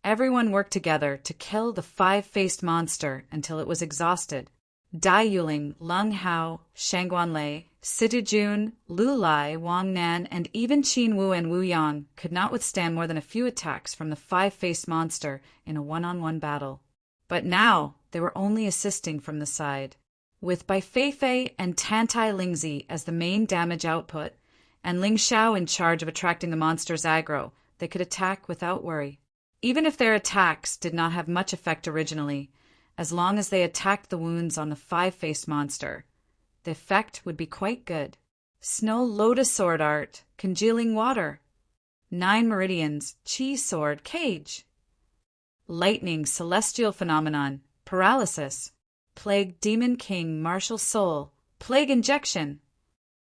Everyone worked together to kill the five-faced monster until it was exhausted. Dai Yuling, Lung Hao, Shangguanlei, Sidujun, Lu Lai, Wang Nan, and even Qin Wu and Wu Yang could not withstand more than a few attacks from the five-faced monster in a one-on-one battle. But now they were only assisting from the side. With Bai Feifei and Tantai Lingzi as the main damage output, and Ling Xiao in charge of attracting the monster's aggro, they could attack without worry. Even if their attacks did not have much effect originally, as long as they attacked the wounds on the five-faced monster, the effect would be quite good. Snow Lotus Sword Art, Congealing Water. 9 Meridians, Chi Sword, Cage. Lightning Celestial Phenomenon, Paralysis. Plague Demon King, Martial Soul, Plague Injection.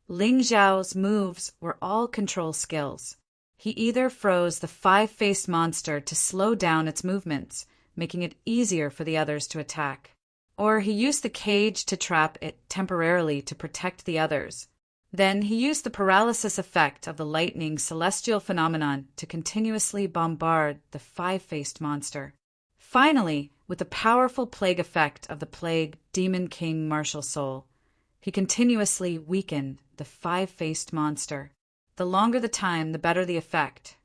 Ling Xiao's moves were all control skills. He either froze the five-faced monster to slow down its movements, making it easier for the others to attack, or he used the cage to trap it temporarily to protect the others. Then he used the paralysis effect of the lightning celestial phenomenon to continuously bombard the five-faced monster. Finally, with the powerful plague effect of the plague Demon King Martial Soul, he continuously weakened the five-faced monster. The longer the time, the better the effect.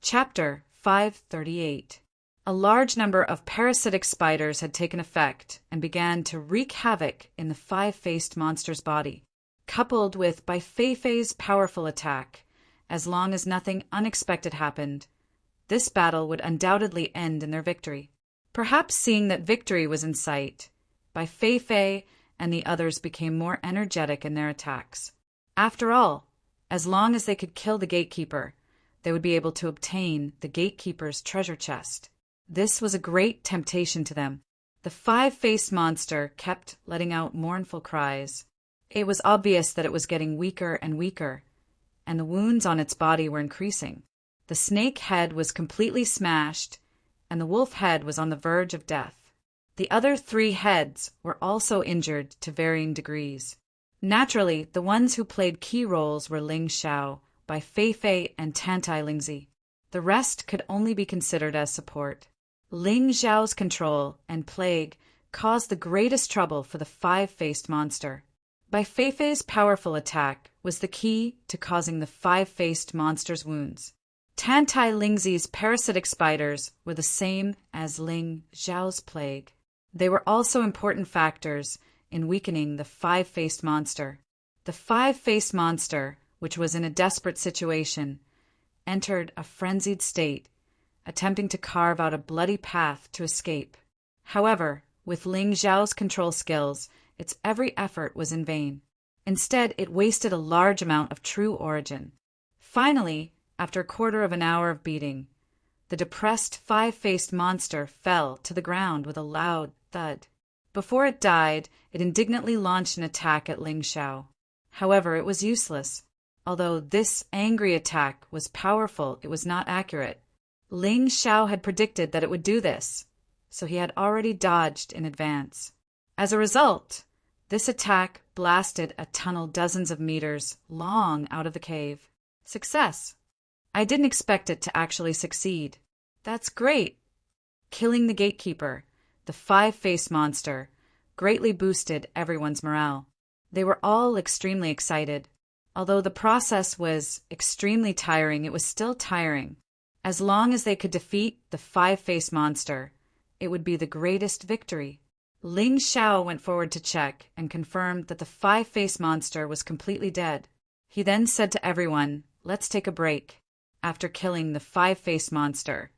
Chapter 538. A large number of parasitic spiders had taken effect and began to wreak havoc in the five-faced monster's body. Coupled with Bai Feifei's powerful attack, as long as nothing unexpected happened, this battle would undoubtedly end in their victory. Perhaps seeing that victory was in sight, Bai Feifei and the others became more energetic in their attacks. After all, as long as they could kill the gatekeeper, they would be able to obtain the gatekeeper's treasure chest. This was a great temptation to them. The five-faced monster kept letting out mournful cries. It was obvious that it was getting weaker and weaker, and the wounds on its body were increasing. The snake head was completely smashed, and the wolf head was on the verge of death. The other 3 heads were also injured to varying degrees. Naturally, the ones who played key roles were Ling Xiao, Bai Feifei, and Tantai Lingzi. The rest could only be considered as support. Ling Xiao's control and plague caused the greatest trouble for the five-faced monster. Bai Feifei's powerful attack was the key to causing the five-faced monster's wounds. Tantai Lingzi's parasitic spiders were the same as Ling Xiao's plague. They were also important factors in weakening the five-faced monster. The five-faced monster, which was in a desperate situation, entered a frenzied state, attempting to carve out a bloody path to escape. However, with Ling Xiao's control skills, its every effort was in vain. Instead, it wasted a large amount of true origin. Finally, after a quarter of an hour of beating, the depressed five-faced monster fell to the ground with a loud thud. Before it died, it indignantly launched an attack at Ling Xiao. However, it was useless. Although this angry attack was powerful, it was not accurate. Ling Xiao had predicted that it would do this, so he had already dodged in advance. As a result, this attack blasted a tunnel dozens of meters long out of the cave. Success! I didn't expect it to actually succeed. That's great! Killing the gatekeeper, the five-faced monster, greatly boosted everyone's morale. They were all extremely excited. Although the process was extremely tiring, it was still tiring. As long as they could defeat the five-faced monster, it would be the greatest victory. Ling Xiao went forward to check and confirmed that the five-faced monster was completely dead. He then said to everyone, "Let's take a break." After killing the five-faced monster,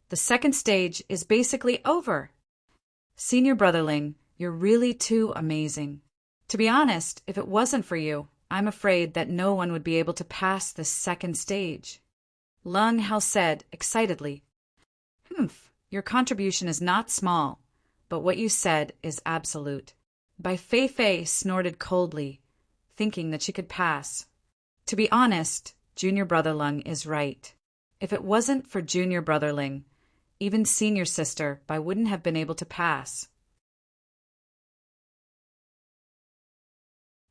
the second stage is basically over. Senior Brotherling, you're really too amazing. To be honest, if it wasn't for you, I'm afraid that no one would be able to pass this second stage. Lung Hao said excitedly. Your contribution is not small, but what you said is absolute. Bai Feifei snorted coldly, thinking that she could pass. To be honest, Junior Brotherling is right. If it wasn't for Junior Brotherling, even Senior Sister Bai wouldn't have been able to pass.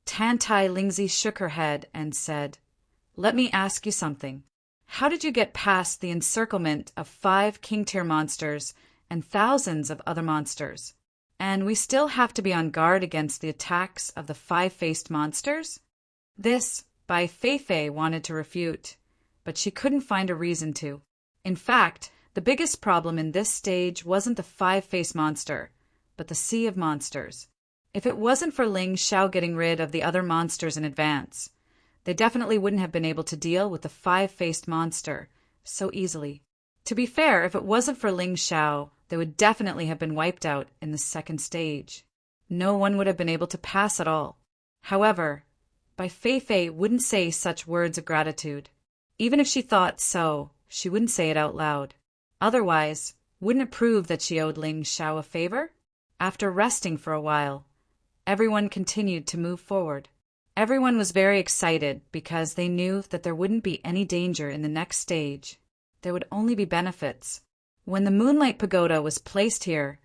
Tantai Lingzi shook her head and said, Let me ask you something. How did you get past the encirclement of 5 king-tier monsters and thousands of other monsters? And we still have to be on guard against the attacks of the 5-faced monsters? This, Bai Feifei wanted to refute, but she couldn't find a reason to. In fact, the biggest problem in this stage wasn't the 5-faced monster, but the sea of monsters. If it wasn't for Ling Xiao getting rid of the other monsters in advance, they definitely wouldn't have been able to deal with the 5-faced monster so easily. To be fair, if it wasn't for Ling Xiao, they would definitely have been wiped out in the second stage. No one would have been able to pass at all. However, Bai Feifei wouldn't say such words of gratitude. Even if she thought so, she wouldn't say it out loud. Otherwise, wouldn't it prove that she owed Ling Xiao a favor? After resting for a while, everyone continued to move forward. Everyone was very excited because they knew that there wouldn't be any danger in the next stage. There would only be benefits. When the Moonlight Pagoda was placed here,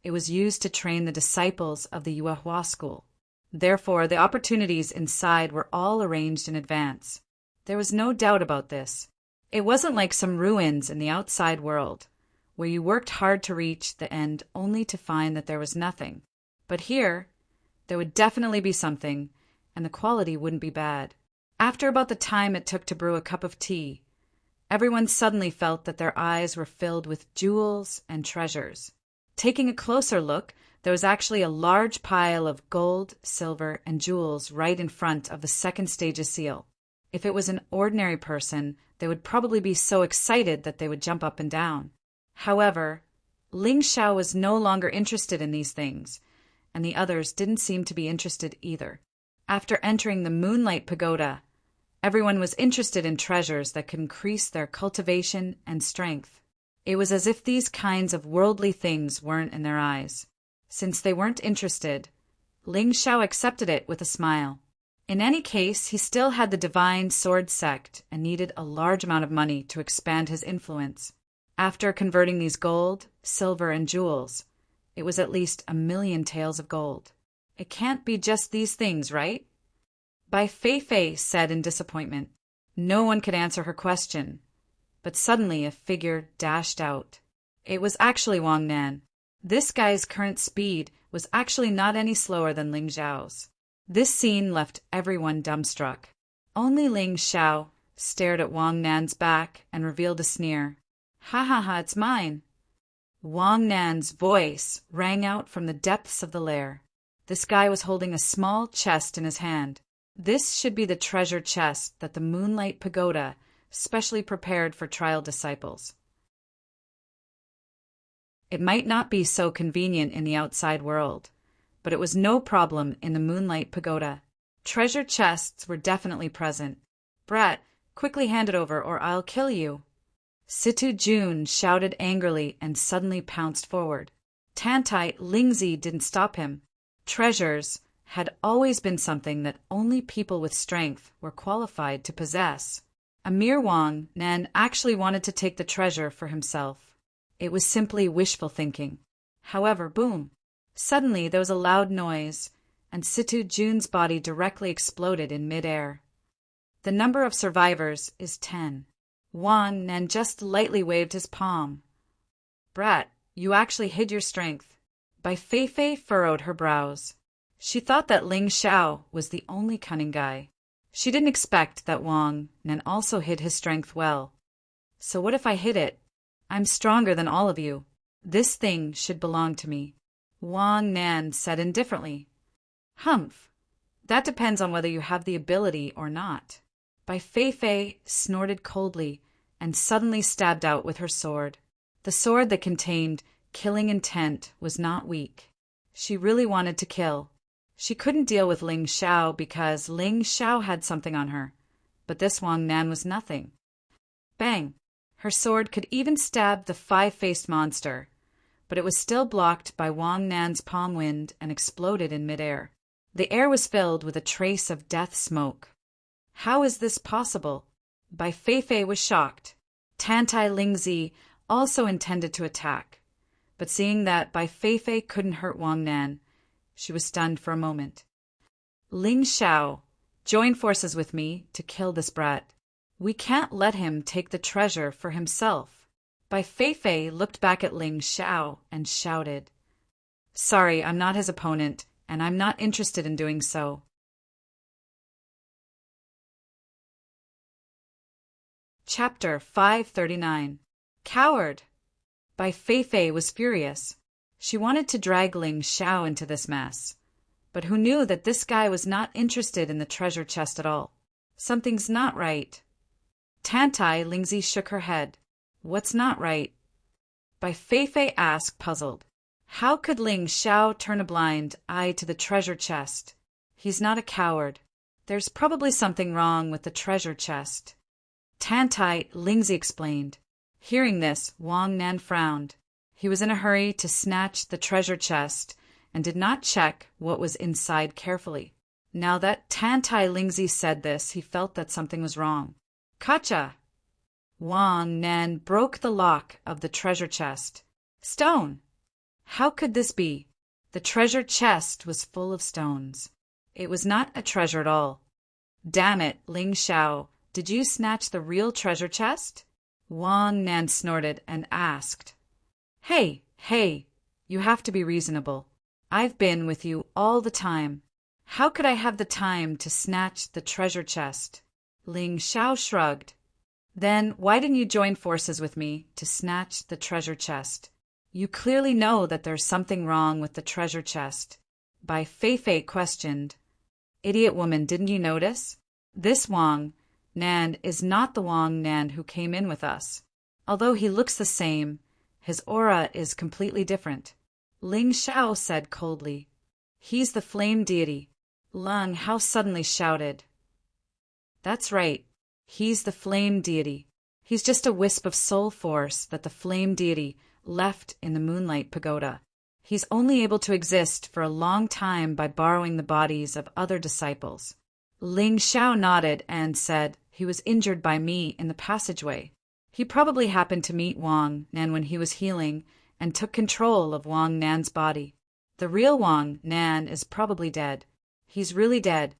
it was used to train the disciples of the Yuehua school. Therefore, the opportunities inside were all arranged in advance. There was no doubt about this. It wasn't like some ruins in the outside world, where you worked hard to reach the end only to find that there was nothing. But here, there would definitely be something, and the quality wouldn't be bad. After about the time it took to brew a cup of tea, everyone suddenly felt that their eyes were filled with jewels and treasures. Taking a closer look, there was actually a large pile of gold, silver, and jewels right in front of the second stage's seal. If it was an ordinary person, they would probably be so excited that they would jump up and down. However, Ling Xiao was no longer interested in these things, and the others didn't seem to be interested either. After entering the Moonlight Pagoda, everyone was interested in treasures that could increase their cultivation and strength. It was as if these kinds of worldly things weren't in their eyes. Since they weren't interested, Ling Xiao accepted it with a smile. In any case, he still had the divine sword sect and needed a large amount of money to expand his influence. After converting these gold, silver, and jewels, it was at least 1,000,000 taels of gold. It can't be just these things, right? Bai Feifei said in disappointment. No one could answer her question, but suddenly a figure dashed out. It was actually Wang Nan. This guy's current speed was actually not any slower than Ling Xiao's. This scene left everyone dumbstruck. Only Ling Xiao stared at Wang Nan's back and revealed a sneer. Ha ha ha, it's mine. Wang Nan's voice rang out from the depths of the lair. This guy was holding a small chest in his hand. This should be the treasure chest that the Moonlight Pagoda specially prepared for trial disciples. It might not be so convenient in the outside world, but it was no problem in the Moonlight Pagoda. Treasure chests were definitely present. Brat, quickly hand it over or I'll kill you. Situ Jun shouted angrily and suddenly pounced forward. Tantai Lingzi didn't stop him. Treasures had always been something that only people with strength were qualified to possess. Amir Wang Nan actually wanted to take the treasure for himself. It was simply wishful thinking. However, boom! Suddenly there was a loud noise, and Situ Jun's body directly exploded in midair. The number of survivors is 10. Wang Nan just lightly waved his palm. Brat, you actually hid your strength. Bai Feifei furrowed her brows. She thought that Ling Xiao was the only cunning guy. She didn't expect that Wang Nan also hid his strength well. So what if I hid it? I'm stronger than all of you. This thing should belong to me. Wang Nan said indifferently. Humph. That depends on whether you have the ability or not. Bai Feifei snorted coldly and suddenly stabbed out with her sword. The sword that contained killing intent was not weak. She really wanted to kill. She couldn't deal with Ling Xiao because Ling Xiao had something on her, but this Wang Nan was nothing. Bang! Her sword could even stab the 5-faced monster, but it was still blocked by Wang Nan's palm wind and exploded in midair. The air was filled with a trace of death smoke. How is this possible? Bai Feifei was shocked. Tantai Lingzi also intended to attack, but seeing that Bai Feifei couldn't hurt Wang Nan, she was stunned for a moment. Ling Xiao Join forces with me to kill this brat. We can't let him take the treasure for himself. Bai Feifei looked back at Ling Xiao and shouted, "Sorry, I'm not his opponent, and I'm not interested in doing so." Chapter 539. Coward! Bai Feifei was furious. She wanted to drag Ling Xiao into this mess. But who knew that this guy was not interested in the treasure chest at all? Something's not right. Tantai Lingzi shook her head. What's not right? Bai Feifei asked, puzzled. How could Ling Xiao turn a blind eye to the treasure chest? He's not a coward. There's probably something wrong with the treasure chest. Tantai Lingzi explained. Hearing this, Wang Nan frowned. He was in a hurry to snatch the treasure chest and did not check what was inside carefully. Now that Tantai Lingzi said this, he felt that something was wrong. Kacha! Wang Nan broke the lock of the treasure chest. Stone! How could this be? The treasure chest was full of stones. It was not a treasure at all. Damn it, Ling Xiao, did you snatch the real treasure chest? Wang Nan snorted and asked. Hey, you have to be reasonable. I've been with you all the time. How could I have the time to snatch the treasure chest? Ling Xiao shrugged. Then why didn't you join forces with me to snatch the treasure chest? You clearly know that there's something wrong with the treasure chest. Bai Feifei questioned. Idiot woman, didn't you notice? This Wang Nan is not the Wang Nan who came in with us. Although he looks the same, his aura is completely different. Ling Xiao said coldly. He's the flame deity. Lung Hao suddenly shouted. That's right. He's the flame deity. He's just a wisp of soul force that the flame deity left in the Moonlight Pagoda. He's only able to exist for a long time by borrowing the bodies of other disciples. Ling Xiao nodded and said he was injured by me in the passageway. He probably happened to meet Wang Nan when he was healing and took control of Wang Nan's body. The real Wang Nan is probably dead. He's really dead.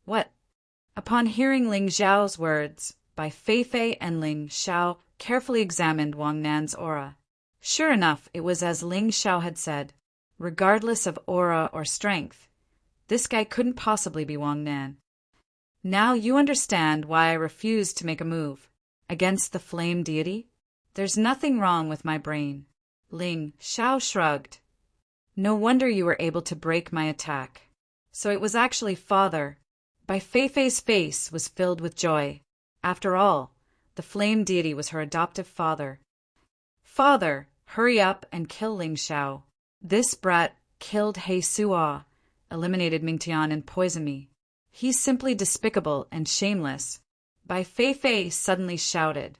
What? Upon hearing Ling Xiao's words, Bai Feifei and Ling Xiao carefully examined Wang Nan's aura. Sure enough, it was as Ling Xiao had said. Regardless of aura or strength, this guy couldn't possibly be Wang Nan. Now you understand why I refused to make a move against the flame deity? There's nothing wrong with my brain. Ling Xiao shrugged. No wonder you were able to break my attack. So it was actually father. Bai Feifei's face was filled with joy. After all, the flame deity was her adoptive father. Father, hurry up and kill Ling Xiao. This brat killed He Suo, eliminated Mingtian and poisoned me. He's simply despicable and shameless. Bai Feifei suddenly shouted.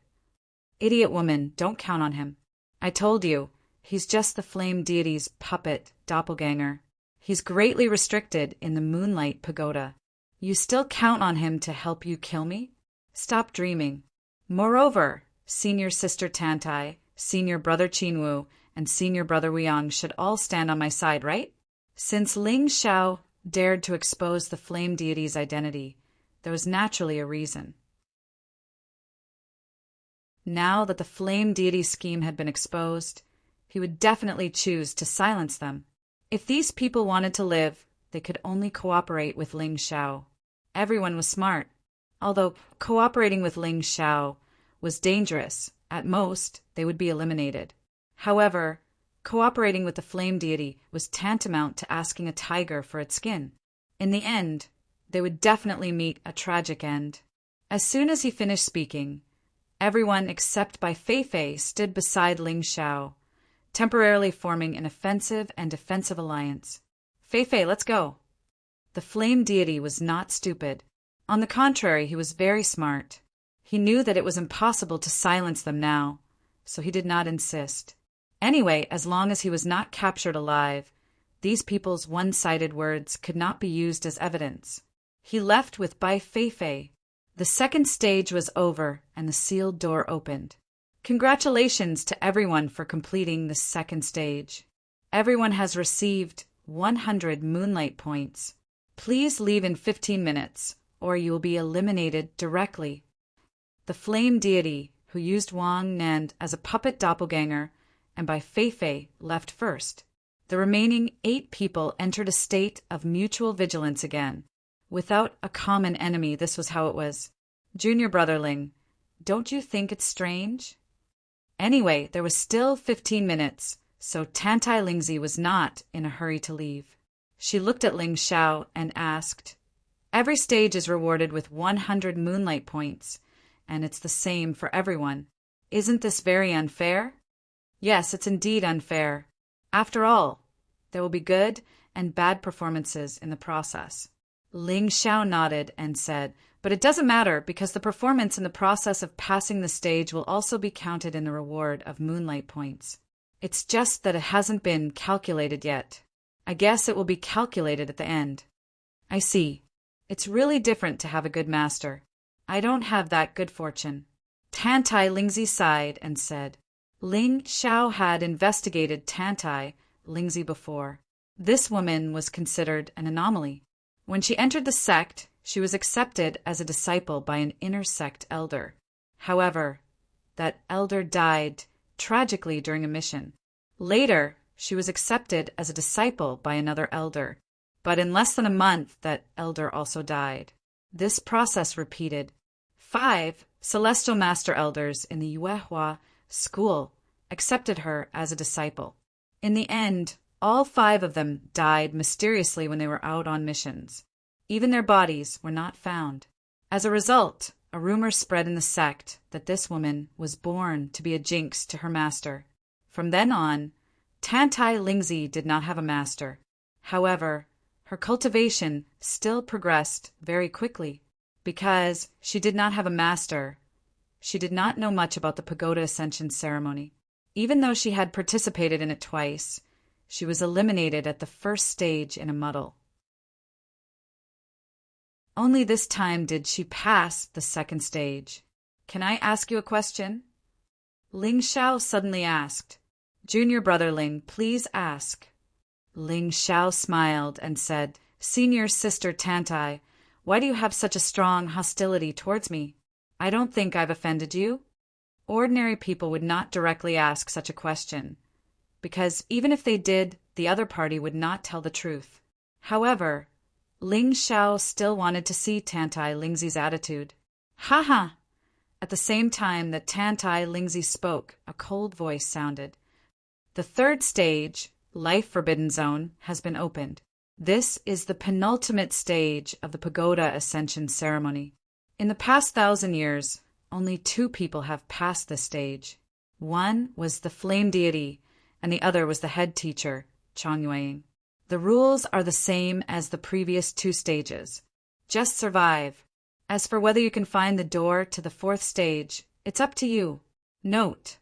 Idiot woman, don't count on him. I told you, he's just the flame deity's puppet doppelganger. He's greatly restricted in the Moonlight Pagoda. You still count on him to help you kill me? Stop dreaming. Moreover, senior sister Tantai, senior brother Qinwu, and senior brother Weiyang should all stand on my side, right? Since Ling Xiao dared to expose the flame deity's identity, there was naturally a reason. Now that the flame deity scheme had been exposed, he would definitely choose to silence them. If these people wanted to live, they could only cooperate with Ling Xiao. Everyone was smart. Although cooperating with Ling Xiao was dangerous, at most, they would be eliminated. However, cooperating with the flame deity was tantamount to asking a tiger for its skin. In the end, they would definitely meet a tragic end. As soon as he finished speaking, everyone except Bai Feifei stood beside Ling Xiao, temporarily forming an offensive and defensive alliance. Feifei, let's go. The flame deity was not stupid. On the contrary, he was very smart. He knew that it was impossible to silence them now, so he did not insist. Anyway, as long as he was not captured alive, these people's one-sided words could not be used as evidence. He left with Bai Feifei. The second stage was over, and the sealed door opened. Congratulations to everyone for completing the second stage. Everyone has received 100 moonlight points. Please leave in 15 minutes, or you will be eliminated directly. The flame deity, who used Wang Nand as a puppet doppelganger, and by Feifei left first. The remaining 8 people entered a state of mutual vigilance again. Without a common enemy, this was how it was. Junior brotherling, don't you think it's strange? Anyway, there was still 15 minutes, so Tantai Lingzi was not in a hurry to leave. She looked at Ling Xiao and asked, "Every stage is rewarded with 100 moonlight points, and it's the same for everyone. Isn't this very unfair?" "Yes, it's indeed unfair. After all, there will be good and bad performances in the process." Ling Xiao nodded and said, "But it doesn't matter because the performance in the process of passing the stage will also be counted in the reward of moonlight points. It's just that it hasn't been calculated yet. I guess it will be calculated at the end." "I see. It's really different to have a good master. I don't have that good fortune." Tantai Lingzi sighed and said, Ling Xiao had investigated Tantai Lingzi before. This woman was considered an anomaly. When she entered the sect, she was accepted as a disciple by an inner sect elder. However, that elder died tragically during a mission. Later, she was accepted as a disciple by another elder, but in less than a month that elder also died. This process repeated. 5 celestial master elders in the Yuehua school accepted her as a disciple. In the end, all 5 of them died mysteriously when they were out on missions. Even their bodies were not found. As a result, a rumor spread in the sect that this woman was born to be a jinx to her master. From then on, Tantai Lingzi did not have a master. However, her cultivation still progressed very quickly. Because she did not have a master, she did not know much about the pagoda ascension ceremony. Even though she had participated in it twice, she was eliminated at the first stage in a muddle. Only this time did she pass the second stage. "Can I ask you a question?" Ling Xiao suddenly asked. "Junior brother Ling, please ask." Ling Xiao smiled and said, "Senior sister Tantai, why do you have such a strong hostility towards me? I don't think I've offended you." Ordinary people would not directly ask such a question, because even if they did, the other party would not tell the truth. However, Ling Xiao still wanted to see Tantai Lingzi's attitude. "Ha ha!" At the same time that Tantai Lingzi spoke, a cold voice sounded. "The third stage, Life Forbidden Zone, has been opened. This is the penultimate stage of the pagoda ascension ceremony. In the past 1,000 years, only 2 people have passed this stage. One was the flame deity, and the other was the head teacher, Changyuing. The rules are the same as the previous 2 stages. Just survive. As for whether you can find the door to the 4th stage, it's up to you. Note,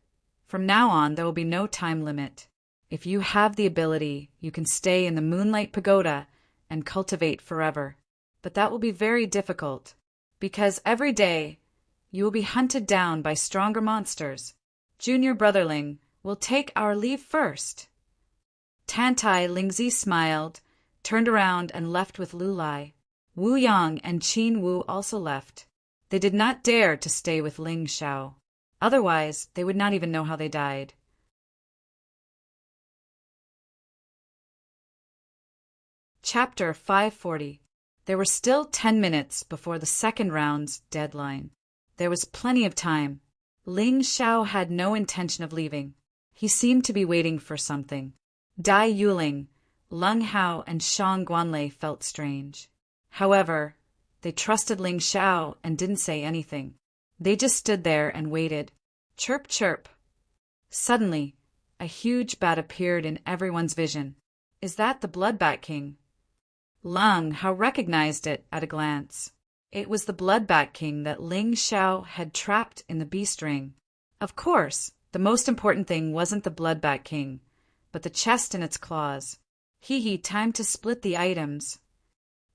from now on there will be no time limit. If you have the ability, you can stay in the Moonlight Pagoda and cultivate forever. But that will be very difficult, because every day you will be hunted down by stronger monsters. Junior brotherling, will take our leave first." Tantai Lingzi smiled, turned around and left with Lu Lai. Wu Yang and Qin Wu also left. They did not dare to stay with Ling Xiao. Otherwise, they would not even know how they died. Chapter 540. There were still 10 minutes before the second round's deadline. There was plenty of time. Ling Xiao had no intention of leaving. He seemed to be waiting for something. Dai Yuling, Lung Hao, and Shang Guanlei felt strange. However, they trusted Ling Xiao and didn't say anything. They just stood there and waited. Chirp, chirp. Suddenly, a huge bat appeared in everyone's vision. "Is that the Blood Bat King?" Lung Hao recognized it at a glance. It was the Blood Bat King that Ling Xiao had trapped in the beast ring. Of course, the most important thing wasn't the Blood Bat King, but the chest and its claws. Hee, time to split the items.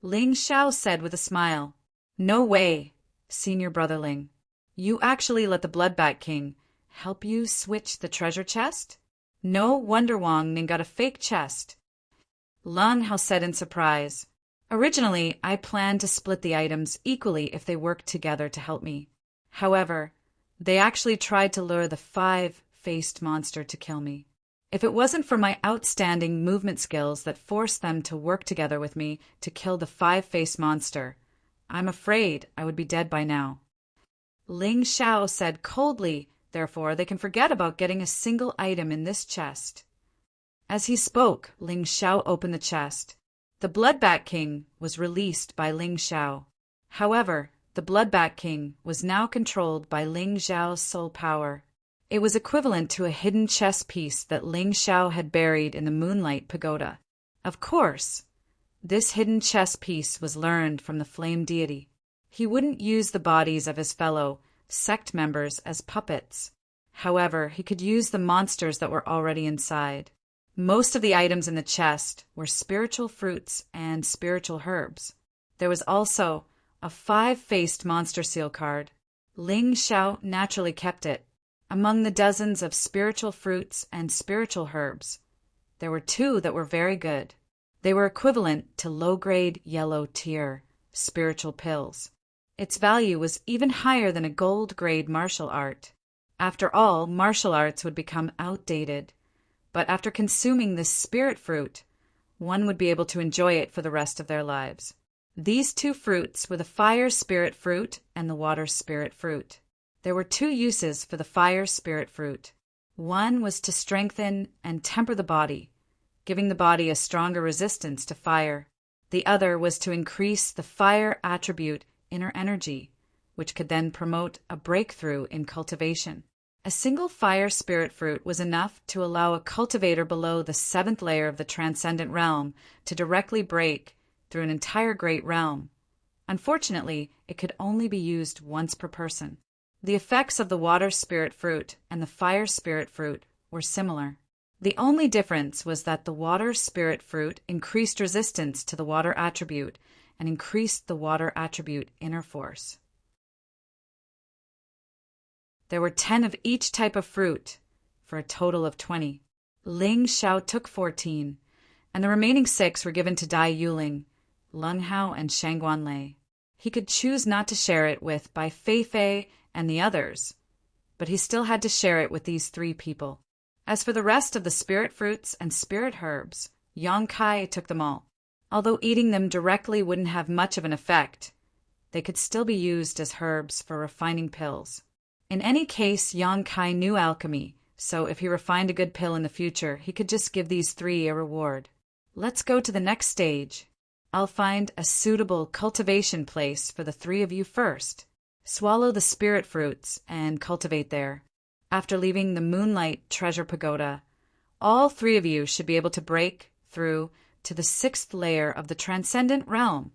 Ling Xiao said with a smile. "No way, Senior Brother Ling. You actually let the Blood Bat King help you switch the treasure chest? No wonder Wang Ning got a fake chest." Lung Hao said in surprise. Originally, I planned to split the items equally if they worked together to help me. However, they actually tried to lure the five-faced monster to kill me. If it wasn't for my outstanding movement skills that forced them to work together with me to kill the five-faced monster, I'm afraid I would be dead by now. Ling Xiao said coldly, therefore they can forget about getting a single item in this chest. As he spoke, Ling Xiao opened the chest. The Bloodbat King was released by Ling Xiao. However, the Bloodbat King was now controlled by Ling Xiao's soul power. It was equivalent to a hidden chess piece that Ling Xiao had buried in the Moonlight Pagoda. Of course, this hidden chess piece was learned from the Flame Deity. He wouldn't use the bodies of his fellow sect members as puppets. However, he could use the monsters that were already inside. Most of the items in the chest were spiritual fruits and spiritual herbs. There was also a five-faced monster seal card. Ling Xiao naturally kept it. Among the dozens of spiritual fruits and spiritual herbs, there were two that were very good. They were equivalent to low-grade yellow tier spiritual pills. Its value was even higher than a gold-grade martial art. After all, martial arts would become outdated. But after consuming this spirit fruit, one would be able to enjoy it for the rest of their lives. These two fruits were the fire spirit fruit and the water spirit fruit. There were two uses for the fire spirit fruit. One was to strengthen and temper the body, giving the body a stronger resistance to fire. The other was to increase the fire attribute inner energy, which could then promote a breakthrough in cultivation. A single fire spirit fruit was enough to allow a cultivator below the 7th layer of the transcendent realm to directly break through an entire great realm. Unfortunately, it could only be used once per person. The effects of the water spirit fruit and the fire spirit fruit were similar. The only difference was that the water spirit fruit increased resistance to the water attribute and increased the water attribute inner force. There were 10 of each type of fruit, for a total of 20. Ling Xiao took 14, and the remaining 6 were given to Dai Yuling, Lung Hao, and Shangguan Lei. He could choose not to share it with Bai Feifei and the others, but he still had to share it with these 3 people. As for the rest of the spirit fruits and spirit herbs, Yang Kai took them all. Although eating them directly wouldn't have much of an effect, they could still be used as herbs for refining pills. In any case, Yang Kai knew alchemy, so if he refined a good pill in the future, he could just give these 3 a reward. Let's go to the next stage. I'll find a suitable cultivation place for the 3 of you first. Swallow the spirit fruits and cultivate there. After leaving the Moonlight Treasure Pagoda, all 3 of you should be able to break through to the 6th layer of the Transcendent Realm.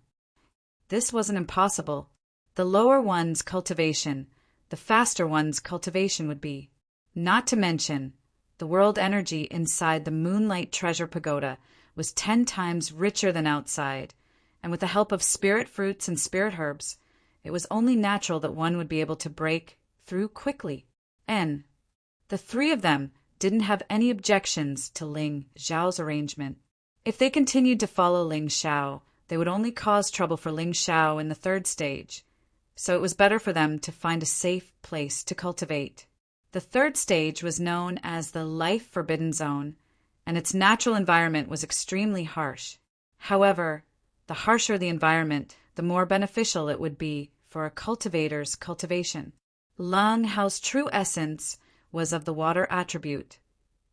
This wasn't impossible. The lower one's cultivation, the faster one's cultivation would be. Not to mention, the world energy inside the Moonlight Treasure Pagoda was 10 times richer than outside, and with the help of spirit fruits and spirit herbs, it was only natural that one would be able to break through quickly. And the 3 of them didn't have any objections to Ling Xiao's arrangement. If they continued to follow Ling Xiao, they would only cause trouble for Ling Xiao in the 3rd stage, so it was better for them to find a safe place to cultivate. The 3rd stage was known as the Life Forbidden Zone, and its natural environment was extremely harsh. However, the harsher the environment, the more beneficial it would be for a cultivator's cultivation. Lung Hao's true essence was of the water attribute,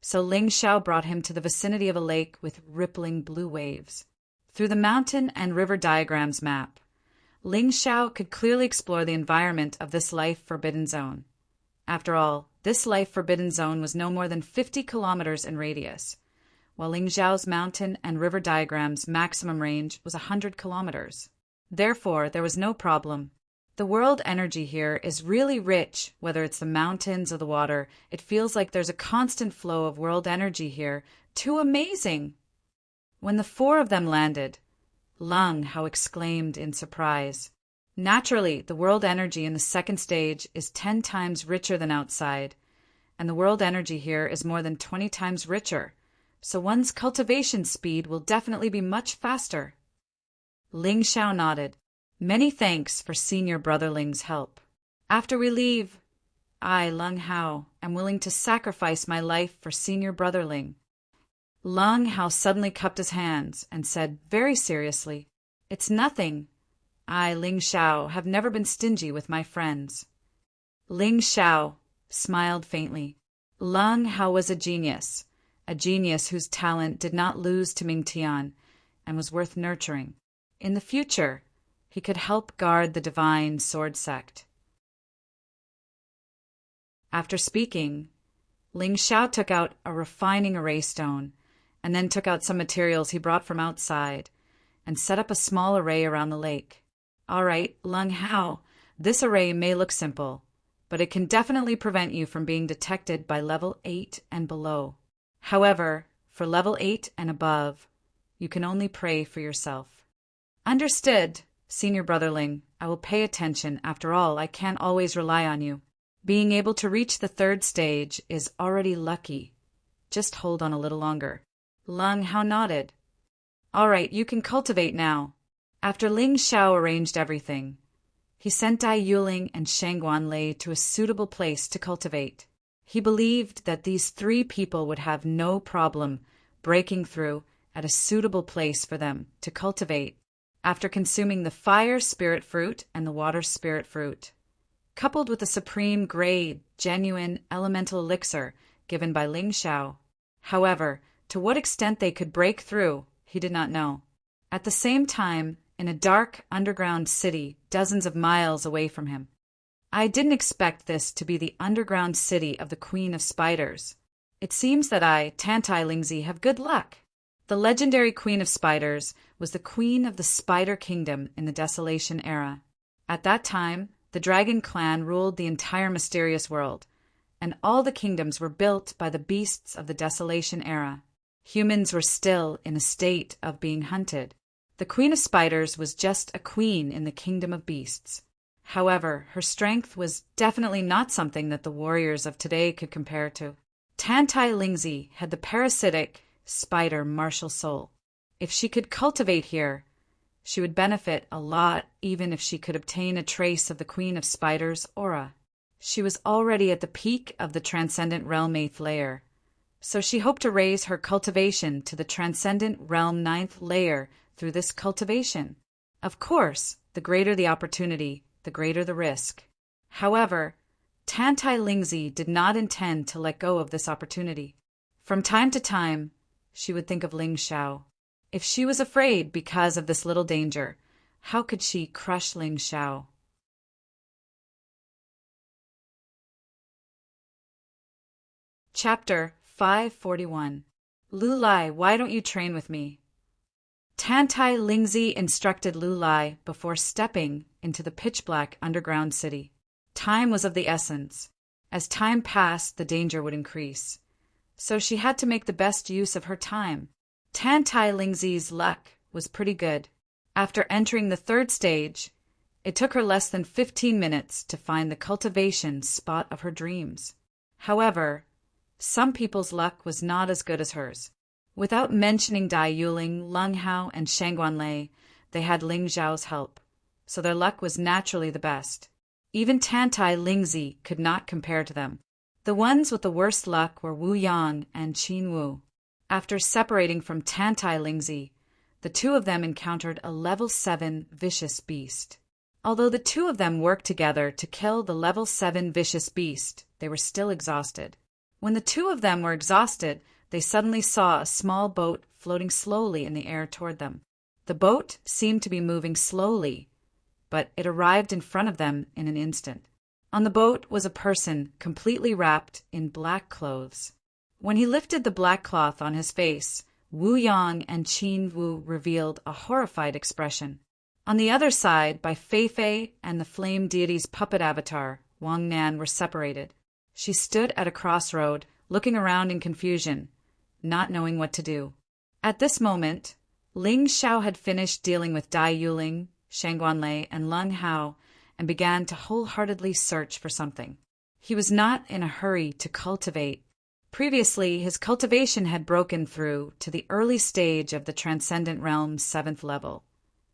so Ling Xiao brought him to the vicinity of a lake with rippling blue waves. Through the mountain and river diagrams map, Ling Xiao could clearly explore the environment of this Life Forbidden Zone. After all, this Life Forbidden Zone was no more than 50 kilometers in radius, while Ling Xiao's mountain and river diagrams' maximum range was 100 kilometers. Therefore, there was no problem. The world energy here is really rich, whether it's the mountains or the water. It feels like there's a constant flow of world energy here. Too amazing! When the 4 of them landed, Lung Hao exclaimed in surprise. Naturally, the world energy in the 2nd stage is 10 times richer than outside, and the world energy here is more than 20 times richer, so one's cultivation speed will definitely be much faster. Ling Xiao nodded. Many thanks for Senior Brotherling's help. After we leave, I, Lung Hao, am willing to sacrifice my life for Senior Brotherling. Lung Hao suddenly cupped his hands and said very seriously, It's nothing. I, Ling Xiao, have never been stingy with my friends. Ling Xiao smiled faintly. Lung Hao was a genius whose talent did not lose to Ming Tian and was worth nurturing. In the future, he could help guard the divine sword sect. After speaking, Ling Xiao took out a refining array stone and then took out some materials he brought from outside and set up a small array around the lake. All right, Lung Hao, this array may look simple, but it can definitely prevent you from being detected by level 8 and below. However, for level 8 and above, you can only pray for yourself. Understood, Senior Brotherling. I will pay attention. After all, I can't always rely on you. Being able to reach the 3rd stage is already lucky. Just hold on a little longer. Lung Hao nodded. All right, you can cultivate now. After Ling Xiao arranged everything, he sent Dai Yuling and Shangguan Lei to a suitable place to cultivate. He believed that these 3 people would have no problem breaking through at a suitable place for them to cultivate after consuming the fire spirit fruit and the water spirit fruit, coupled with the supreme grade, genuine elemental elixir given by Ling Xiao. However, to what extent they could break through, he did not know. At the same time, in a dark underground city dozens of miles away from him. I didn't expect this to be the underground city of the Queen of Spiders. It seems that I, Tantai Lingzi, have good luck. The legendary Queen of Spiders was the queen of the Spider Kingdom in the Desolation Era. At that time, the Dragon Clan ruled the entire mysterious world, and all the kingdoms were built by the beasts of the Desolation Era. Humans were still in a state of being hunted. The Queen of Spiders was just a queen in the kingdom of beasts. However, her strength was definitely not something that the warriors of today could compare to. Tantai Lingzi had the parasitic spider martial soul. If she could cultivate here, she would benefit a lot even if she could obtain a trace of the Queen of Spiders' aura. She was already at the peak of the Transcendent Realm 8th layer, so she hoped to raise her cultivation to the Transcendent Realm 9th layer through this cultivation. Of course, the greater the opportunity, the greater the risk. However, Tantai Lingzi did not intend to let go of this opportunity. From time to time, she would think of Ling Xiao. If she was afraid because of this little danger, how could she crush Ling Xiao? Chapter 541. Lu Lai, why don't you train with me? Tantai Lingzi instructed Lu Lai before stepping into the pitch-black underground city. Time was of the essence. As time passed, the danger would increase. So she had to make the best use of her time. Tantai Lingzi's luck was pretty good. After entering the 3rd stage, it took her less than 15 minutes to find the cultivation spot of her dreams. However, some people's luck was not as good as hers. Without mentioning Dai Yuling, Lung Hao, and Shangguan Lei, they had Ling Xiao's help, so their luck was naturally the best. Even Tantai Lingzi could not compare to them. The ones with the worst luck were Wu Yang and Qin Wu. After separating from Tantai Lingzi, the 2 of them encountered a level 7 vicious beast. Although the 2 of them worked together to kill the level 7 vicious beast, they were still exhausted. When the 2 of them were exhausted, they suddenly saw a small boat floating slowly in the air toward them. The boat seemed to be moving slowly, but it arrived in front of them in an instant. On the boat was a person completely wrapped in black clothes. When he lifted the black cloth on his face, Wu Yang and Qin Wu revealed a horrified expression. On the other side, by Fei Fei and the flame deity's puppet avatar, Wang Nan, were separated. She stood at a crossroad, looking around in confusion, not knowing what to do. At this moment, Ling Xiao had finished dealing with Dai Yuling, Shangguan Lei, and Lung Hao, and began to wholeheartedly search for something. He was not in a hurry to cultivate. Previously, his cultivation had broken through to the early stage of the Transcendent Realm's 7th level.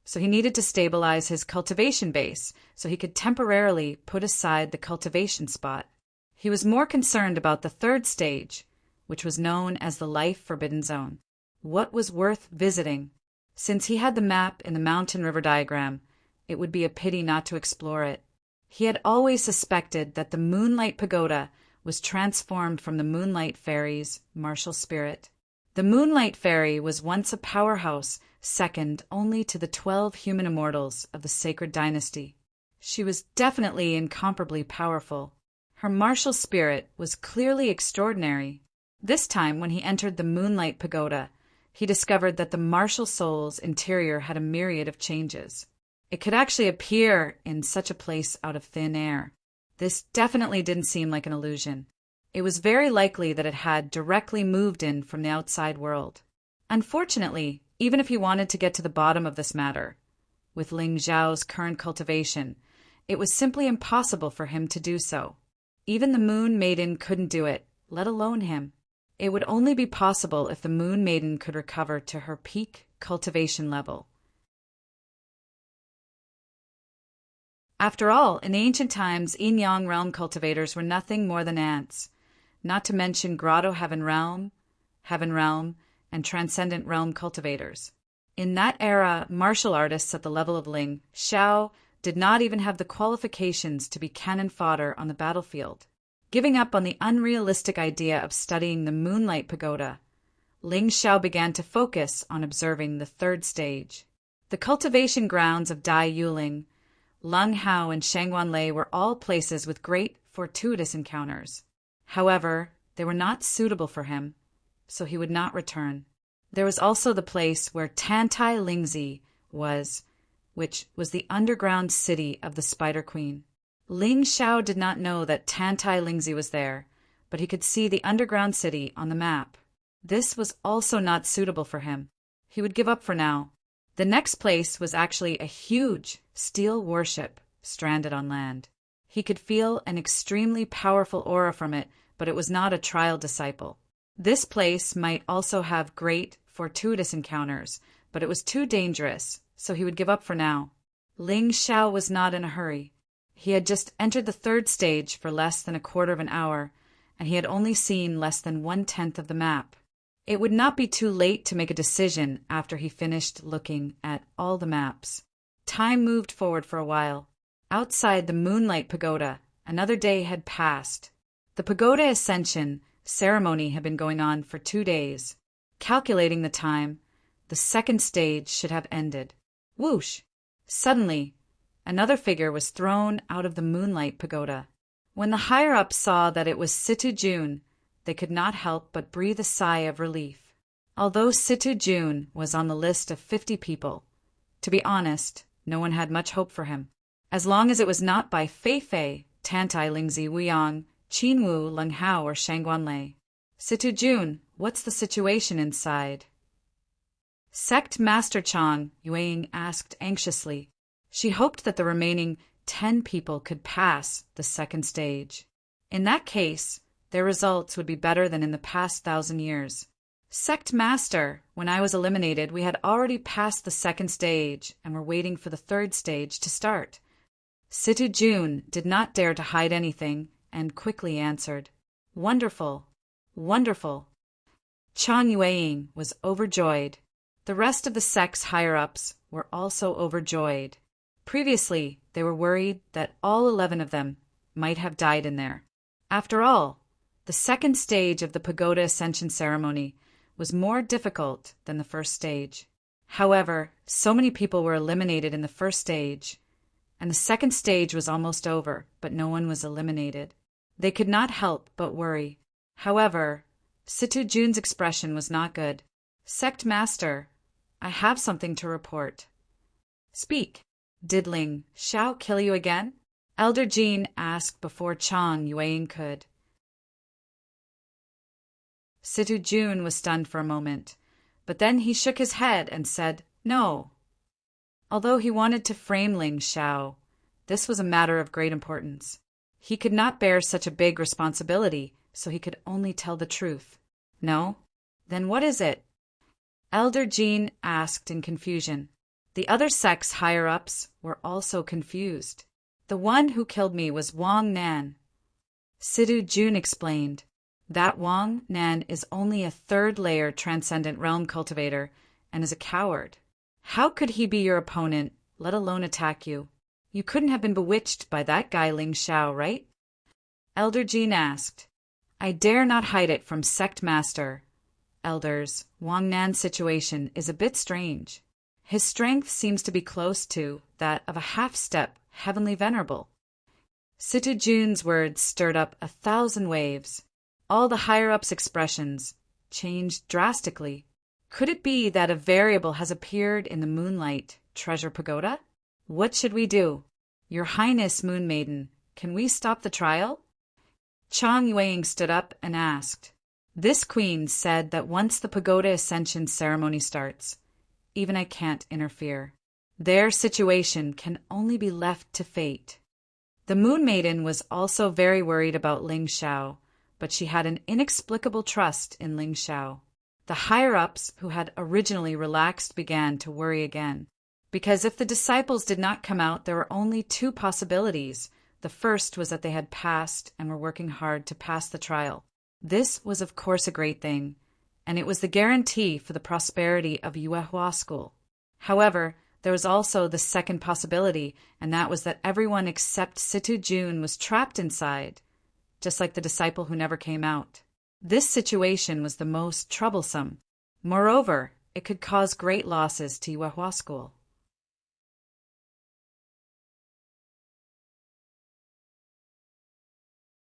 so he needed to stabilize his cultivation base so he could temporarily put aside the cultivation spot. He was more concerned about the third stage, which was known as the Life Forbidden Zone. What was worth visiting? Since he had the map in the mountain river diagram, it would be a pity not to explore it. He had always suspected that the Moonlight Pagoda was transformed from the Moonlight Fairy's martial spirit. The Moonlight Fairy was once a powerhouse second only to the 12 human immortals of the Sacred Dynasty. She was definitely incomparably powerful. Her martial spirit was clearly extraordinary. This time, when he entered the Moonlight Pagoda, he discovered that the martial soul's interior had a myriad of changes. It could actually appear in such a place out of thin air. This definitely didn't seem like an illusion. It was very likely that it had directly moved in from the outside world. Unfortunately, even if he wanted to get to the bottom of this matter, with Ling Xiao's current cultivation, it was simply impossible for him to do so. Even the Moon Maiden couldn't do it, let alone him. It would only be possible if the Moon Maiden could recover to her peak cultivation level. After all, in the ancient times, Yin-Yang realm cultivators were nothing more than ants, not to mention Grotto Heaven Realm, and Transcendent Realm cultivators. In that era, martial artists at the level of Ling Xiao did not even have the qualifications to be cannon fodder on the battlefield. Giving up on the unrealistic idea of studying the Moonlight Pagoda, Ling Xiao began to focus on observing the third stage. The cultivation grounds of Dai Yuling, Lung Hao, and Shangguanlei were all places with great fortuitous encounters. However, they were not suitable for him, so he would not return. There was also the place where Tantai Lingzi was, which was the underground city of the Spider Queen. Ling Xiao did not know that Tantai Lingzi was there, but he could see the underground city on the map. This was also not suitable for him. He would give up for now. The next place was actually a huge steel warship stranded on land. He could feel an extremely powerful aura from it, but it was not a trial disciple. This place might also have great fortuitous encounters, but it was too dangerous, so he would give up for now. Ling Xiao was not in a hurry. He had just entered the third stage for less than a quarter of an hour, and he had only seen less than 1/10 of the map. It would not be too late to make a decision after he finished looking at all the maps. Time moved forward for a while. Outside the Moonlight Pagoda, another day had passed. The pagoda ascension ceremony had been going on for 2 days. Calculating the time, the second stage should have ended. Whoosh! Suddenly, another figure was thrown out of the Moonlight Pagoda. When the higher-ups saw that it was Situ Jun, they could not help but breathe a sigh of relief. Although Situ Jun was on the list of 50 people, to be honest, no one had much hope for him. As long as it was not by Fei Fei, Tantai Lingzi Wuyang, Qin Wu, Leng Hao, or Shangguanlei. Situ Jun, what's the situation inside? Sect Master Chang, Yueying asked anxiously. She hoped that the remaining 10 people could pass the second stage. In that case, their results would be better than in the past 1,000 years. Sect Master, when I was eliminated, we had already passed the second stage and were waiting for the third stage to start. Situ Jun did not dare to hide anything and quickly answered, Wonderful, wonderful. Chang Yueying was overjoyed. The rest of the sect's higher-ups were also overjoyed. Previously, they were worried that all 11 of them might have died in there. After all, the second stage of the pagoda ascension ceremony was more difficult than the first stage. However, so many people were eliminated in the first stage, and the second stage was almost over, but no one was eliminated. They could not help but worry. However, Situ Jun's expression was not good. Sect Master, I have something to report. Speak. Did Ling Xiao kill you again? Elder Jean asked before Chang Yueying could. Situ Jun was stunned for a moment, but then he shook his head and said, No. Although he wanted to frame Ling Xiao, this was a matter of great importance. He could not bear such a big responsibility, so he could only tell the truth. No? Then what is it? Elder Jean asked in confusion. The other sect's higher-ups were also confused. The one who killed me was Wang Nan. Sidu Jun explained. That Wang Nan is only a third-layer transcendent realm cultivator and is a coward. How could he be your opponent, let alone attack you? You couldn't have been bewitched by that guy Ling Xiao, right? Elder Jean asked. I dare not hide it from Sect Master. Elders, Wang Nan's situation is a bit strange. His strength seems to be close to that of a half-step heavenly venerable. Situ Jun's words stirred up 1,000 waves. All the higher-ups' expressions changed drastically. Could it be that a variable has appeared in the Moonlight Treasure Pagoda? What should we do? Your Highness, Moon Maiden, can we stop the trial? Chang Yueying stood up and asked. This queen said that once the pagoda ascension ceremony starts, even I can't interfere. Their situation can only be left to fate. The Moon Maiden was also very worried about Ling Xiao, but she had an inexplicable trust in Ling Xiao. The higher-ups who had originally relaxed began to worry again, because if the disciples did not come out, there were only two possibilities. The first was that they had passed and were working hard to pass the trial. This was of course a great thing, and it was the guarantee for the prosperity of Yuehua School. However, there was also the second possibility, and that was that everyone except Situ Jun was trapped inside, just like the disciple who never came out. This situation was the most troublesome. Moreover, it could cause great losses to Yuehua School.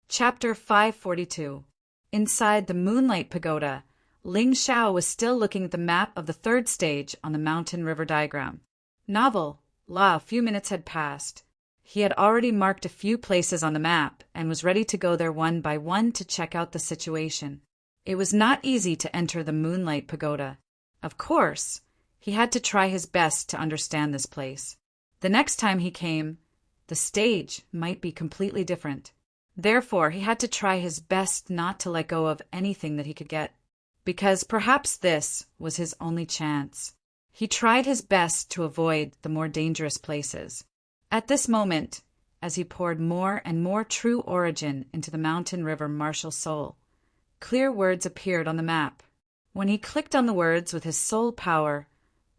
Chapter 542. Inside the Moonlight Pagoda, Ling Xiao was still looking at the map of the third stage on the mountain river diagram. A few minutes had passed. He had already marked a few places on the map and was ready to go there one by one to check out the situation. It was not easy to enter the Moonlight Pagoda. Of course, he had to try his best to understand this place. The next time he came, the stage might be completely different. Therefore, he had to try his best not to let go of anything that he could get, because perhaps this was his only chance. He tried his best to avoid the more dangerous places. At this moment, as he poured more and more true origin into the mountain river martial soul, clear words appeared on the map. When he clicked on the words with his soul power,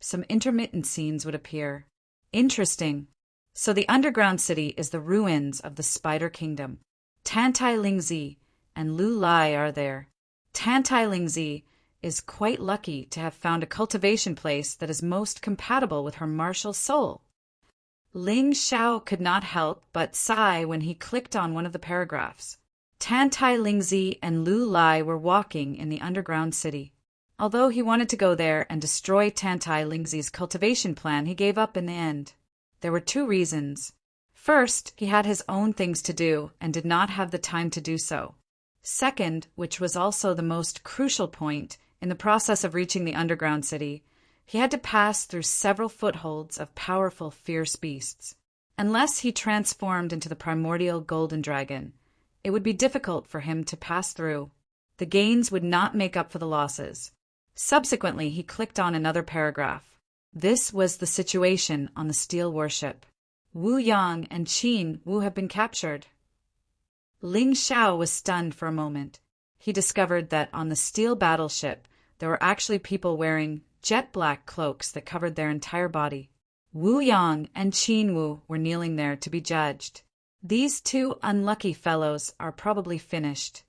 some intermittent scenes would appear. Interesting. So the underground city is the ruins of the Spider Kingdom. Tantai Lingzi and Lu Lai are there. Tantai Lingzi is quite lucky to have found a cultivation place that is most compatible with her martial soul. Ling Xiao could not help but sigh when he clicked on one of the paragraphs. Tantai Lingzi and Lu Lai were walking in the underground city. Although he wanted to go there and destroy Tantai Lingzi's cultivation plan, he gave up in the end. There were two reasons. First, he had his own things to do and did not have the time to do so. Second, which was also the most crucial point, in the process of reaching the underground city, he had to pass through several footholds of powerful, fierce beasts. Unless he transformed into the primordial golden dragon, it would be difficult for him to pass through. The gains would not make up for the losses. Subsequently, he clicked on another paragraph. This was the situation on the steel warship. Wu Yang and Qin Wu have been captured. Ling Xiao was stunned for a moment. He discovered that on the steel battleship, there were actually people wearing jet-black cloaks that covered their entire body. Wu Yang and Qin Wu were kneeling there to be judged. These two unlucky fellows are probably finished.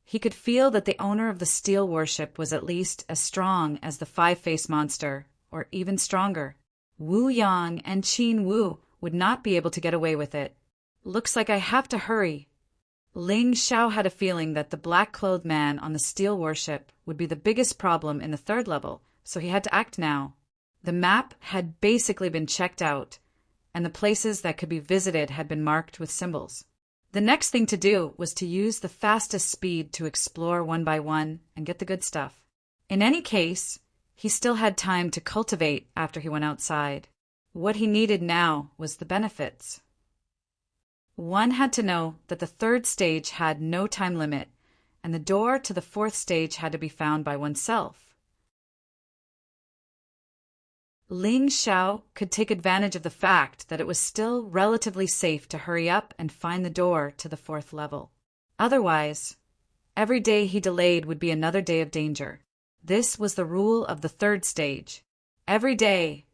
He could feel that the owner of the steel warship was at least as strong as the five-faced monster, or even stronger. Wu Yang and Qin Wu would not be able to get away with it. Looks like I have to hurry. Ling Xiao had a feeling that the black-clothed man on the steel warship would be the biggest problem in the third level, so he had to act now. The map had basically been checked out, and the places that could be visited had been marked with symbols. The next thing to do was to use the fastest speed to explore one by one and get the good stuff. In any case, he still had time to cultivate after he went outside. What he needed now was the benefits. One had to know that the third stage had no time limit, and the door to the fourth stage had to be found by oneself. Ling Xiao could take advantage of the fact that it was still relatively safe to hurry up and find the door to the 4th level. Otherwise, every day he delayed would be another day of danger. This was the rule of the 3rd stage. Every day,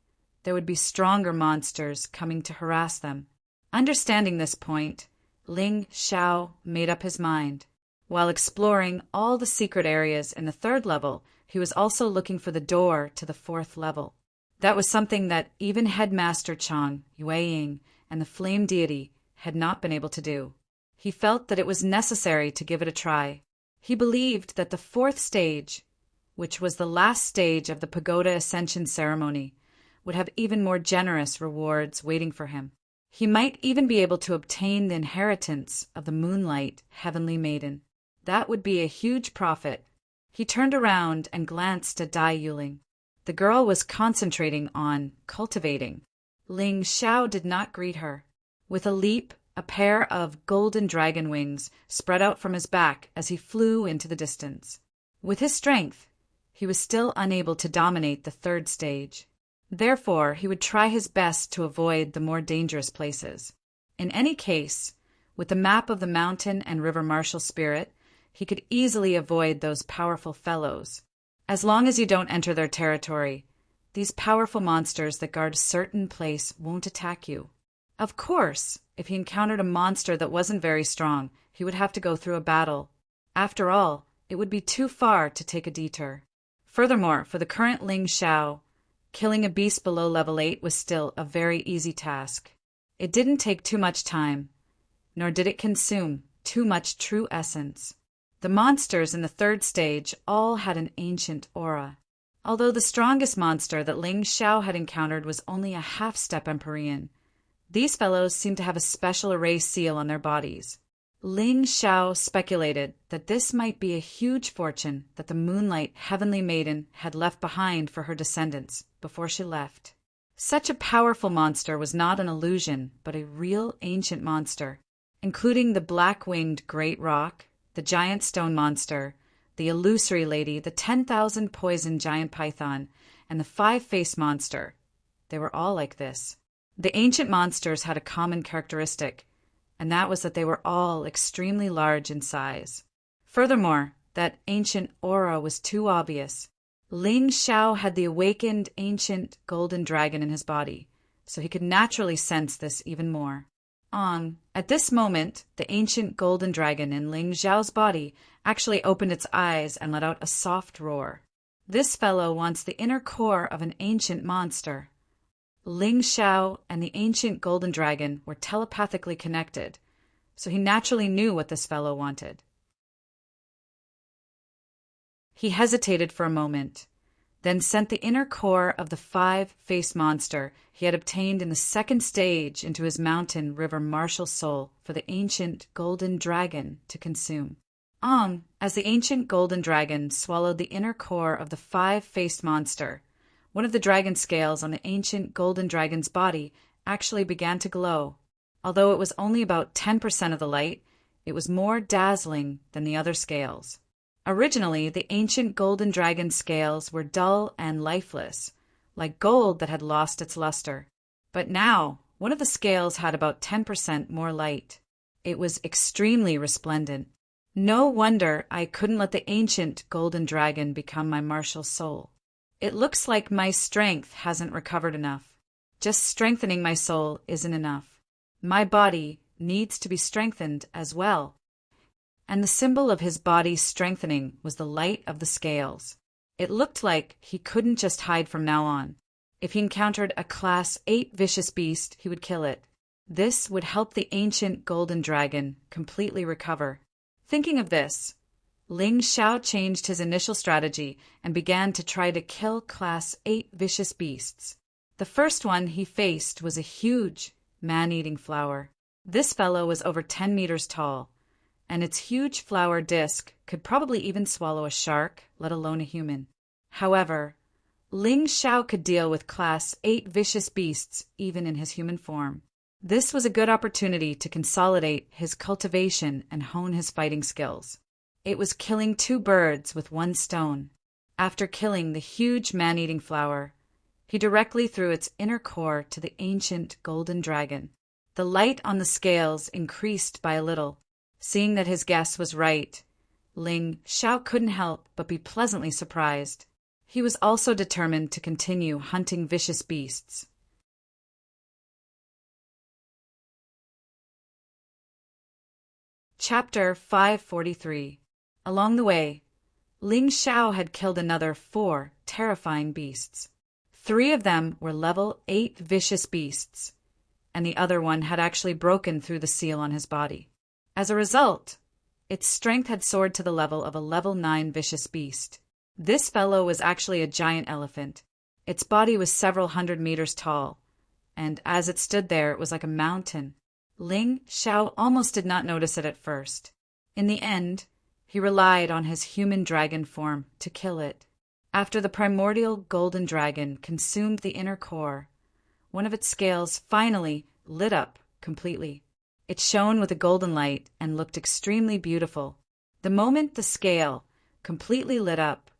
there would be stronger monsters coming to harass them. Understanding this point, Ling Xiao made up his mind. While exploring all the secret areas in the 3rd level, he was also looking for the door to the 4th level. That was something that even Headmaster Chang, Yueying, and the Flame Deity had not been able to do. He felt that it was necessary to give it a try. He believed that the 4th stage, which was the last stage of the Pagoda Ascension ceremony, would have even more generous rewards waiting for him. He might even be able to obtain the inheritance of the Moonlight Heavenly Maiden. That would be a huge profit. He turned around and glanced at Dai Yuling. The girl was concentrating on cultivating. Ling Xiao did not greet her. With a leap, a pair of golden dragon wings spread out from his back as he flew into the distance. With his strength, he was still unable to dominate the 3rd stage. Therefore, he would try his best to avoid the more dangerous places. In any case, with the map of the mountain and river martial spirit, he could easily avoid those powerful fellows. As long as you don't enter their territory, these powerful monsters that guard a certain place won't attack you. Of course, if he encountered a monster that wasn't very strong, he would have to go through a battle. After all, it would be too far to take a detour. Furthermore, for the current Ling Xiao, killing a beast below level 8 was still a very easy task. It didn't take too much time, nor did it consume too much true essence. The monsters in the 3rd stage all had an ancient aura. Although the strongest monster that Ling Xiao had encountered was only a half-step Empyrean, these fellows seemed to have a special array seal on their bodies. Ling Xiao speculated that this might be a huge fortune that the Moonlight Heavenly Maiden had left behind for her descendants before she left. Such a powerful monster was not an illusion, but a real ancient monster, including the black-winged great roc, the giant stone monster, the illusory lady, the 10,000 poison giant python, and the 5-faced monster. They were all like this. The ancient monsters had a common characteristic, and that was that they were all extremely large in size. Furthermore, that ancient aura was too obvious. Ling Xiao had the awakened ancient golden dragon in his body, so he could naturally sense this even more. At this moment, the ancient golden dragon in Ling Xiao's body actually opened its eyes and let out a soft roar. This fellow wants the inner core of an ancient monster. Ling Xiao and the ancient golden dragon were telepathically connected, so he naturally knew what this fellow wanted. He hesitated for a moment, then sent the inner core of the 5-faced monster he had obtained in the 2nd stage into his mountain river martial soul for the ancient golden dragon to consume. As the ancient golden dragon swallowed the inner core of the 5-faced monster, one of the dragon scales on the ancient golden dragon's body actually began to glow. Although it was only about 10% of the light, it was more dazzling than the other scales. Originally, the ancient golden dragon scales were dull and lifeless, like gold that had lost its luster. But now, one of the scales had about 10% more light. It was extremely resplendent. No wonder I couldn't let the ancient golden dragon become my martial soul. It looks like my strength hasn't recovered enough. Just strengthening my soul isn't enough. My body needs to be strengthened as well. And the symbol of his body's strengthening was the light of the scales. It looked like he couldn't just hide from now on. If he encountered a Class 8 vicious beast, he would kill it. This would help the ancient golden dragon completely recover. Thinking of this, Ling Xiao changed his initial strategy and began to try to kill Class 8 vicious beasts. The first one he faced was a huge, man-eating flower. This fellow was over 10 meters tall, and its huge flower disc could probably even swallow a shark, let alone a human. However, Ling Xiao could deal with Class 8 vicious beasts even in his human form. This was a good opportunity to consolidate his cultivation and hone his fighting skills. It was killing 2 birds with 1 stone. After killing the huge man-eating flower, He directly threw its inner core to the ancient golden dragon. The light on the scales increased by a little. Seeing that his guess was right, Ling Xiao couldn't help but be pleasantly surprised. He was also determined to continue hunting vicious beasts. Chapter 543. Along the way, Ling Xiao had killed another 4 terrifying beasts. 3 of them were level 8 vicious beasts, and the other one had actually broken through the seal on his body. As a result, its strength had soared to the level of a level 9 vicious beast. This fellow was actually a giant elephant. Its body was several hundred meters tall, and as it stood there, it was like a mountain. Ling Xiao almost did not notice it at first. In the end, he relied on his human dragon form to kill it. After the primordial golden dragon consumed the inner core, one of its scales finally lit up completely. It shone with a golden light and looked extremely beautiful. The moment the scale completely lit up,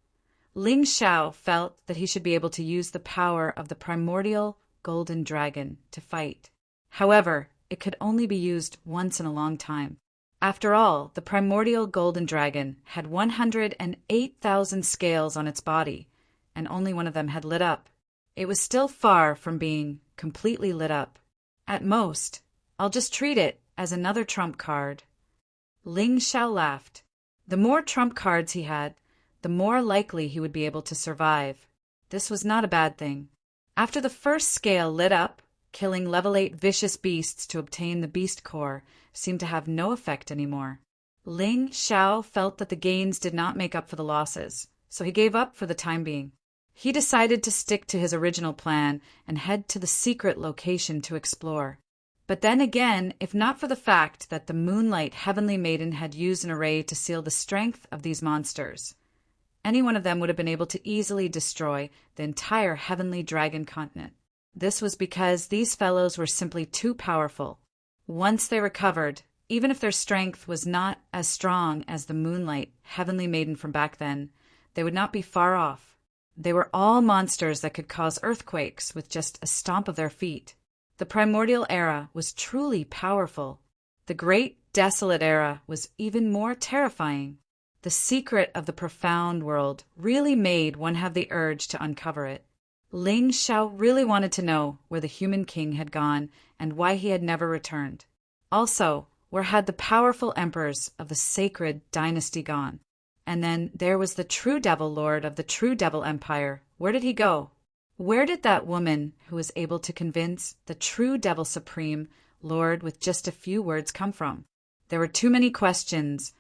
Ling Xiao felt that he should be able to use the power of the primordial golden dragon to fight. However, it could only be used once in a long time. After all, the primordial golden dragon had 108,000 scales on its body, and only one of them had lit up. It was still far from being completely lit up. At most, I'll just treat it as another trump card. Ling Xiao laughed. The more trump cards he had, the more likely he would be able to survive. This was not a bad thing. After the first scale lit up, killing level 8 vicious beasts to obtain the beast core seemed to have no effect anymore. Ling Xiao felt that the gains did not make up for the losses, so he gave up for the time being. He decided to stick to his original plan and head to the secret location to explore. But then again, if not for the fact that the Moonlight Heavenly Maiden had used an array to seal the strength of these monsters, any one of them would have been able to easily destroy the entire Heavenly Dragon continent. This was because these fellows were simply too powerful. Once they recovered, even if their strength was not as strong as the Moonlight Heavenly Maiden from back then, they would not be far off. They were all monsters that could cause earthquakes with just a stomp of their feet. The primordial era was truly powerful. The great desolate era was even more terrifying. The secret of the profound world really made one have the urge to uncover it. Ling Xiao really wanted to know where the human king had gone and why he had never returned. Also, where had the powerful emperors of the sacred dynasty gone? And then there was the true devil lord of the true devil empire. Where did he go? Where did that woman who was able to convince the true devil supreme lord with just a few words come from? There were too many questions,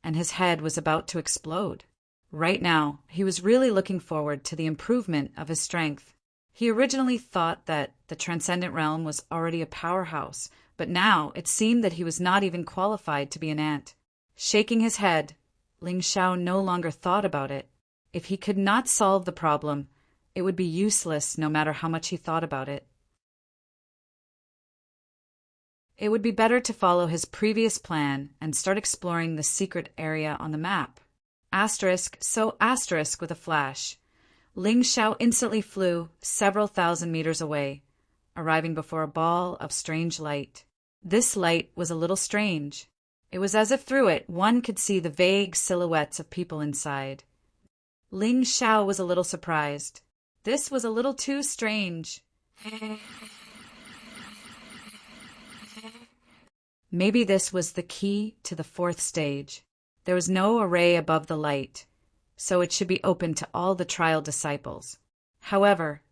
and his head was about to explode. Right now, he was really looking forward to the improvement of his strength. He originally thought that the transcendent realm was already a powerhouse, but now it seemed that he was not even qualified to be an ant. Shaking his head, Ling Xiao no longer thought about it. If he could not solve the problem, it would be useless no matter how much he thought about it. It would be better to follow his previous plan and start exploring the secret area on the map. Asterisk with a flash. Ling Xiao instantly flew several thousand meters away, arriving before a ball of strange light. This light was a little strange. It was as if through it one could see the vague silhouettes of people inside. Ling Xiao was a little surprised. This was a little too strange. Maybe this was the key to the 4th stage. There was no array above the light, so it should be open to all the trial disciples. However,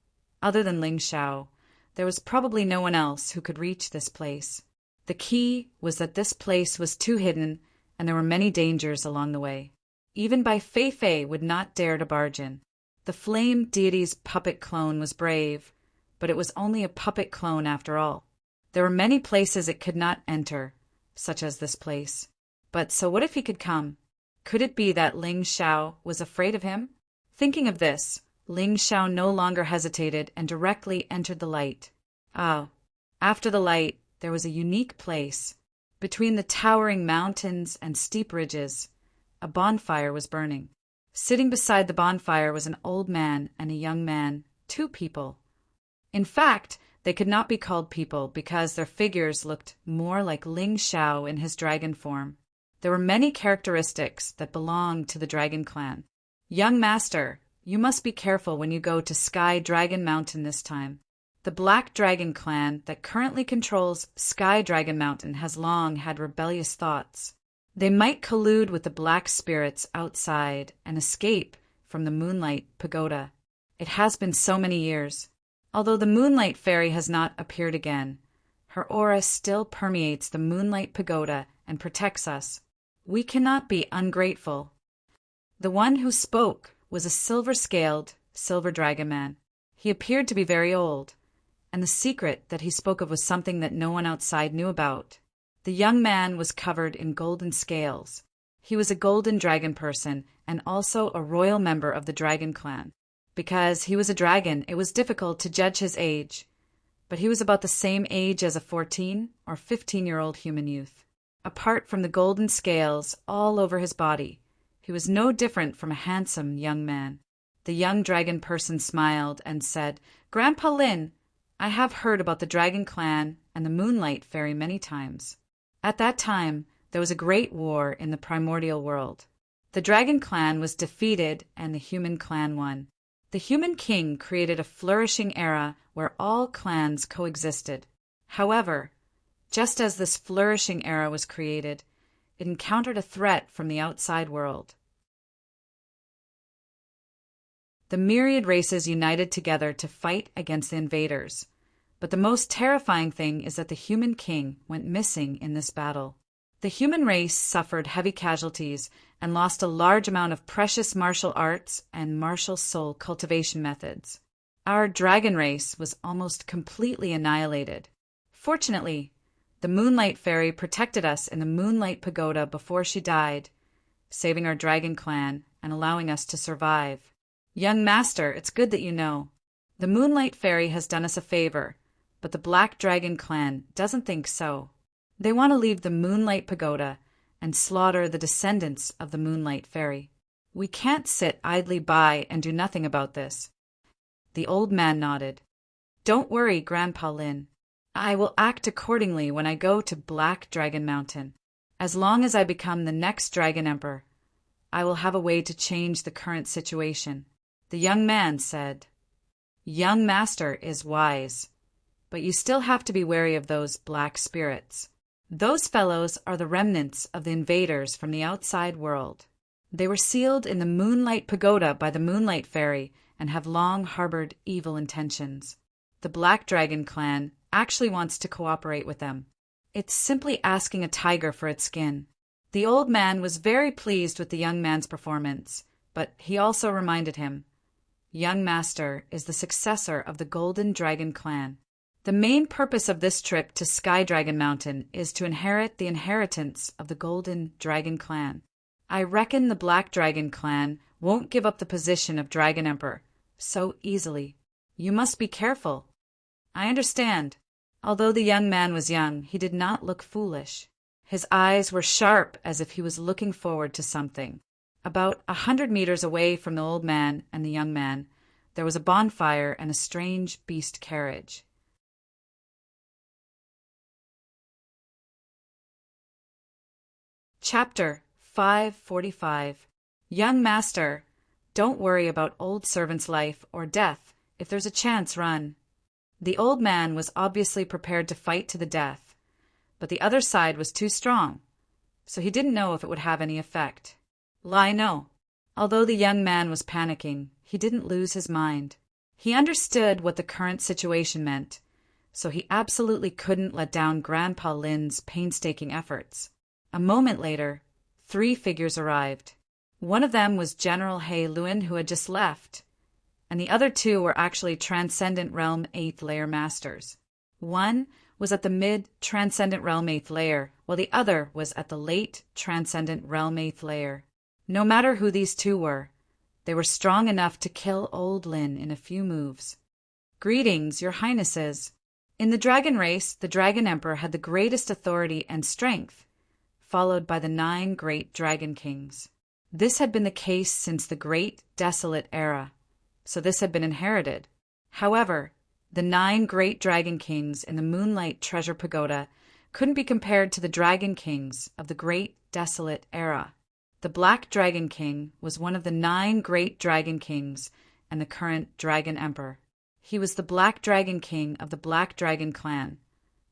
other than Ling Xiao, there was probably no one else who could reach this place. The key was that this place was too hidden, and there were many dangers along the way. Even Bai Fei would not dare to barge in. The flame deity's puppet clone was brave, but it was only a puppet clone after all. There were many places it could not enter, such as this place. But so what if he could come? Could it be that Ling Xiao was afraid of him? Thinking of this, Ling Xiao no longer hesitated and directly entered the light. After the light, there was a unique place. Between the towering mountains and steep ridges, a bonfire was burning. Sitting beside the bonfire was an old man and a young man, 2 people. In fact, they could not be called people because their figures looked more like Ling Xiao in his dragon form. There were many characteristics that belonged to the Dragon Clan. Young Master, you must be careful when you go to Sky Dragon Mountain this time. The Black Dragon Clan that currently controls Sky Dragon Mountain has long had rebellious thoughts. They might collude with the black spirits outside and escape from the Moonlight Pagoda. It has been so many years. Although the Moonlight Fairy has not appeared again, her aura still permeates the Moonlight Pagoda and protects us. We cannot be ungrateful. The one who spoke was a silver-scaled, silver dragon man. He appeared to be very old, and the secret that he spoke of was something that no one outside knew about. The young man was covered in golden scales. He was a golden dragon person and also a royal member of the Dragon Clan. Because he was a dragon, it was difficult to judge his age, but he was about the same age as a 14 or 15-year-old human youth. Apart from the golden scales all over his body, he was no different from a handsome young man. The young dragon person smiled and said, "Grandpa Lin, I have heard about the Dragon Clan and the Moonlight Fairy many times. At that time, there was a great war in the primordial world. The Dragon Clan was defeated and the human clan won. The human king created a flourishing era where all clans coexisted. However, just as this flourishing era was created, it encountered a threat from the outside world. The myriad races united together to fight against the invaders. But the most terrifying thing is that the human king went missing in this battle. The human race suffered heavy casualties and lost a large amount of precious martial arts and martial soul cultivation methods. Our dragon race was almost completely annihilated. Fortunately, the Moonlight Fairy protected us in the Moonlight Pagoda before she died, saving our dragon clan and allowing us to survive. Young Master, it's good that you know. The Moonlight Fairy has done us a favor, but the Black Dragon Clan doesn't think so. They want to leave the Moonlight Pagoda and slaughter the descendants of the Moonlight Fairy. We can't sit idly by and do nothing about this." The old man nodded. "Don't worry, Grandpa Lin. I will act accordingly when I go to Black Dragon Mountain. As long as I become the next Dragon Emperor, I will have a way to change the current situation." The young man said, "Young Master is wise, but you still have to be wary of those black spirits. Those fellows are the remnants of the invaders from the outside world. They were sealed in the Moonlight Pagoda by the Moonlight Fairy and have long harbored evil intentions. The Black Dragon Clan actually wants to cooperate with them. It's simply asking a tiger for its skin." The old man was very pleased with the young man's performance, but he also reminded him, "Young Master is the successor of the Golden Dragon Clan. The main purpose of this trip to Sky Dragon Mountain is to inherit the inheritance of the Golden Dragon Clan. I reckon the Black Dragon Clan won't give up the position of Dragon Emperor so easily. You must be careful." "I understand." Although the young man was young, he did not look foolish. His eyes were sharp as if he was looking forward to something. About 100 meters away from the old man and the young man, there was a bonfire and a strange beast carriage. Chapter 545. Young Master, don't worry about old servant's life or death. If there's a chance, run. The old man was obviously prepared to fight to the death, but the other side was too strong, so he didn't know if it would have any effect. Lie no. Although the young man was panicking, he didn't lose his mind. He understood what the current situation meant, so he absolutely couldn't let down Grandpa Lin's painstaking efforts. A moment later, 3 figures arrived. One of them was General He Luin, who had just left, and the other 2 were actually Transcendent Realm 8th Layer Masters. One was at the mid-Transcendent Realm 8th Layer, while the other was at the late Transcendent Realm 8th Layer. No matter who these 2 were, they were strong enough to kill old Lin in a few moves. "Greetings, your highnesses." In the dragon race, the Dragon Emperor had the greatest authority and strength, followed by the 9 great dragon kings. This had been the case since the Great Desolate Era, so this had been inherited. However, The 9 great dragon kings in the Moonlight Treasure Pagoda couldn't be compared to the dragon kings of the Great Desolate Era. The Black Dragon King was one of the 9 great dragon kings and the current Dragon Emperor. He was the Black Dragon King of the Black Dragon clan,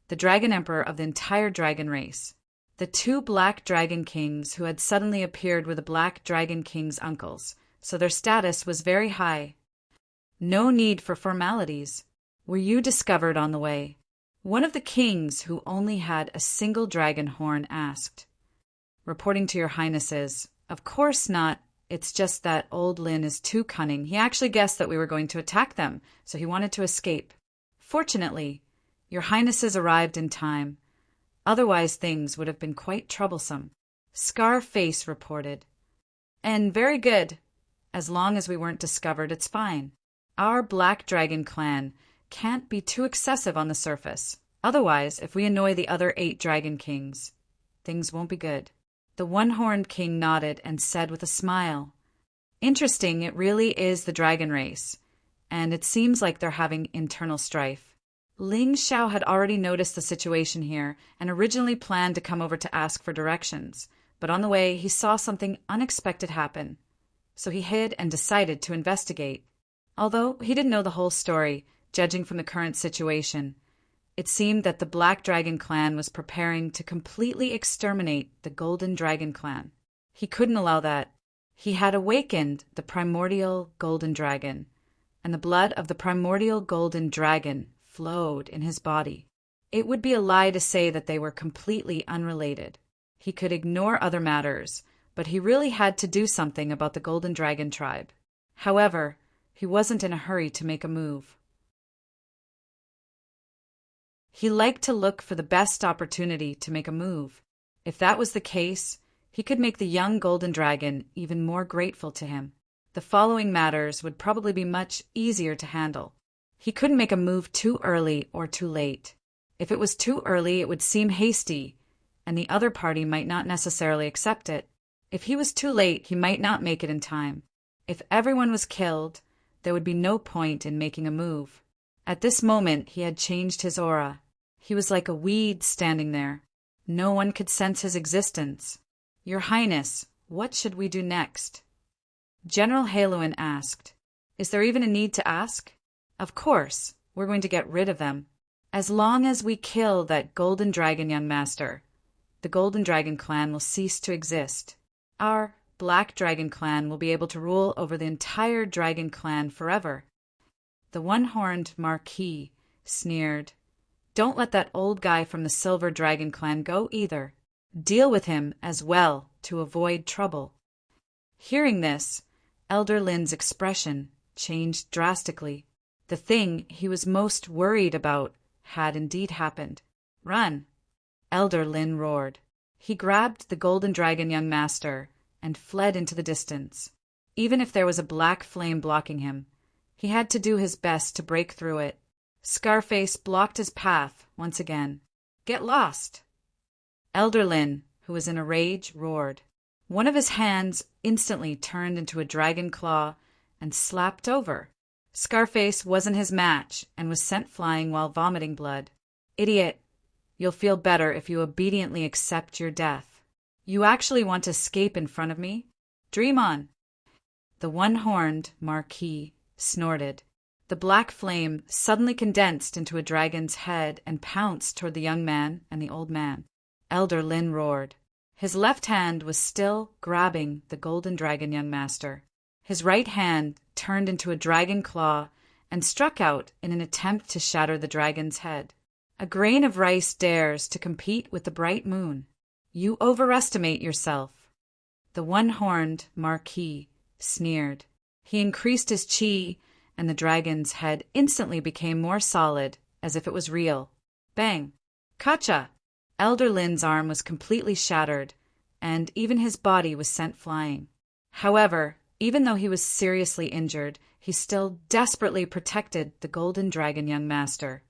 the Dragon Emperor of the entire dragon race. The 2 Black Dragon Kings who had suddenly appeared were the Black Dragon King's uncles, so their status was very high. No need for formalities. Were you discovered on the way? One of the kings who only had a single dragon horn asked. Reporting to your highnesses, of course not. It's just that old Lin is too cunning. He actually guessed that we were going to attack them, so he wanted to escape. Fortunately, your highnesses arrived in time. Otherwise things would have been quite troublesome. Scarface reported. And very good. As long as we weren't discovered, it's fine. Our Black Dragon clan can't be too excessive on the surface. Otherwise, if we annoy the other 8 Dragon Kings, things won't be good. The One-Horned King nodded and said with a smile, Interesting, it really is the dragon race, and it seems like they're having internal strife. Ling Xiao had already noticed the situation here and originally planned to come over to ask for directions, but on the way he saw something unexpected happen. So he hid and decided to investigate. Although he didn't know the whole story, judging from the current situation, it seemed that the Black Dragon clan was preparing to completely exterminate the Golden Dragon clan. He couldn't allow that. He had awakened the primordial Golden Dragon, and the blood of the primordial Golden Dragon flowed in his body. It would be a lie to say that they were completely unrelated. He could ignore other matters, but he really had to do something about the Golden Dragon tribe. However, he wasn't in a hurry to make a move. He liked to look for the best opportunity to make a move. If that was the case, he could make the young Golden Dragon even more grateful to him. The following matters would probably be much easier to handle. He couldn't make a move too early or too late. If it was too early, it would seem hasty, and the other party might not necessarily accept it. If he was too late, he might not make it in time. If everyone was killed, there would be no point in making a move. At this moment, he had changed his aura. He was like a weed standing there. No one could sense his existence. Your Highness, what should we do next? General Haluin asked. Is there even a need to ask? Of course, we're going to get rid of them. As long as we kill that Golden Dragon, young master, the Golden Dragon clan will cease to exist. Our Black Dragon clan will be able to rule over the entire Dragon clan forever. The One-Horned Marquis sneered. Don't let that old guy from the Silver Dragon clan go either. Deal with him as well to avoid trouble. Hearing this, Elder Lin's expression changed drastically. The thing he was most worried about had indeed happened. Run! Elder Lin roared. He grabbed the Golden Dragon young master and fled into the distance. Even if there was a black flame blocking him, he had to do his best to break through it. Scarface blocked his path once again. Get lost! Elder Lin, who was in a rage, roared. One of his hands instantly turned into a dragon claw and slapped over. Scarface wasn't his match and was sent flying while vomiting blood. Idiot! You'll feel better if you obediently accept your death. You actually want to escape in front of me? Dream on! The One-Horned Marquis snorted. The black flame suddenly condensed into a dragon's head and pounced toward the young man and the old man. Elder Lin roared. His left hand was still grabbing the Golden Dragon young master. His right hand turned into a dragon claw and struck out in an attempt to shatter the dragon's head. A grain of rice dares to compete with the bright moon. You overestimate yourself. The One-Horned Marquis sneered. He increased his chi, and the dragon's head instantly became more solid, as if it was real. Bang! Kacha! Elder Lin's arm was completely shattered, and even his body was sent flying. However, even though he was seriously injured, he still desperately protected the Golden Dragon young master,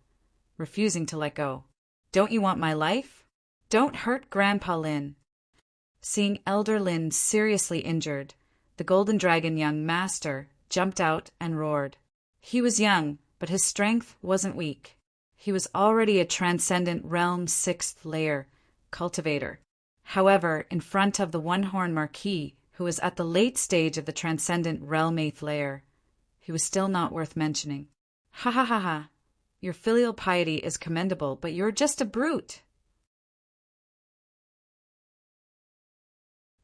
refusing to let go. Don't you want my life? Don't hurt Grandpa Lin. Seeing Elder Lin seriously injured, the Golden Dragon young master jumped out and roared. He was young, But his strength wasn't weak. He was already a Transcendent Realm 6th layer cultivator. However, in front of the One-Horned Marquis, who was at the late stage of the Transcendent Realm 8th layer, he was still not worth mentioning. Ha ha ha ha. Your filial piety is commendable, but you're just a brute.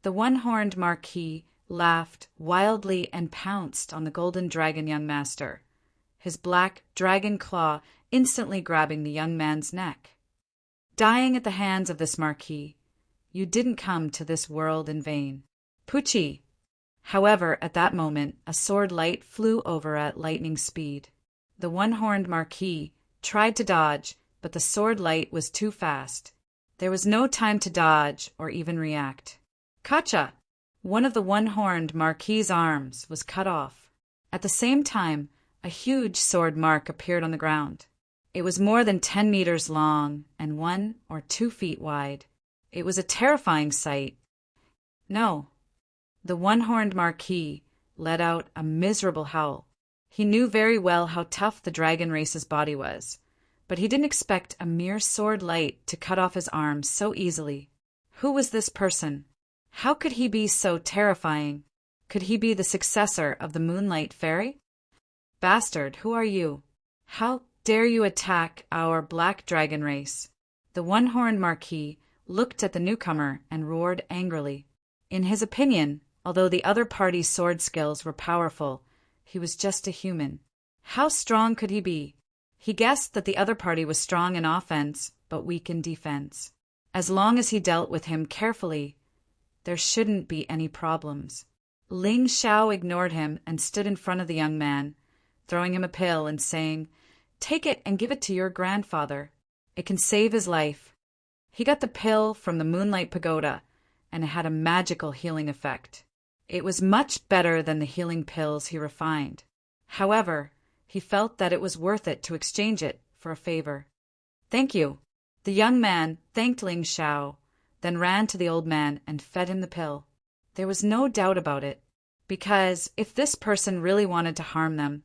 The One-Horned Marquis laughed wildly and pounced on the golden dragon young master, his black dragon claw instantly grabbing the young man's neck. Dying at the hands of this Marquis, you didn't come to this world in vain. Poochie! However, at that moment, a sword light flew over at lightning speed. The One-Horned Marquis tried to dodge, but the sword light was too fast. There was no time to dodge or even react. Kacha! One of the One-Horned Marquis's arms was cut off. At the same time, a huge sword mark appeared on the ground. It was more than 10 meters long and 1 or 2 feet wide. It was a terrifying sight. No. The One-Horned Marquis let out a miserable howl. He knew very well how tough the dragon race's body was, but he didn't expect a mere sword light to cut off his arms so easily. Who was this person? How could he be so terrifying? Could he be the successor of the Moonlight Fairy? Bastard, who are you? How dare you attack our black dragon race? The One-Horned Marquis looked at the newcomer and roared angrily. In his opinion, although the other party's sword skills were powerful, he was just a human. How strong could he be? He guessed that the other party was strong in offense, but weak in defense. As long as he dealt with him carefully, there shouldn't be any problems. Ling Xiao ignored him and stood in front of the young man, throwing him a pill and saying, "Take it and give it to your grandfather. It can save his life." He got the pill from the Moonlight Pagoda, and it had a magical healing effect. It was much better than the healing pills he refined. However, he felt that it was worth it to exchange it for a favor. "Thank you." The young man thanked Ling Xiao, then ran to the old man and fed him the pill. There was no doubt about it, because if this person really wanted to harm them,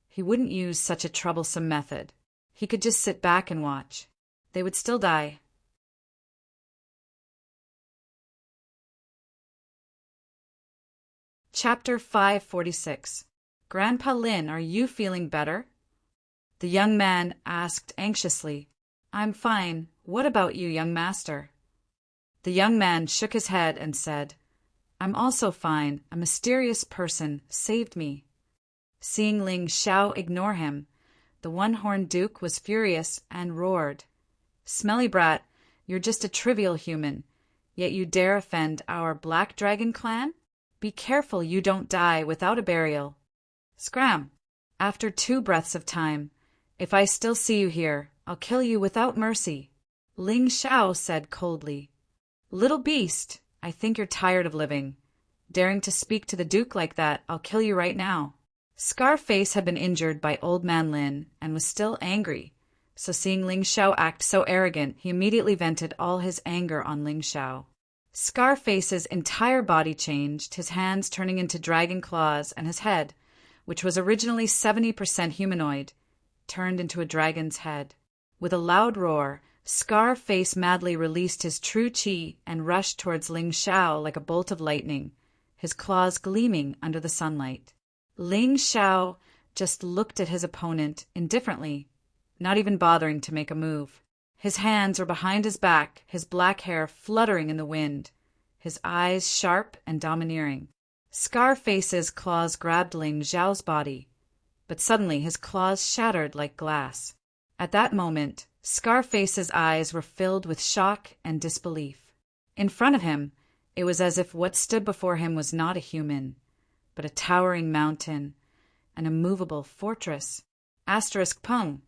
he wouldn't use such a troublesome method. He could just sit back and watch. They would still die. Chapter 546. Grandpa Lin, are you feeling better? The young man asked anxiously. I'm fine. What about you, young master? The young man shook his head and said, I'm also fine. A mysterious person saved me. Seeing Ling Xiao ignore him, the One-Horned Duke was furious and roared, Smelly brat, you're just a trivial human, yet you dare offend our Black Dragon clan? Be careful you don't die without a burial. Scram! After 2 breaths of time, if I still see you here, I'll kill you without mercy. Ling Xiao said coldly, Little beast, I think you're tired of living. Daring to speak to the Duke like that, I'll kill you right now. Scarface had been injured by Old Man Lin and was still angry, so seeing Ling Xiao act so arrogant, he immediately vented all his anger on Ling Xiao. Scarface's entire body changed, his hands turning into dragon claws, and his head, which was originally 70% humanoid, turned into a dragon's head. With a loud roar, Scarface madly released his true chi and rushed towards Ling Xiao like a bolt of lightning, his claws gleaming under the sunlight. Ling Xiao just looked at his opponent indifferently, not even bothering to make a move. His hands were behind his back, his black hair fluttering in the wind, his eyes sharp and domineering. Scarface's claws grabbed Ling Xiao's body, but suddenly his claws shattered like glass. At that moment, Scarface's eyes were filled with shock and disbelief. In front of him, it was as if what stood before him was not a human, but a towering mountain, an immovable fortress. Asterisk pung.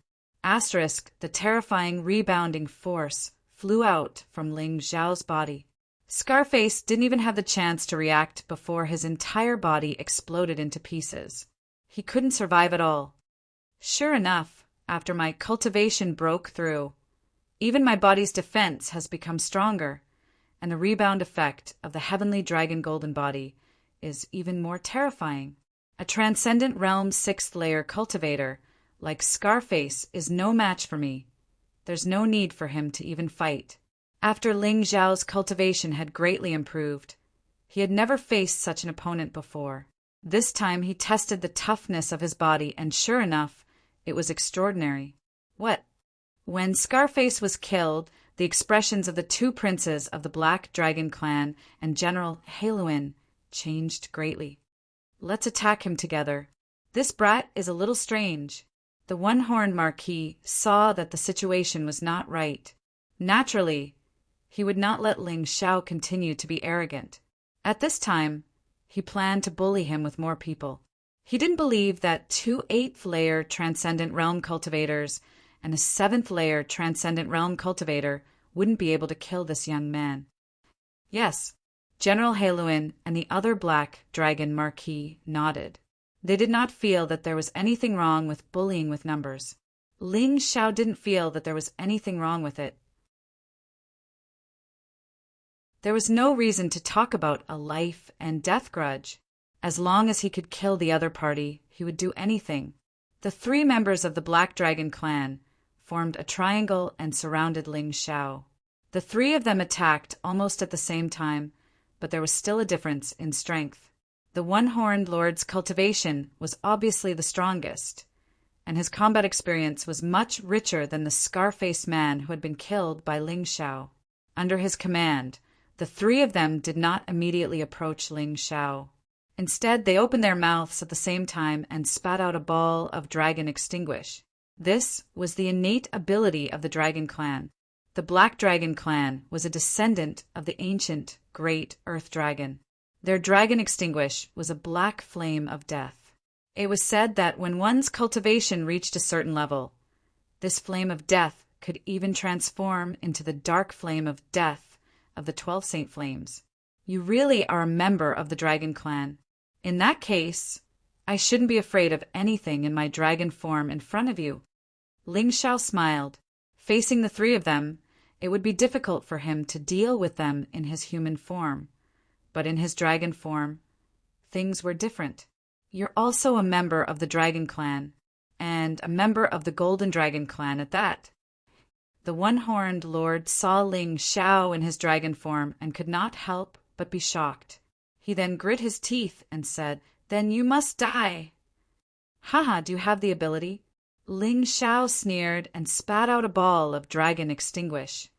Asterisk, the terrifying rebounding force flew out from Ling Xiao's body. Scarface didn't even have the chance to react before his entire body exploded into pieces. He couldn't survive at all. Sure enough, after my cultivation broke through, even my body's defense has become stronger, and the rebound effect of the heavenly dragon golden body is even more terrifying. A Transcendent Realm 6th layer cultivator, like Scarface, is no match for me. There's no need for him to even fight. After Ling Xiao's cultivation had greatly improved, he had never faced such an opponent before. This time he tested the toughness of his body, and sure enough, it was extraordinary. What? When Scarface was killed, the expressions of the two princes of the Black Dragon clan and General Haluin changed greatly. Let's attack him together. This brat is a little strange. The one-horned Marquis saw that the situation was not right. Naturally, he would not let Ling Xiao continue to be arrogant. At this time, he planned to bully him with more people. He didn't believe that 2 8th-layer Transcendent Realm cultivators and a 7th-layer Transcendent Realm cultivator wouldn't be able to kill this young man. Yes, General Haluin and the other Black Dragon Marquis nodded. They did not feel that there was anything wrong with bullying with numbers. Ling Xiao didn't feel that there was anything wrong with it. There was no reason to talk about a life and death grudge. As long as he could kill the other party, he would do anything. The 3 members of the Black Dragon clan formed a triangle and surrounded Ling Xiao. The 3 of them attacked almost at the same time, but there was still a difference in strength. The one-horned lord's cultivation was obviously the strongest, and his combat experience was much richer than the Scarface man who had been killed by Ling Xiao. Under his command, the 3 of them did not immediately approach Ling Xiao. Instead, they opened their mouths at the same time and spat out a ball of dragon extinguish. This was the innate ability of the Dragon Clan. The Black Dragon Clan was a descendant of the ancient Great Earth Dragon. Their dragon extinguish was a black flame of death. It was said that when one's cultivation reached a certain level, this flame of death could even transform into the dark flame of death of the 12 Saint Flames. You really are a member of the Dragon Clan. In that case, I shouldn't be afraid of anything in my dragon form in front of you. Ling Xiao smiled. Facing the 3 of them, it would be difficult for him to deal with them in his human form. But in his dragon form, things were different. You're also a member of the Dragon Clan, and a member of the Golden Dragon Clan at that. The one-horned lord saw Ling Xiao in his dragon form and could not help but be shocked. He then grit his teeth and said, "Then you must die." "Haha, do you have the ability?" Ling Xiao sneered and spat out a ball of dragon extinguish.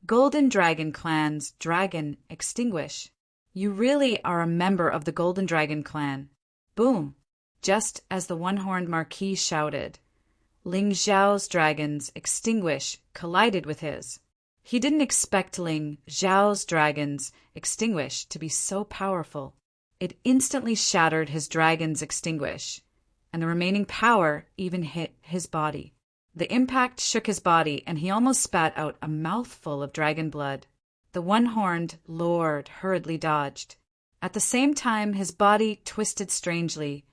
Golden Dragon Clan's dragon extinguish. You really are a member of the Golden Dragon Clan. Boom! Just as the one-horned Marquis shouted, Ling Xiao's dragons extinguish collided with his. He didn't expect Ling Xiao's dragons extinguish to be so powerful. It instantly shattered his dragon's extinguish, and the remaining power even hit his body. The impact shook his body, and he almost spat out a mouthful of dragon blood. The one-horned lord hurriedly dodged. At the same time, his body twisted strangely,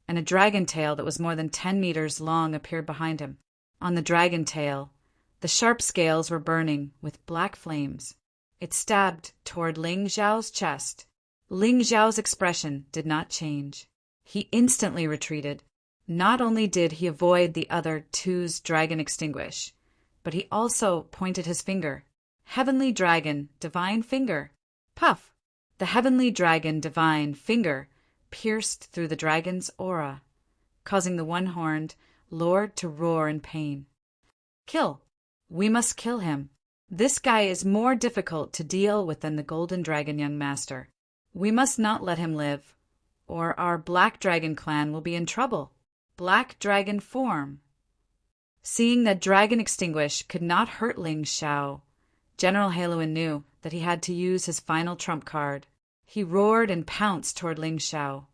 and a dragon tail that was more than 10 meters long appeared behind him. On the dragon tail, the sharp scales were burning with black flames. It stabbed toward Ling Xiao's chest. Ling Xiao's expression did not change. He instantly retreated. Not only did he avoid the other 2's dragon extinguish, but he also pointed his finger. Heavenly Dragon, Divine Finger. Puff! The Heavenly Dragon, Divine Finger pierced through the dragon's aura, causing the one-horned lord to roar in pain. Kill! We must kill him. This guy is more difficult to deal with than the Golden Dragon, young master. We must not let him live, or our Black Dragon clan will be in trouble. Black Dragon form. Seeing that Dragon Extinguish could not hurt Ling Xiao, General Haluin knew that he had to use his final trump card. He roared and pounced toward Ling Xiao.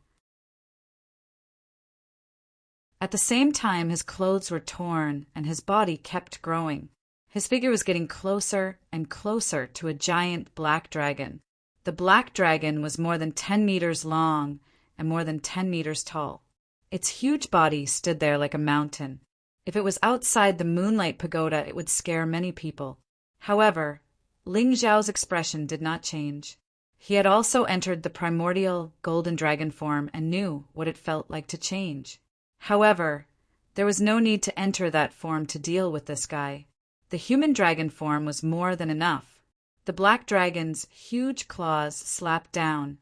At the same time, his clothes were torn and his body kept growing. His figure was getting closer and closer to a giant black dragon. The black dragon was more than 10 meters long and more than 10 meters tall. Its huge body stood there like a mountain. If it was outside the Moonlight Pagoda, it would scare many people. However, Ling Xiao's expression did not change. He had also entered the primordial golden dragon form and knew what it felt like to change. However, There was no need to enter that form to deal with this guy. The human dragon form was more than enough. The black dragon's huge claws slapped down,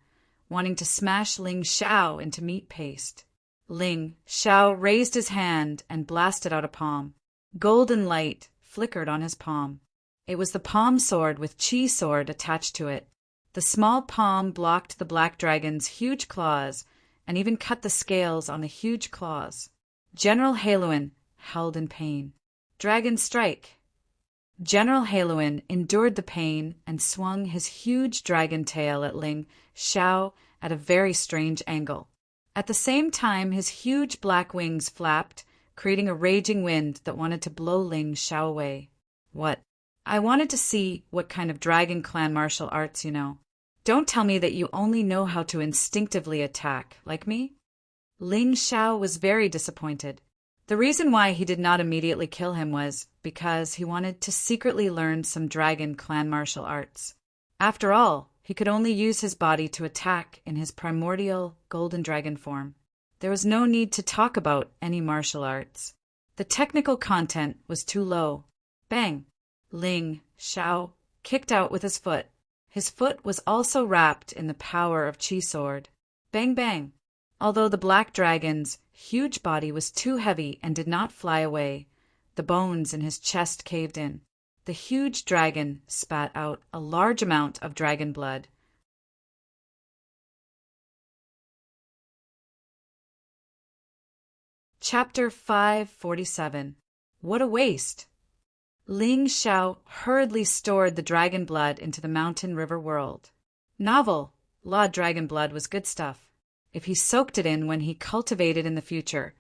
wanting to smash Ling Xiao into meat paste. Ling Xiao raised his hand and blasted out a palm. Golden light flickered on his palm. It was the palm sword with Chi sword attached to it. The small palm blocked the black dragon's huge claws and even cut the scales on the huge claws. General Haluan howled in pain. Dragon strike! General Haluan endured the pain and swung his huge dragon tail at Ling Xiao at a very strange angle. At the same time, his huge black wings flapped, creating a raging wind that wanted to blow Ling Xiao away. What? I wanted to see what kind of dragon clan martial arts you know. Don't tell me that you only know how to instinctively attack, like me? Ling Xiao was very disappointed. The reason why he did not immediately kill him was because he wanted to secretly learn some dragon clan martial arts. After all, he could only use his body to attack in his primordial golden dragon form. There was no need to talk about any martial arts. The technical content was too low. Bang! Ling Xiao kicked out with his foot. His foot was also wrapped in the power of Chi sword. Bang bang! Although the black dragon's huge body was too heavy and did not fly away, the bones in his chest caved in. The huge dragon spat out a large amount of dragon blood. Chapter 547. What a waste! Ling Xiao hurriedly stored the dragon blood into the mountain river world. Novel, law dragon blood was good stuff. If he soaked it in when he cultivated in the future,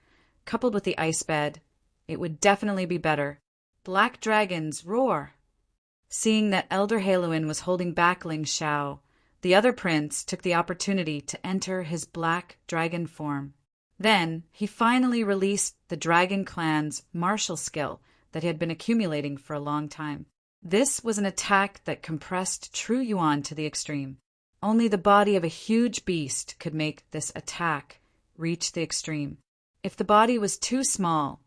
coupled with the ice bed, it would definitely be better. Black dragons roar! Seeing that Elder Haluan was holding back Ling Xiao, the other prince took the opportunity to enter his black dragon form. Then he finally released the dragon clan's martial skill that he had been accumulating for a long time. This was an attack that compressed true yuan to the extreme. Only the body of a huge beast could make this attack reach the extreme. If the body was too small,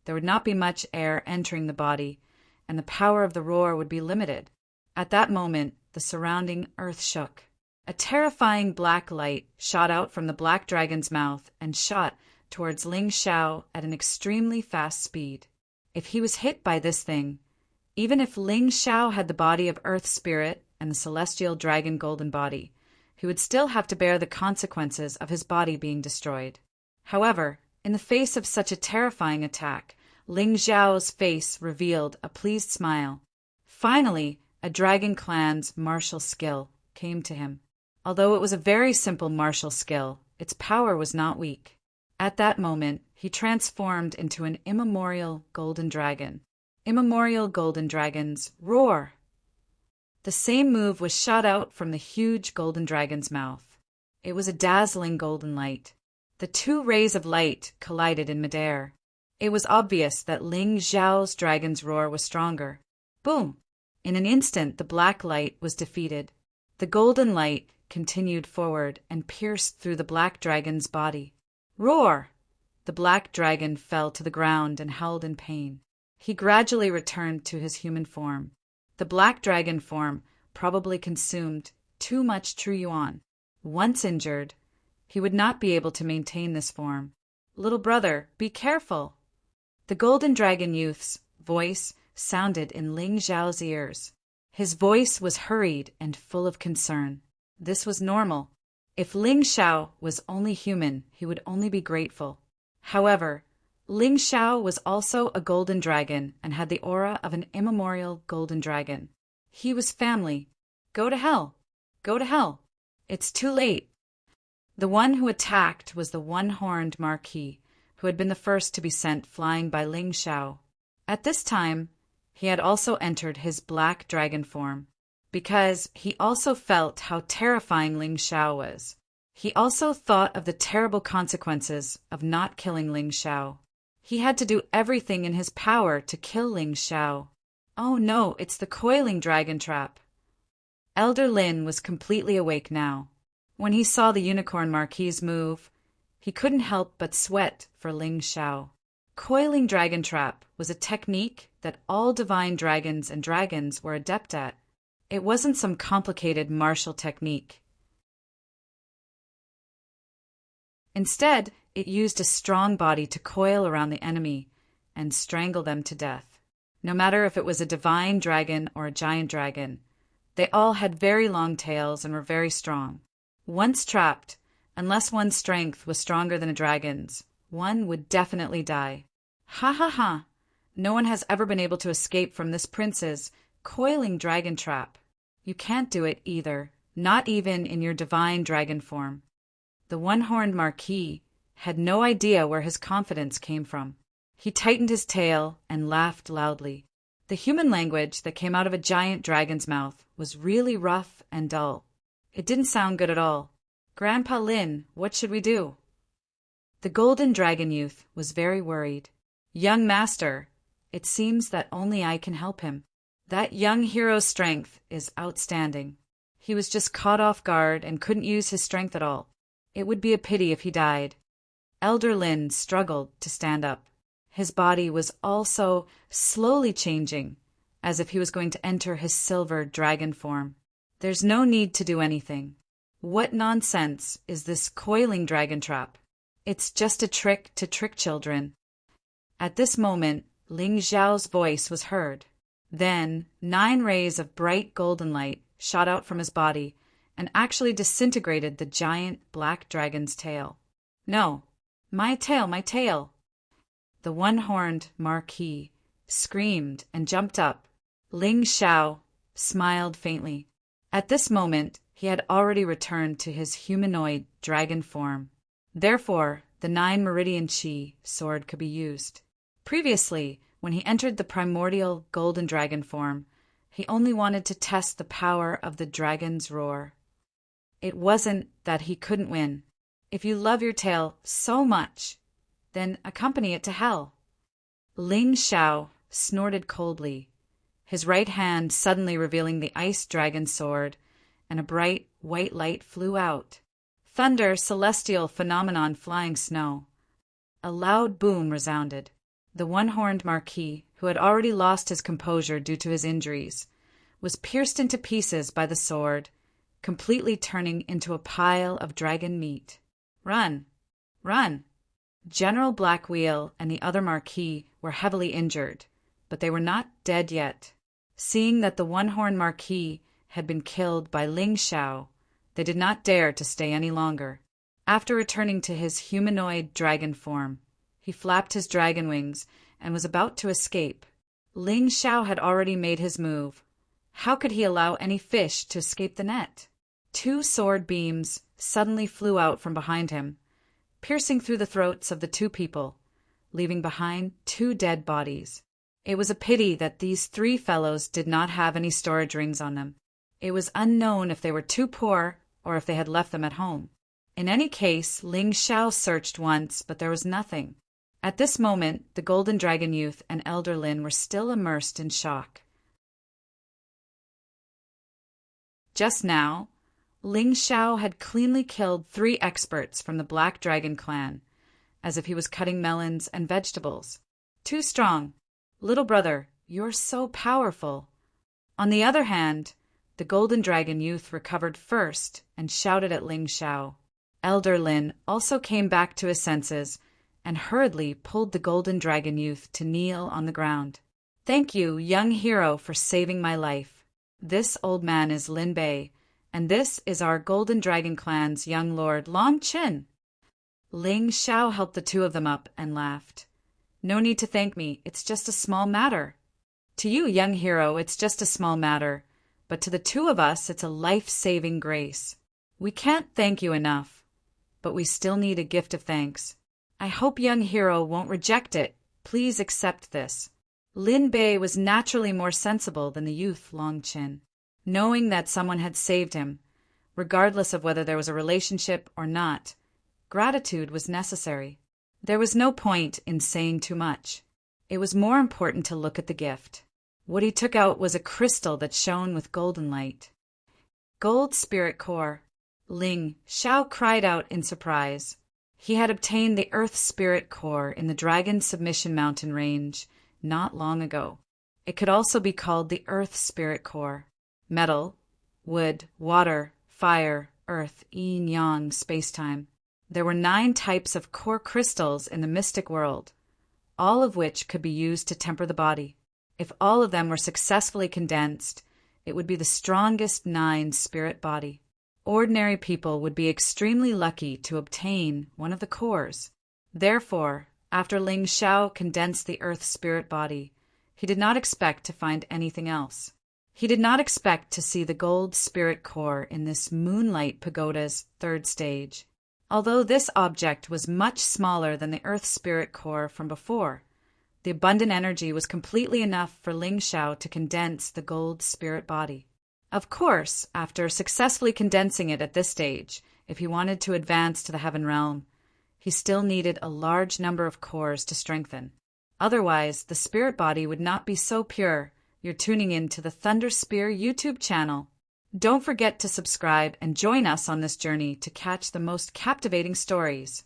there would not be much air entering the body, and the power of the roar would be limited. At that moment, the surrounding earth shook. A terrifying black light shot out from the black dragon's mouth and shot towards Ling Xiao at an extremely fast speed. If he was hit by this thing, even if Ling Xiao had the body of Earth Spirit and the celestial dragon golden body, he would still have to bear the consequences of his body being destroyed. However, in the face of such a terrifying attack, Ling Xiao's face revealed a pleased smile. Finally, a dragon clan's martial skill came to him. Although it was a very simple martial skill, its power was not weak. At that moment, he transformed into an immemorial golden dragon. Immemorial golden dragons roar! The same move was shot out from the huge golden dragon's mouth. It was a dazzling golden light. The two rays of light collided in midair. It was obvious that Ling Xiao's dragon's roar was stronger. Boom! In an instant, the black light was defeated. The golden light continued forward and pierced through the black dragon's body. Roar! The black dragon fell to the ground and howled in pain. He gradually returned to his human form. The black dragon form probably consumed too much true yuan. Once injured, he would not be able to maintain this form. Little brother, be careful! The golden dragon youth's voice sounded in Ling Xiao's ears. His voice was hurried and full of concern. This was normal. If Ling Xiao was only human, he would only be grateful. However, Ling Xiao was also a golden dragon and had the aura of an immemorial golden dragon. He was family. Go to hell! Go to hell! It's too late. The one who attacked was the one-horned marquis, who had been the first to be sent flying by Ling Xiao. At this time, he had also entered his black dragon form, because he also felt how terrifying Ling Xiao was. He also thought of the terrible consequences of not killing Ling Xiao. He had to do everything in his power to kill Ling Xiao. Oh no, it's the coiling dragon trap. Elder Lin was completely awake now. When he saw the unicorn marquis move, he couldn't help but sweat for Ling Xiao. Coiling dragon trap was a technique that all divine dragons and dragons were adept at. It wasn't some complicated martial technique. Instead, it used a strong body to coil around the enemy and strangle them to death. No matter if it was a divine dragon or a giant dragon, they all had very long tails and were very strong. Once trapped, unless one's strength was stronger than a dragon's, one would definitely die. Ha ha ha! No one has ever been able to escape from this prince's coiling dragon trap. You can't do it either, not even in your divine dragon form. The one-horned Marquis had no idea where his confidence came from. He tightened his tail and laughed loudly. The human language that came out of a giant dragon's mouth was really rough and dull. It didn't sound good at all. "Grandpa Lin, what should we do?" The golden dragon youth was very worried. "Young master, it seems that only I can help him. That young hero's strength is outstanding. He was just caught off guard and couldn't use his strength at all. It would be a pity if he died." Elder Lin struggled to stand up. His body was also slowly changing, as if he was going to enter his silver dragon form. "There's no need to do anything. What nonsense is this coiling dragon trap? It's just a trick to trick children." At this moment, Ling Xiao's voice was heard. Then 9 rays of bright golden light shot out from his body and actually disintegrated the giant black dragon's tail. "No, my tail, my tail!" The one-horned Marquis screamed and jumped up. Ling Xiao smiled faintly. At this moment, he had already returned to his humanoid dragon form. Therefore, the 9 meridian chi sword could be used. Previously, when he entered the primordial golden dragon form, he only wanted to test the power of the dragon's roar. It wasn't that he couldn't win. If you love your tail so much, then accompany it to hell. Ling Xiao snorted coldly, his right hand suddenly revealing the ice dragon sword, and a bright white light flew out. Thunder, celestial phenomenon, flying snow. A loud boom resounded. The one-horned Marquis, who had already lost his composure due to his injuries, was pierced into pieces by the sword, completely turning into a pile of dragon meat. "Run! Run!" General Blackwheel and the other Marquis were heavily injured, but they were not dead yet. Seeing that the one-horned Marquis had been killed by Ling Xiao, they did not dare to stay any longer. After returning to his humanoid dragon form, he flapped his dragon wings and was about to escape. Ling Xiao had already made his move. How could he allow any fish to escape the net? 2 sword beams suddenly flew out from behind him, piercing through the throats of the 2 people, leaving behind 2 dead bodies. It was a pity that these 3 fellows did not have any storage rings on them. It was unknown if they were too poor or if they had left them at home. In any case, Ling Xiao searched once, but there was nothing. At this moment, the Golden Dragon Youth and Elder Lin were still immersed in shock. Just now, Ling Xiao had cleanly killed 3 experts from the Black Dragon clan, as if he was cutting melons and vegetables. "Too strong. Little brother, you're so powerful." On the other hand, the Golden Dragon Youth recovered first and shouted at Ling Xiao. Elder Lin also came back to his senses and hurriedly pulled the Golden Dragon Youth to kneel on the ground. "Thank you, young hero, for saving my life. This old man is Lin Bei, and this is our Golden Dragon clan's young lord, Long Qin." Ling Xiao helped the 2 of them up and laughed. "No need to thank me, it's just a small matter. To you, young hero, it's just a small matter, but to the 2 of us, it's a life-saving grace. We can't thank you enough, but we still need a gift of thanks. I hope young hero won't reject it. Please accept this." Lin Bei was naturally more sensible than the youth Long Qin. Knowing that someone had saved him, regardless of whether there was a relationship or not, gratitude was necessary. There was no point in saying too much. It was more important to look at the gift. What he took out was a crystal that shone with golden light. "Gold spirit core." Ling Xiao cried out in surprise. He had obtained the Earth Spirit Core in the Dragon Submission Mountain Range not long ago. It could also be called the Earth Spirit Core. Metal, wood, water, fire, earth, yin-yang, spacetime. There were 9 types of core crystals in the mystic world, all of which could be used to temper the body. If all of them were successfully condensed, it would be the strongest 9 spirit body. Ordinary people would be extremely lucky to obtain one of the cores. Therefore, after Ling Xiao condensed the Earth Spirit body, he did not expect to find anything else. He did not expect to see the Gold Spirit Core in this Moonlight Pagoda's 3rd stage. Although this object was much smaller than the Earth Spirit Core from before, the abundant energy was completely enough for Ling Xiao to condense the Gold Spirit body. Of course, after successfully condensing it at this stage, if he wanted to advance to the Heaven Realm, he still needed a large number of cores to strengthen. Otherwise, the spirit body would not be so pure. You're tuning in to the Thunder Spear YouTube channel. Don't forget to subscribe and join us on this journey to catch the most captivating stories.